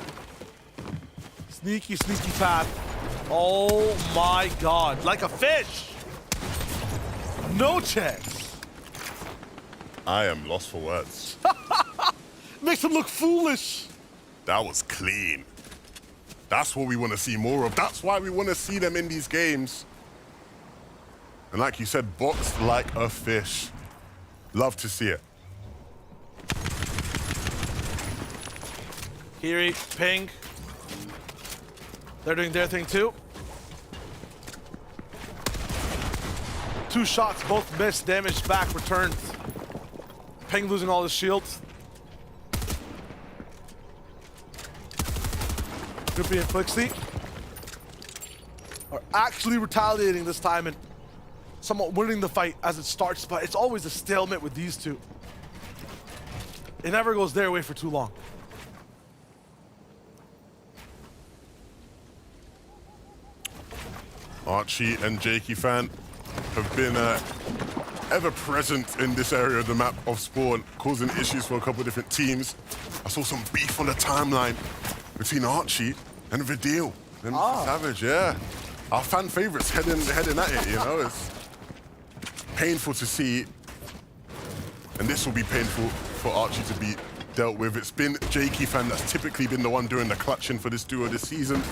Sneaky, sneaky path. Oh my God, like a fish. No chance. I am lost for words. Makes him look foolish. That was clean. That's what we want to see more of. That's why we want to see them in these games. And like you said, boxed like a fish. Love to see it. Kiri, Ping. They're doing their thing too. Two shots, both missed, damage back, returned. Ping losing all his shields. Drippy and Flixie are actually retaliating this time and somewhat winning the fight as it starts, but it's always a stalemate with these two. It never goes their way for too long. Archie and Jakey Fan have been ever present in this area of the map of spawn, causing issues for a couple of different teams. I saw some beef on the timeline between Archie and Vidal and Savage, yeah. Our fan favorites heading at it, you know. It's painful to see, and this will be painful for Archie to be dealt with. It's been Jakey Fan that's typically been the one doing the clutching for this duo this season.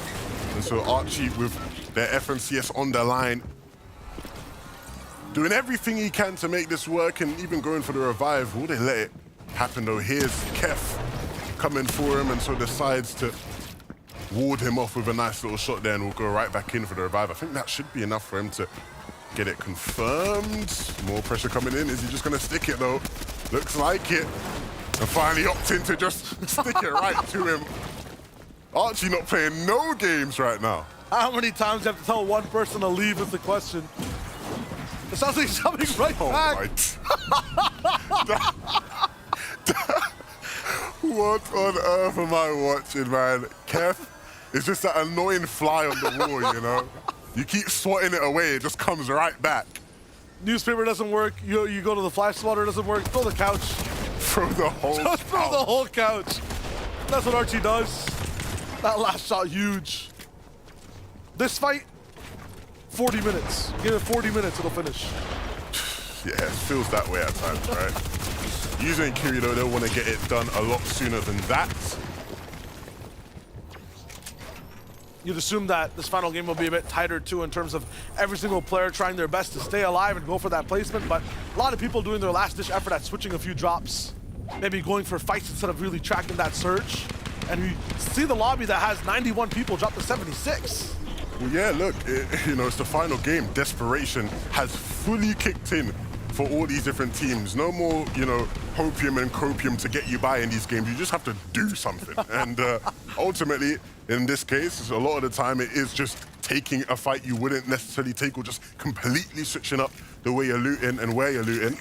And so Archie with their FNCS on the line, doing everything he can to make this work and even going for the revive. Will they let it happen though? Here's Kef coming for him, and so decides to ward him off with a nice little shot there, and will go right back in for the revive. I think that should be enough for him to get it confirmed. More pressure coming in. Is he just gonna stick it though? Looks like it. And finally opting to just stick it right to him. Archie not playing no games right now. How many times do you have to tell one person to leave is the question. It sounds like he's coming right back. What on earth am I watching, man? Kev, it's just that annoying fly on the wall, you know? You keep swatting it away, it just comes right back. Newspaper doesn't work. You go to the fly swatter, it doesn't work. Throw the couch. Throw the whole Just throw the whole couch. That's what Archie does. That last shot, huge. This fight, 40 minutes. Give it 40 minutes, it'll finish. Yeah, it feels that way at times, right? Usually in Kiryu, they'll want to get it done a lot sooner than that. You'd assume that this final game will be a bit tighter too in terms of every single player trying their best to stay alive and go for that placement, but a lot of people doing their last-ditch effort at switching a few drops, maybe going for fights instead of really tracking that surge. And we see the lobby that has 91 people drop to 76. Well, yeah, look, it's the final game. Desperation has fully kicked in for all these different teams. No more, hopium and copium to get you by in these games. You just have to do something. And ultimately, in this case, a lot of the time, it is just taking a fight you wouldn't necessarily take or just completely switching up the way you're looting and where you're looting.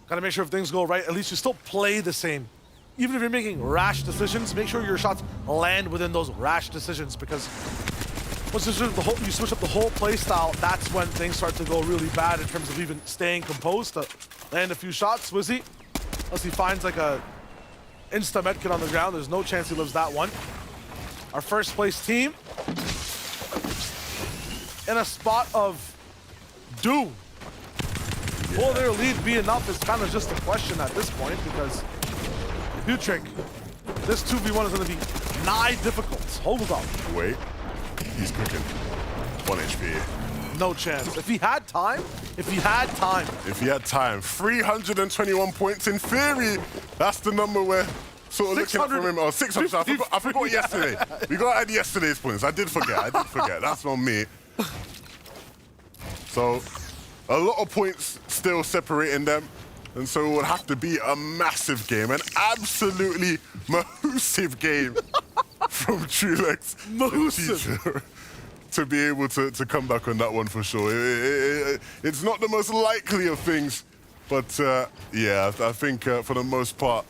Gotta make sure if things go right, at least you still play the same. Even if you're making rash decisions, make sure your shots land within those rash decisions, because once you switch up the whole play style, that's when things start to go really bad in terms of even staying composed to land a few shots. Swizzy, unless he finds like a insta medkit on the ground, there's no chance he lives that one. Our first place team in a spot of doom. Will their lead be enough is kind of just a question at this point, because Butrick, this 2v1 is going to be nigh difficult. Hold on. Wait, he's cooking. 1 HP. No chance. If he had time, If he had time. 321 points in theory. That's the number we're sort of looking at from him. Oh, 600. I forgot yesterday. We got to add yesterday's points. I did forget. That's on me. So, a lot of points still separating them. And so it would have to be a massive game, an absolutely massive game from Trulex to be able to come back on that one for sure. It's not the most likely of things, but yeah, I think for the most part,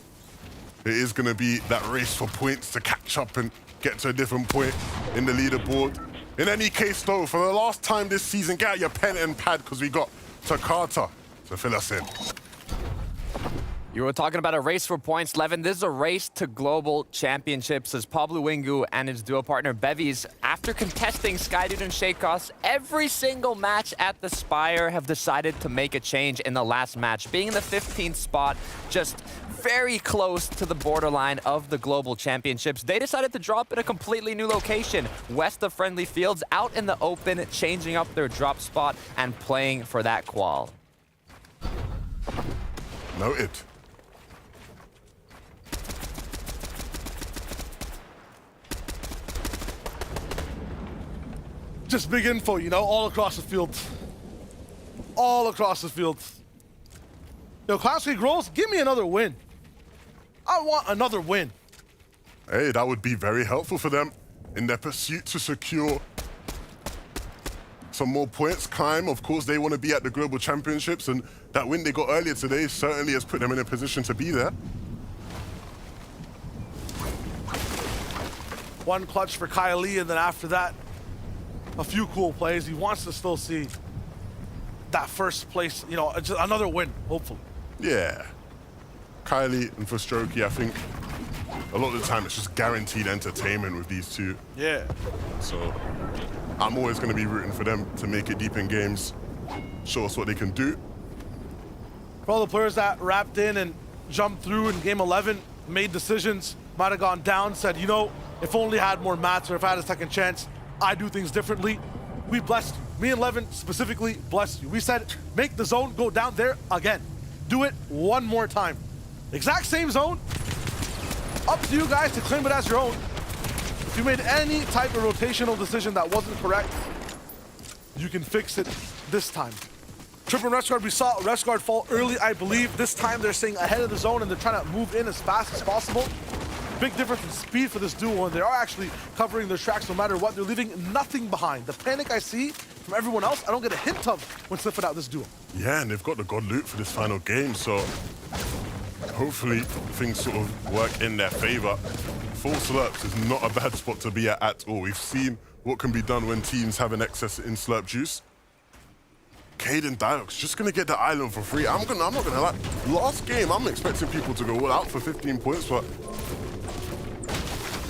it is going to be that race for points to catch up and get to a different point in the leaderboard. In any case, though, for the last time this season, get out your pen and pad because we got Takata to fill us in. You were talking about a race for points, Levin. This is a race to global championships as Pablo Wingu and his duo partner Bevies, after contesting Skydude and Shakos every single match at the Spire, have decided to make a change in the last match, being in the 15th spot, just very close to the borderline of the global championships. They decided to drop in a completely new location, west of Friendly Fields, out in the open, changing up their drop spot and playing for that qual. Noted. Just big info, all across the field. All across the field. Class K Grows, give me another win. I want another win. Hey, that would be very helpful for them in their pursuit to secure some more points. Climb, of course, they want to be at the Global Championships, and that win they got earlier today certainly has put them in a position to be there. One clutch for Kylie, and then after that, a few cool plays. He wants to still see that first place, just another win, hopefully. Yeah. Kylie and for Strokey, I think a lot of the time it's just guaranteed entertainment with these two. Yeah. So I'm always going to be rooting for them to make it deep in games, show us what they can do. For all the players that wrapped in and jumped through in game 11, made decisions, might have gone down, said, if only I had more mats or if I had a second chance, I do things differently. We blessed you. Me and Levin specifically blessed you. We said, make the zone go down there again. Do it one more time. Exact same zone. Up to you guys to claim it as your own. If you made any type of rotational decision that wasn't correct, you can fix it this time. Triple Rest Guard, we saw Rest Guard fall early, I believe. This time they're staying ahead of the zone and they're trying to move in as fast as possible. Big difference in speed for this duo, and they are actually covering their tracks no matter what. They're leaving nothing behind. The panic I see from everyone else, I don't get a hint of when sniffing out this duo. Yeah, and they've got the God loot for this final game, so hopefully things sort of work in their favor. Full slurps is not a bad spot to be at all. We've seen what can be done when teams have an excess in slurp juice. Cade and Diox just gonna get the island for free. I'm not gonna lie. Last game, I'm expecting people to go all out for 15 points, but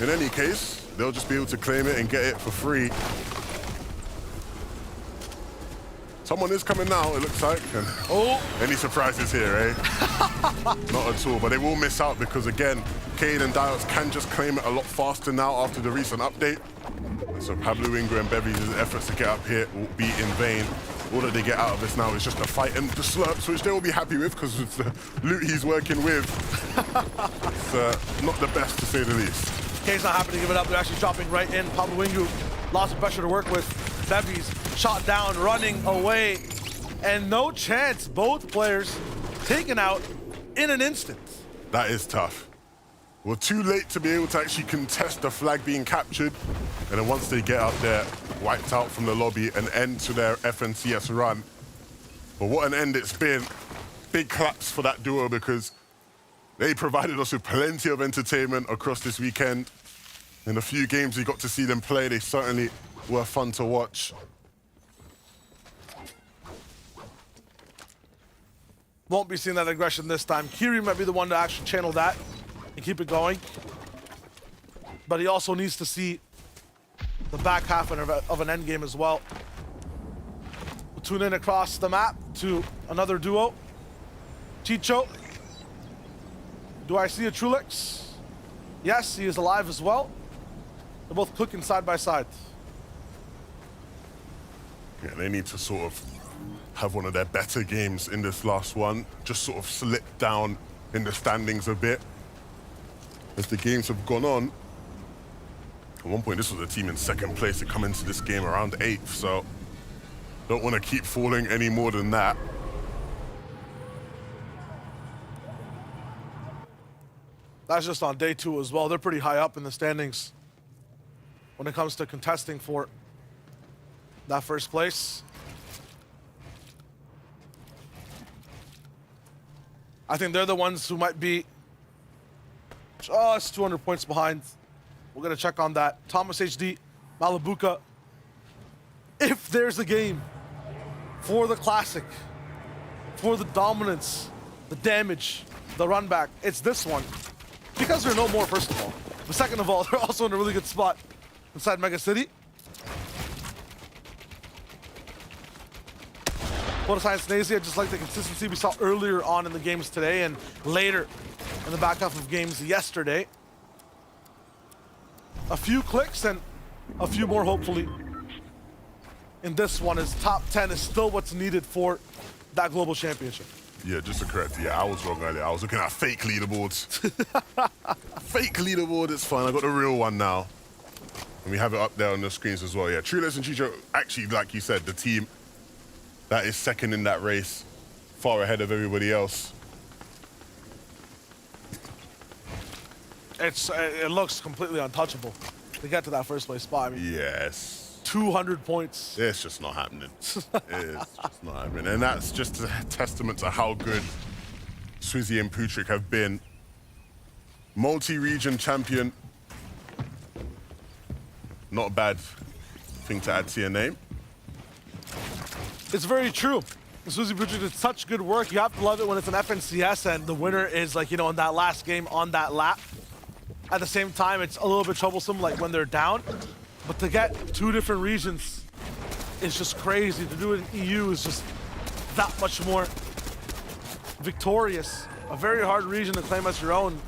in any case, they'll just be able to claim it and get it for free. Someone is coming now, it looks like. And any surprises here, eh? Not at all, but they will miss out because, again, Cade and Diox can just claim it a lot faster now after the recent update. So Pablo Ingra and Bevy's efforts to get up here will be in vain. All that they get out of this now is just a fight and the slurps, which they will be happy with because it's the loot he's working with. It's not the best, to say the least. Cade's not happy to give it up. They're actually dropping right in. Pablo Ingra, lots of pressure to work with. Bevy's shot down, running away, and no chance. Both players taken out in an instant. That is tough. We're too late to be able to actually contest the flag being captured, and then once they get out there, wiped out from the lobby, an end to their FNCS run. But what an end it's been. Big claps for that duo because they provided us with plenty of entertainment across this weekend. In the few games we got to see them play, they certainly were fun to watch. Won't be seeing that aggression this time. Kiri might be the one to actually channel that and keep it going. But he also needs to see the back half of an end game as well. We'll tune in across the map to another duo. Chicho. Do I see a Trulix? Yes, he is alive as well. They're both cooking side by side. Yeah, they need to sort of have one of their better games in this last one. Just sort of slip down in the standings a bit as the games have gone on. At one point, this was a team in second place to come into this game around 8th, so don't want to keep falling any more than that. That's just on day 2 as well. They're pretty high up in the standings when it comes to contesting for that first place. I think they're the ones who might be just 200 points behind. We're gonna check on that. Thomas HD, Malabuka. If there's a game for the classic, for the dominance, the damage, the run back, it's this one. Because there are no more, first of all. But second of all, they're also in a really good spot inside Mega City. Science Nazi, I just like the consistency we saw earlier on in the games today and later in the back half of games yesterday. A few clicks and a few more, hopefully. In this one, is top 10 is still what's needed for that global championship. Yeah, just to correct, yeah, I was wrong earlier. I was looking at fake leaderboards. Fake leaderboard, it's fine. I got the real one now. And we have it up there on the screens as well. Yeah, Trulix and Chicho, actually, like you said, the team that is second in that race, far ahead of everybody else. It looks completely untouchable to get to that first place spot. I mean, yes. 200 points. It's just not happening. It's just not happening. And that's just a testament to how good Swizzy and Putrick have been. Multi-region champion. Not a bad thing to add to your name. It's very true. Swizzy Putrick did such good work. You have to love it when it's an FNCS and the winner is, like, you know, in that last game on that lap. At the same time, it's a little bit troublesome, like, when they're down. But to get 2 different regions is just crazy. To do it in EU is just that much more victorious. A very hard region to claim as your own.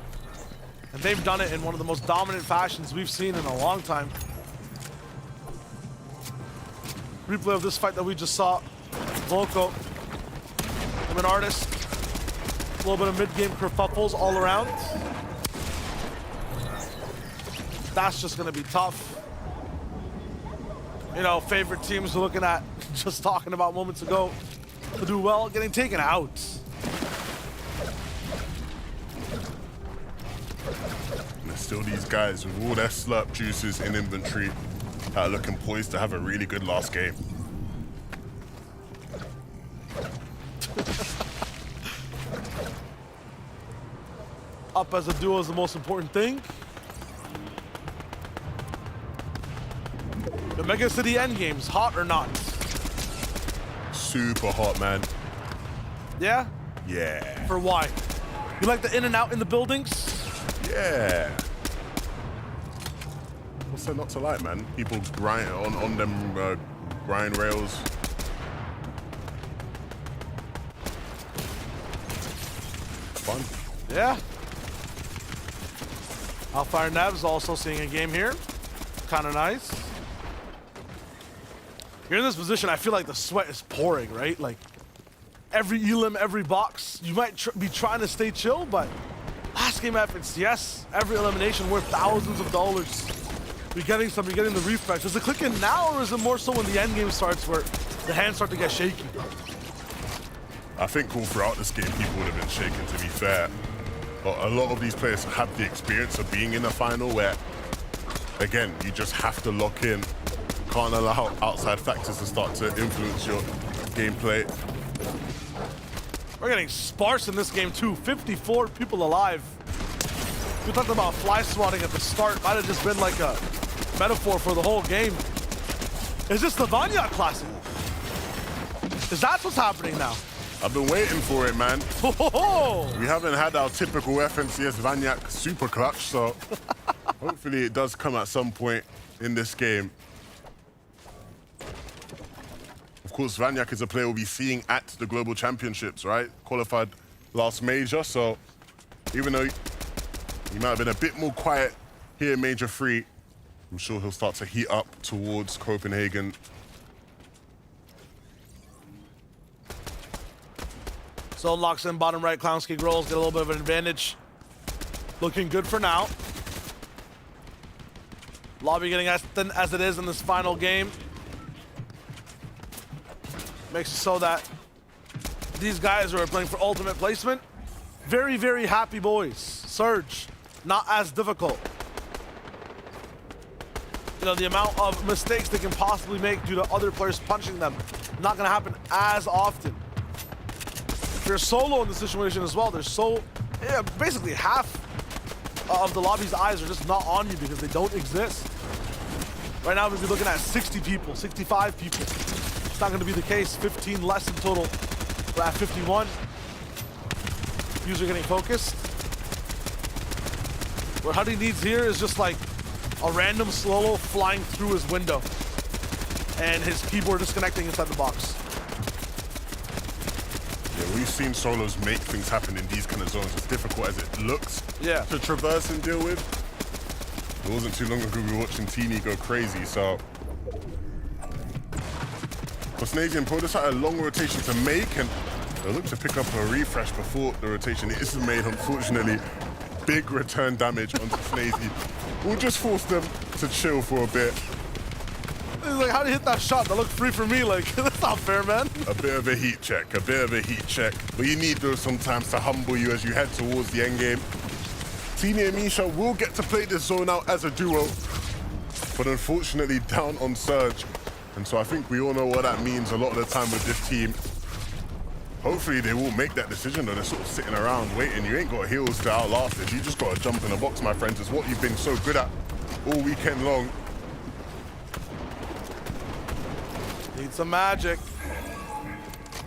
And they've done it in one of the most dominant fashions we've seen in a long time. Replay of this fight that we just saw. Volko, I'm an artist. A little bit of mid-game kerfuffles all around. That's just gonna be tough. You know, favorite teams we're looking at, just talking about moments ago, to do well, getting taken out. still these guys with all their slurp juices in inventory that are looking poised to have a really good last game. Up as a duo is the most important thing. The Mega City endgames, hot or not? Super hot, man. Yeah? Yeah. For why? You like the in and out in the buildings? Yeah. What's there not to like, man? People grind on them grind rails. Fun. Yeah. Alfire Nev's also seeing a game here. Kind of nice. You're in this position, I feel like the sweat is pouring, right? Like, every elim, every box, you might be trying to stay chill, but last game efforts, yes, every elimination worth thousands of dollars. You're getting some, you're getting the refresh. Does it click in now, or is it more so when the end game starts where the hands start to get shaky? I think all throughout this game, people would have been shaken, to be fair. But a lot of these players have the experience of being in a final where, again, you just have to lock in. Can't allow outside factors to start to influence your gameplay. We're getting sparse in this game too. 54 people alive. We talked about fly swatting at the start. Might have just been like a metaphor for the whole game. Is this the Vanya Classic? Is that what's happening now? I've been waiting for it, man. We haven't had our typical FNCS Vanyak super clutch, so hopefully it does come at some point in this game. Of course, Vanyak is a player we'll be seeing at the Global Championships, right? Qualified last major, so even though he might have been a bit more quiet here in Major 3, I'm sure he'll start to heat up towards Copenhagen. So locks in bottom right, Clownski rolls, get a little bit of an advantage. Looking good for now. Lobby getting as thin as it is in this final game. Makes it so that these guys who are playing for ultimate placement, very, very happy boys. Surge, not as difficult. You know, the amount of mistakes they can possibly make due to other players punching them, not gonna happen as often. If you're solo in the situation as well, there's basically half of the lobby's eyes are just not on you because they don't exist. Right now, we'd be looking at 60 people, 65 people. It's not going to be the case. 15 less in total. We're at 51. User getting focused. What Huddy needs here is just like a random solo flying through his window and his keyboard disconnecting inside the box. Yeah, we've seen solos make things happen in these kind of zones, as difficult as it looks to traverse and deal with. It wasn't too long ago we were watching Teeny go crazy, so. Bosnasian Pro just had a long rotation to make, and they'll look to pick up a refresh before the rotation is made, unfortunately. Big return damage onto Snazy. We'll just force them to chill for a bit. He's like, how do you hit that shot? That looked free for me. Like, that's not fair, man. A bit of a heat check, a bit of a heat check. But you need those sometimes to humble you as you head towards the end game. Teeny and Misha will get to play this zone out as a duo, but unfortunately down on Surge. And so I think we all know what that means a lot of the time with this team. Hopefully they will make that decision, though. They're sort of sitting around waiting. You ain't got heals to outlast this. You just got to jump in the box, my friends. It's what you've been so good at all weekend long. Need some magic.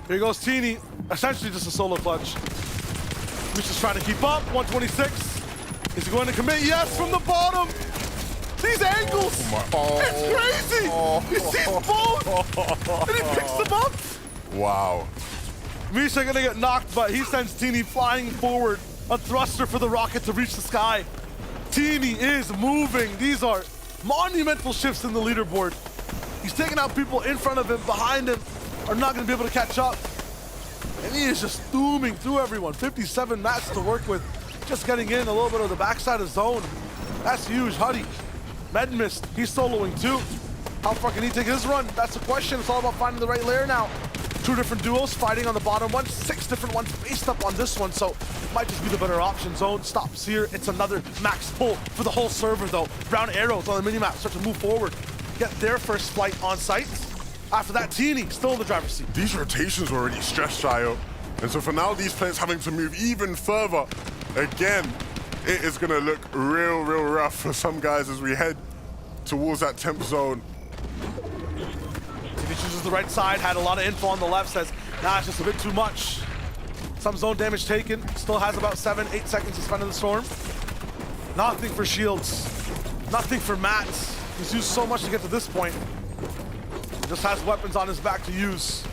Here goes Teeny. Essentially just a solo clutch. Misha's trying to keep up. 126. Is he going to commit? Yes, from the bottom. These angles. It's crazy. He sees both. And he picks them up. Wow. Misha gonna get knocked, but he sends Teeny flying forward. A thruster for the rocket to reach the sky. Teeny is moving. These are monumental shifts in the leaderboard. He's taking out people in front of him, behind him, are not gonna be able to catch up. And he is just zooming through everyone. 57 mats to work with. Just getting in a little bit of the backside of zone. That's huge. Huddy, med mist, he's soloing too. How far can he take his run? That's the question. It's all about finding the right layer now. 2 different duos fighting on the bottom one, 6 different ones based up on this one, so it might just be the better option. Zone stops here. It's another max pull for the whole server, though. Brown arrows on the minimap start to move forward, get their first flight on site. After that, Teeny still in the driver's seat. These rotations were already stressed, Shayo. And so for now, these players having to move even further, again, it is going to look real rough for some guys as we head towards that temp zone. He chooses the right side, had a lot of info on the left, says, nah, it's just a bit too much. Some zone damage taken, still has about 7-8 seconds to spend in the storm. Nothing for shields, nothing for Matt. He's used so much to get to this point. Just has weapons on his back to use.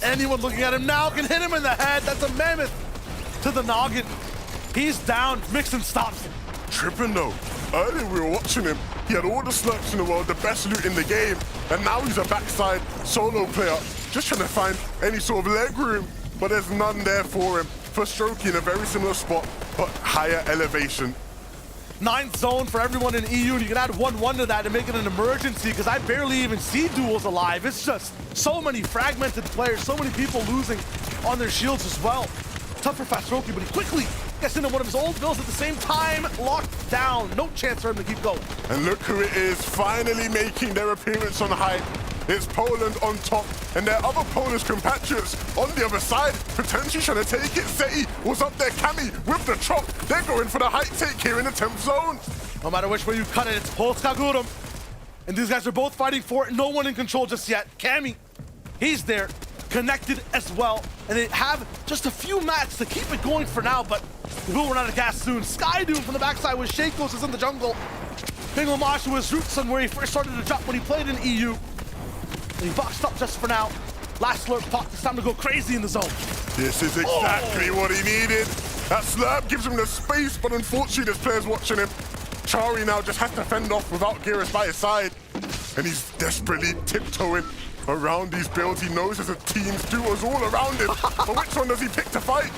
Anyone looking at him now can hit him in the head. That's a mammoth to the noggin. He's down, Mixon stops him. Tripping though. Earlier we were watching him. He had all the slurps in the world, the best loot in the game, and now he's a backside solo player, just trying to find any sort of leg room, but there's none there for him. For Strokey in a very similar spot, but higher elevation. 9th zone for everyone in EU, and you can add 1-1 to that and make it an emergency, because I barely even see duels alive. It's just so many fragmented players, so many people losing on their shields as well. Tough for Fast Strokey, but he quickly gets into one of his old builds at the same time, locked down. No chance for him to keep going. And look who it is, finally making their appearance on height. It's Poland on top, and their other Polish compatriots on the other side, potentially trying to take it. Seti was up there, Cami with the chop. They're going for the height take here in the temp zone. No matter which way you cut it, it's Polska Gurum. And these guys are both fighting for it. No one in control just yet. Cami, he's there, connected as well. And they have just a few mats to keep it going for now, but we will run out of gas soon. Skydoom from the backside with Shakos is in the jungle. Pinglamash to his roots on where he first started to drop when he played in EU. And he boxed up just for now. Last slurp pop, it's time to go crazy in the zone. This is exactly what he needed. That slurp gives him the space, but unfortunately this player's watching him. Chari now just has to fend off without Geras by his side. And he's desperately tiptoeing around these builds. He knows there's a team's duos all around him. But which one does he pick to fight?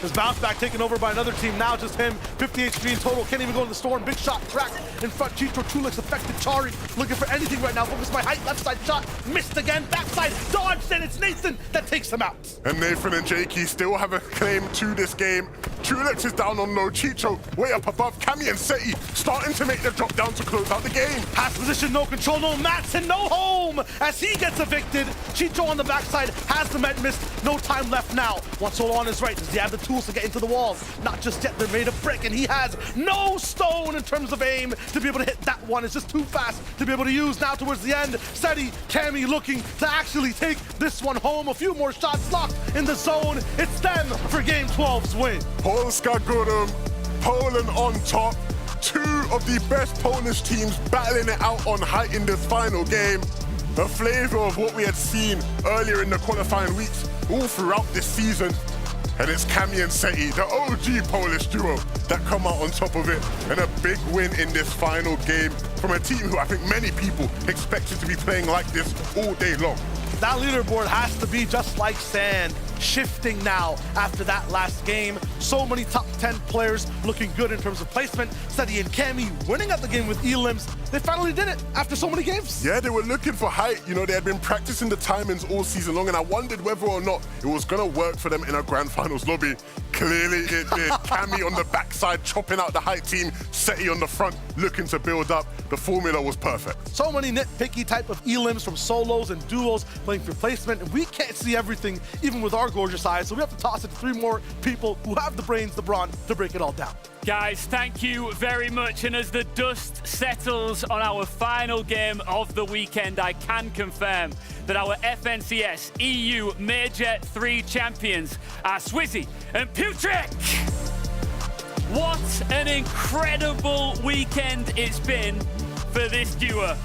His bounce back taken over by another team. Now just him, 50 HP in total. Can't even go in the storm. Big shot cracked in front. Chicho Tulix affected Chari. Looking for anything right now. Focus by height. Left side shot. Missed again. Backside. Dodged. And it's Nathan that takes him out. And Nathan and Jakey still have a claim to this game. Tulix is down on low. Chicho way up above. Cami and Seti starting to make the drop down to close out the game. Pass position, no control, no mats, and no home as he gets evicted. Chicho on the backside has the med missed. No time left now. One solo on his right. Does he have the tools to get into the walls? Not just yet. They're made of brick, and he has no stone in terms of aim to be able to hit that one. It's just too fast to be able to use. Now towards the end, Seti, Cami looking to actually take this one home. A few more shots locked in the zone. It's them for Game 12's win. Polska Gurum, Poland on top. 2 of the best Polish teams battling it out on height in this final game. A flavor of what we had seen earlier in the qualifying weeks, all throughout this season. And it's Cami and Seti, the OG Polish duo, that come out on top of it. And a big win in this final game from a team who I think many people expected to be playing like this all day long. That leaderboard has to be just like sand, shifting now after that last game. So many top 10 players looking good in terms of placement. Seti and Cami winning at the game with elims. They finally did it after so many games. Yeah, they were looking for height. You know, they had been practicing the timings all season long, and I wondered whether or not it was going to work for them in a grand finals lobby. Clearly it did. Cami on the backside, chopping out the height team. Seti on the front, looking to build up. The formula was perfect. So many nitpicky type of elims from solos and duos playing for placement, and we can't see everything, even with our gorgeous eyes, so we have to toss it to 3 more people who have the brains, the brawn, to break it all down. Guys, thank you very much. And as the dust settles on our final game of the weekend, I can confirm that our FNCS EU Major 3 champions are Swizzy and Putrick. What an incredible weekend it's been for this duo.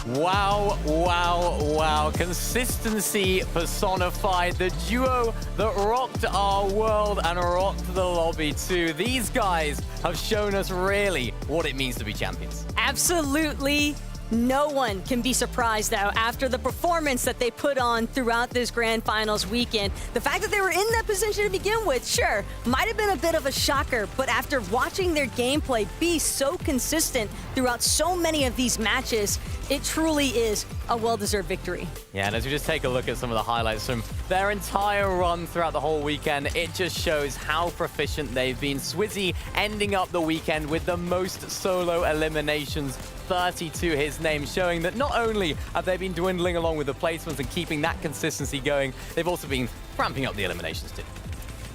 Wow, wow, wow. Consistency personified. The duo that rocked our world and rocked the lobby too. These guys have shown us really what it means to be champions. Absolutely. No one can be surprised, though, after the performance that they put on throughout this Grand Finals weekend. The fact that they were in that position to begin with, sure, might have been a bit of a shocker, but after watching their gameplay be so consistent throughout so many of these matches, it truly is a well-deserved victory. Yeah, and as we just take a look at some of the highlights from their entire run throughout the whole weekend, it just shows how proficient they've been. Swizzy ending up the weekend with the most solo eliminations, 32 his name, showing that not only have they been dwindling along with the placements and keeping that consistency going, they've also been ramping up the eliminations too.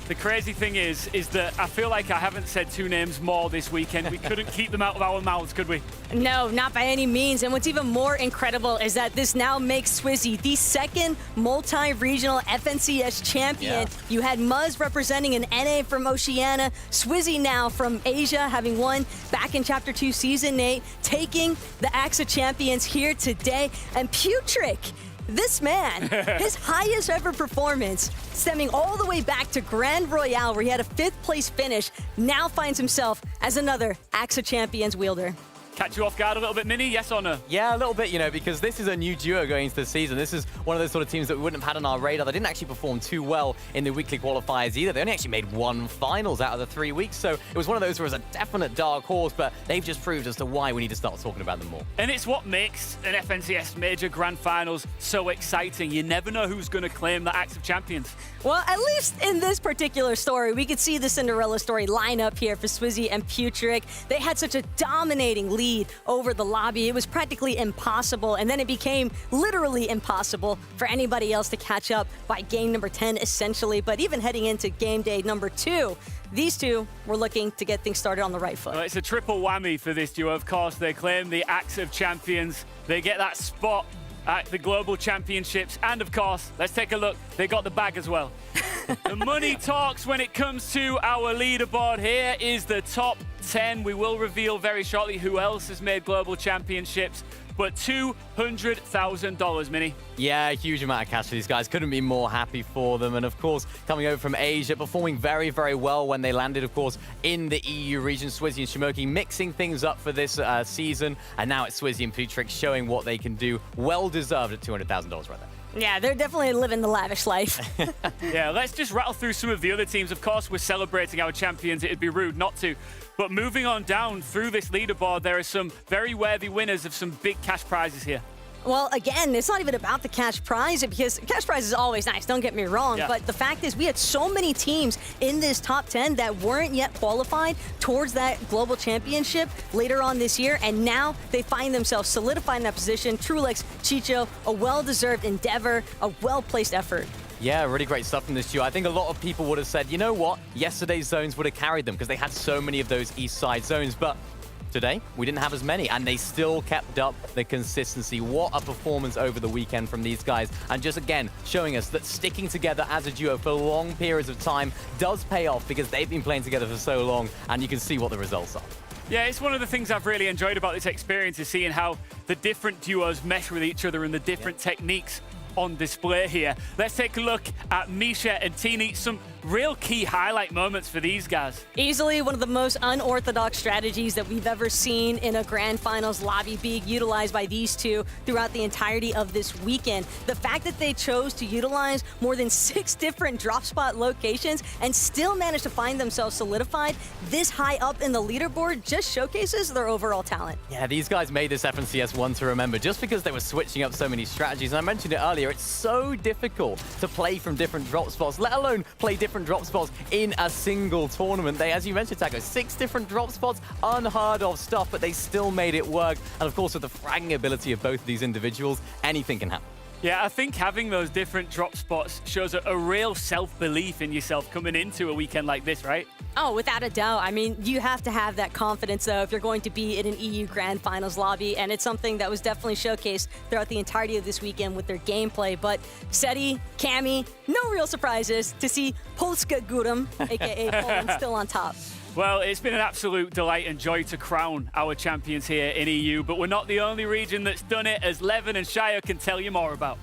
The crazy thing is that I feel like I haven't said two names more this weekend. We couldn't keep them out of our mouths, could we? No, not by any means. And what's even more incredible is that this now makes Swizzy the second multi-regional FNCS champion. Yeah. You had Muzz representing an NA from Oceania, Swizzy now from Asia, having won back in Chapter 2 Season 8, taking the AXA champions here today. And Putrick, this man, his highest ever performance, stemming all the way back to Grand Royale, where he had a 5th place finish, now finds himself as another AXA Champions wielder. Catch you off guard a little bit, Mini? Yes or no? Yeah, a little bit, you know, because this is a new duo going into the season. This is one of those sort of teams that we wouldn't have had on our radar. They didn't actually perform too well in the weekly qualifiers either. They only actually made 1 finals out of the 3 weeks, so it was one of those where it was a definite dark horse, but they've just proved as to why we need to start talking about them more. And it's what makes an FNCS Major Grand Finals so exciting. You never know who's going to claim the Axe of Champions. Well, at least in this particular story, we could see the Cinderella story line up here for Swizzy and Putrick. They had such a dominating lead over the lobby. It was practically impossible, and then it became literally impossible for anybody else to catch up by game number 10, essentially. But even heading into game day number 2, these two were looking to get things started on the right foot. Well, it's a triple whammy for this duo. Of course, they claim the Axe of Champions. They get that spot at the Global Championships. And of course, let's take a look. They got the bag as well. The money talks when it comes to our leaderboard. Here is the top 10. We will reveal very shortly who else has made Global Championships. But $200,000, Mini. Yeah, a huge amount of cash for these guys. Couldn't be more happy for them. And of course, coming over from Asia, performing very, very well when they landed, of course, in the EU region. Swizzy and Shimoki mixing things up for this season. And now it's Swizzy and Putrick showing what they can do. Well deserved at $200,000 right there. Yeah, they're definitely living the lavish life. Yeah, let's just rattle through some of the other teams. Of course, we're celebrating our champions. It'd be rude not to. But moving on down through this leaderboard, there are some very worthy winners of some big cash prizes here. Well, again, it's not even about the cash prize, because cash prize is always nice, don't get me wrong, but the fact is we had so many teams in this top 10 that weren't yet qualified towards that global championship later on this year, and now they find themselves solidifying that position. Trulex, Chicho, a well-deserved endeavor, a well-placed effort. Yeah, really great stuff from this duo. I think a lot of people would have said, you know what, yesterday's zones would have carried them because they had so many of those east side zones, but today, we didn't have as many, and they still kept up the consistency. What a performance over the weekend from these guys. And just, again, showing us that sticking together as a duo for long periods of time does pay off because they've been playing together for so long, and you can see what the results are. Yeah, it's one of the things I've really enjoyed about this experience is seeing how the different duos mesh with each other and the different techniques on display here. Let's take a look at Misha and Tini. Some real key highlight moments for these guys. Easily one of the most unorthodox strategies that we've ever seen in a Grand Finals lobby being utilized by these two throughout the entirety of this weekend. The fact that they chose to utilize more than 6 different drop spot locations and still managed to find themselves solidified this high up in the leaderboard just showcases their overall talent. Yeah, these guys made this FNCS one to remember just because they were switching up so many strategies. And I mentioned it earlier, it's so difficult to play from different drop spots, let alone play different drop spots in a single tournament. They, as you mentioned, Taco, 6 different drop spots, unheard of stuff, but they still made it work. And of course, with the fragging ability of both of these individuals, anything can happen. Yeah, I think having those different drop spots shows a real self-belief in yourself coming into a weekend like this, right? Oh, without a doubt. I mean, you have to have that confidence, though, if you're going to be in an EU Grand Finals lobby, and it's something that was definitely showcased throughout the entirety of this weekend with their gameplay. But Seti, Cammy, no real surprises to see Polska Górą, a.k.a. Poland, still on top. Well, it's been an absolute delight and joy to crown our champions here in EU, but we're not the only region that's done it, as Levin and Shio can tell you more about.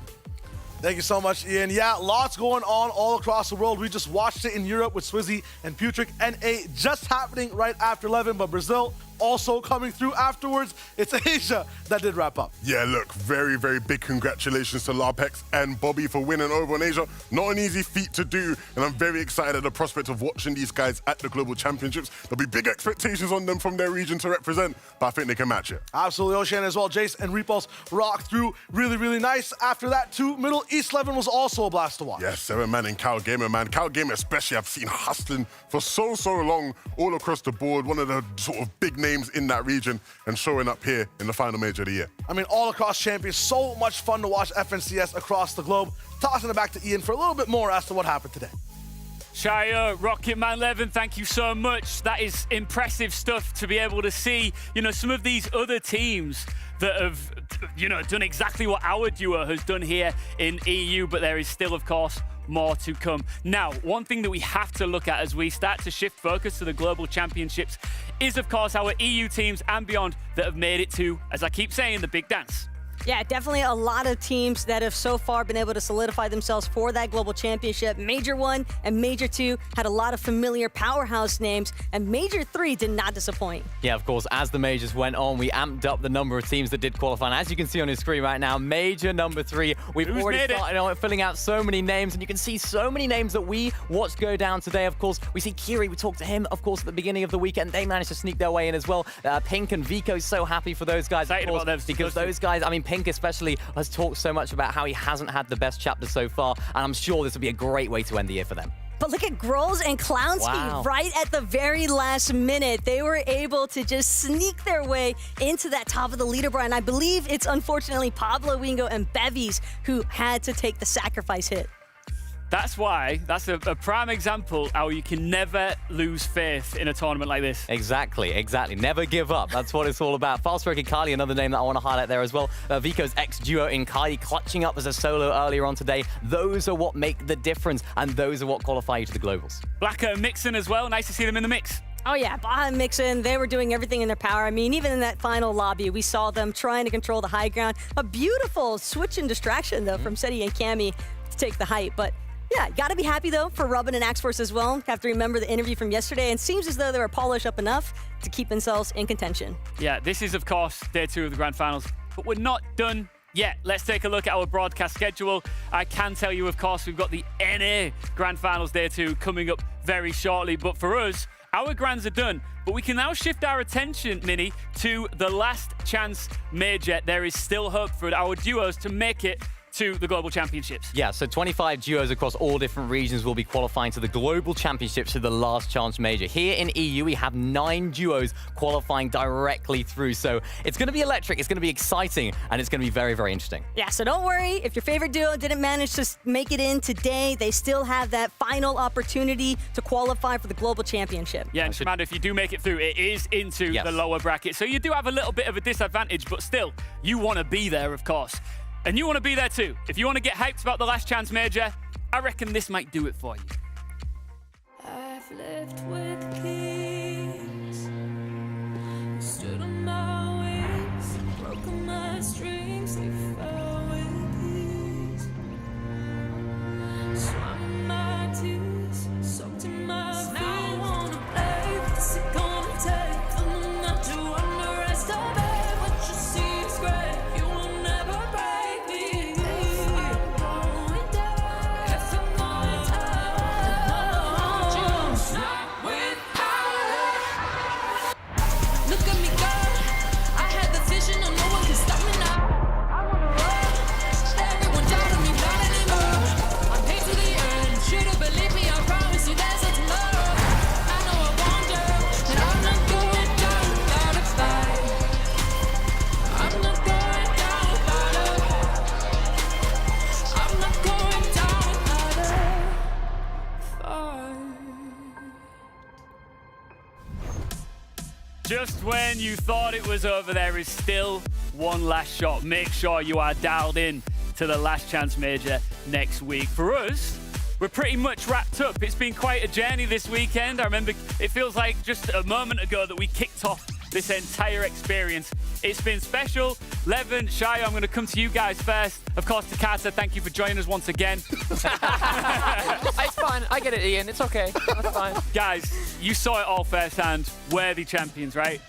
Thank you so much, Ian. Yeah, lots going on all across the world. We just watched it in Europe with Swizzy and Putrick, NA just happening right after 11, but Brazil also coming through afterwards. It's Asia that did wrap up. Yeah, look, very, very big congratulations to Larpex and Bobby for winning over on Asia. Not an easy feat to do, and I'm very excited at the prospect of watching these guys at the Global Championships. There'll be big expectations on them from their region to represent, but I think they can match it. Absolutely, Ocean as well. Jace and Repulse rocked through really, really nice. After that, too, Middle East 11 was also a blast to watch. Yeah, 7-man and Cal Gamer, man. Cal Gamer especially, I've seen hustling for so long all across the board. One of the sort of big names in that region and showing up here in the final major of the year. I mean, all across champions, so much fun to watch FNCS across the globe. Tossing it back to Ian for a little bit more as to what happened today. Shia, Rocketman Levin, thank you so much. That is impressive stuff to be able to see, some of these other teams that have, done exactly what our duo has done here in EU, but there is still, of course, more to come. Now, one thing that we have to look at as we start to shift focus to the Global Championships is, of course, our EU teams and beyond that have made it to, as I keep saying, the big dance. Yeah, definitely a lot of teams that have so far been able to solidify themselves for that Global Championship. Major 1 and Major 2 had a lot of familiar powerhouse names, and Major 3 did not disappoint. Yeah, of course, as the majors went on, we amped up the number of teams that did qualify. And as you can see on your screen right now, Major number 3, we've already started filling out so many names, and you can see so many names that we watched go down today. Of course, we see Kiri, we talked to him, of course, at the beginning of the weekend. They managed to sneak their way in as well. Pink and Vico, so happy for those guys, of course, because those guys, I mean, Pink especially has talked so much about how he hasn't had the best chapter so far, and I'm sure this will be a great way to end the year for them. But look at Grolls and Clownsky right at the very last minute. They were able to just sneak their way into that top of the leaderboard, and I believe it's unfortunately Pablo, Wingo, and Bevies who had to take the sacrifice hit. That's why, that's a prime example how you can never lose faith in a tournament like this. Exactly. Never give up. That's what it's all about. Fast Working Kylie, another name that I want to highlight there as well. Vico's ex-duo in Kylie clutching up as a solo earlier on today. Those are what make the difference, and those are what qualify you to the Globals. Blacker and Mixon as well. Nice to see them in the mix. Oh yeah, Baja and Mixon, they were doing everything in their power. I mean, even in that final lobby, we saw them trying to control the high ground. A beautiful switch and distraction, though, from Seti and Cammy to take the height. But yeah, gotta be happy, though, for Ruben and Axforce as well. Have to remember the interview from yesterday, and seems as though they were polished up enough to keep themselves in contention. Yeah, this is, of course, day 2 of the Grand Finals, but we're not done yet. Let's take a look at our broadcast schedule. I can tell you, of course, we've got the NA Grand Finals day 2 coming up very shortly, but for us, our grands are done, but we can now shift our attention, Minnie, to the last chance major. There is still hope for our duos to make it to the Global Championships. Yeah, so 25 duos across all different regions will be qualifying to the Global Championships to the last chance major. Here in EU, we have 9 duos qualifying directly through. So it's going to be electric, it's going to be exciting, and it's going to be very, very interesting. Yeah, so don't worry. If your favorite duo didn't manage to make it in today, they still have that final opportunity to qualify for the Global Championship. Yeah, and Shamanda, if you do make it through, it is into the lower bracket. So you do have a little bit of a disadvantage, but still, you want to be there, of course. And you want to be there too. If you want to get hyped about the last chance major, I reckon this might do it for you. I've lived with kings, stood on my wings, broken my strings, they fell with ease. Swam my tears, soaked in my feet. Now I wanna play, what's it gonna take for them not to underestimate what you see is great. You will never break. Just when you thought it was over, there is still one last shot. Make sure you are dialed in to the last chance major next week. For us, we're pretty much wrapped up. It's been quite a journey this weekend. I remember it feels like just a moment ago that we kicked off this entire experience. It's been special. Levin, Shia, I'm going to come to you guys first. Of course, Takata, thank you for joining us once again. It's fine. I get it, Ian. It's okay. That's fine. Guys, you saw it all firsthand. Worthy champions, right?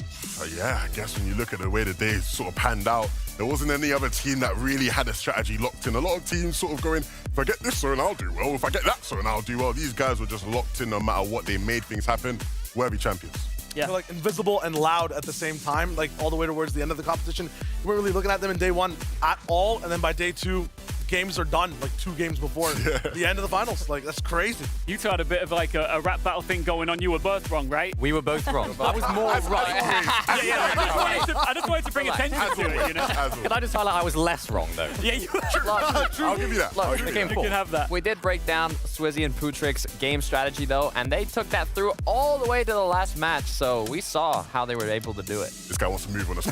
yeah, I guess when you look at the way the day sort of panned out, there wasn't any other team that really had a strategy locked in. A lot of teams sort of going, if I get this zone, I'll do well. If I get that zone, I'll do well. These guys were just locked in no matter what. They made things happen. Worthy champions. Yeah. They're like invisible and loud at the same time, like all the way towards the end of the competition. You weren't really looking at them in day one at all, and then by day two, games are done, like 2 games before the end of the finals. Like, that's crazy. You two had a bit of like a rap battle thing going on. You were both wrong, right? We were both wrong. I was more right. I just wanted to bring attention to it, you know? Can I just highlight I was less wrong, though? Yeah, you were. I'll give you that. Look, You can have that. We did break down Swizzy and Putrik's game strategy, though, and they took that through all the way to the last match, so we saw how they were able to do it. This guy wants to move on us.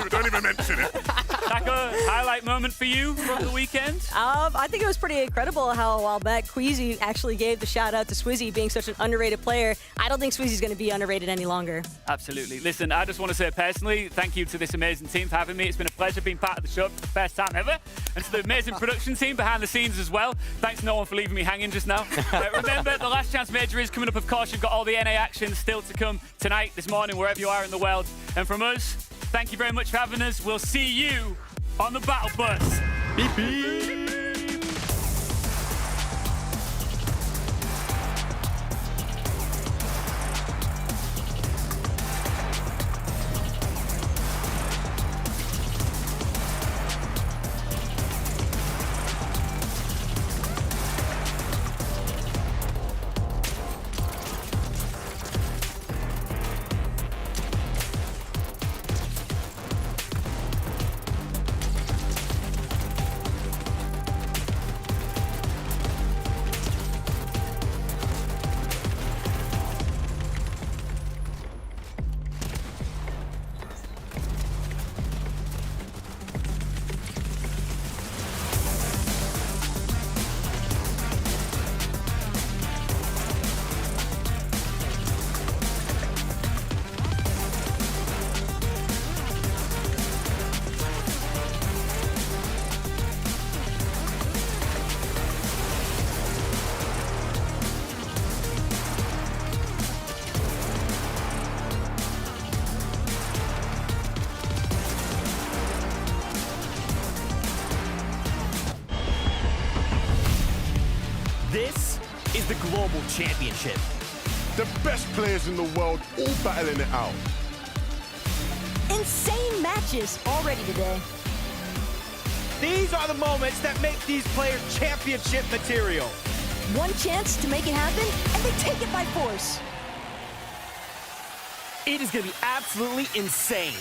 don't even mention it. Taka, highlight moment for you from the weekend? I think it was pretty incredible how a while back Queasy actually gave the shout out to Swizzy being such an underrated player. I don't think Swizzy's going to be underrated any longer. Absolutely. Listen, I just want to say personally, thank you to this amazing team for having me. It's been a pleasure being part of the show for the first time ever. And to the amazing production team behind the scenes as well. Thanks no one for leaving me hanging just now. Remember, the Last Chance Major is coming up, of course. You've got all the NA action still to come tonight, this morning, wherever you are in the world. And from us, thank you very much for having us. We'll see you on the Battle Bus. Beep, beep. This is the Global Championship. The best players in the world all battling it out. Insane matches already today. These are the moments that make these players championship material. One chance to make it happen, and they take it by force. It is going to be absolutely insane.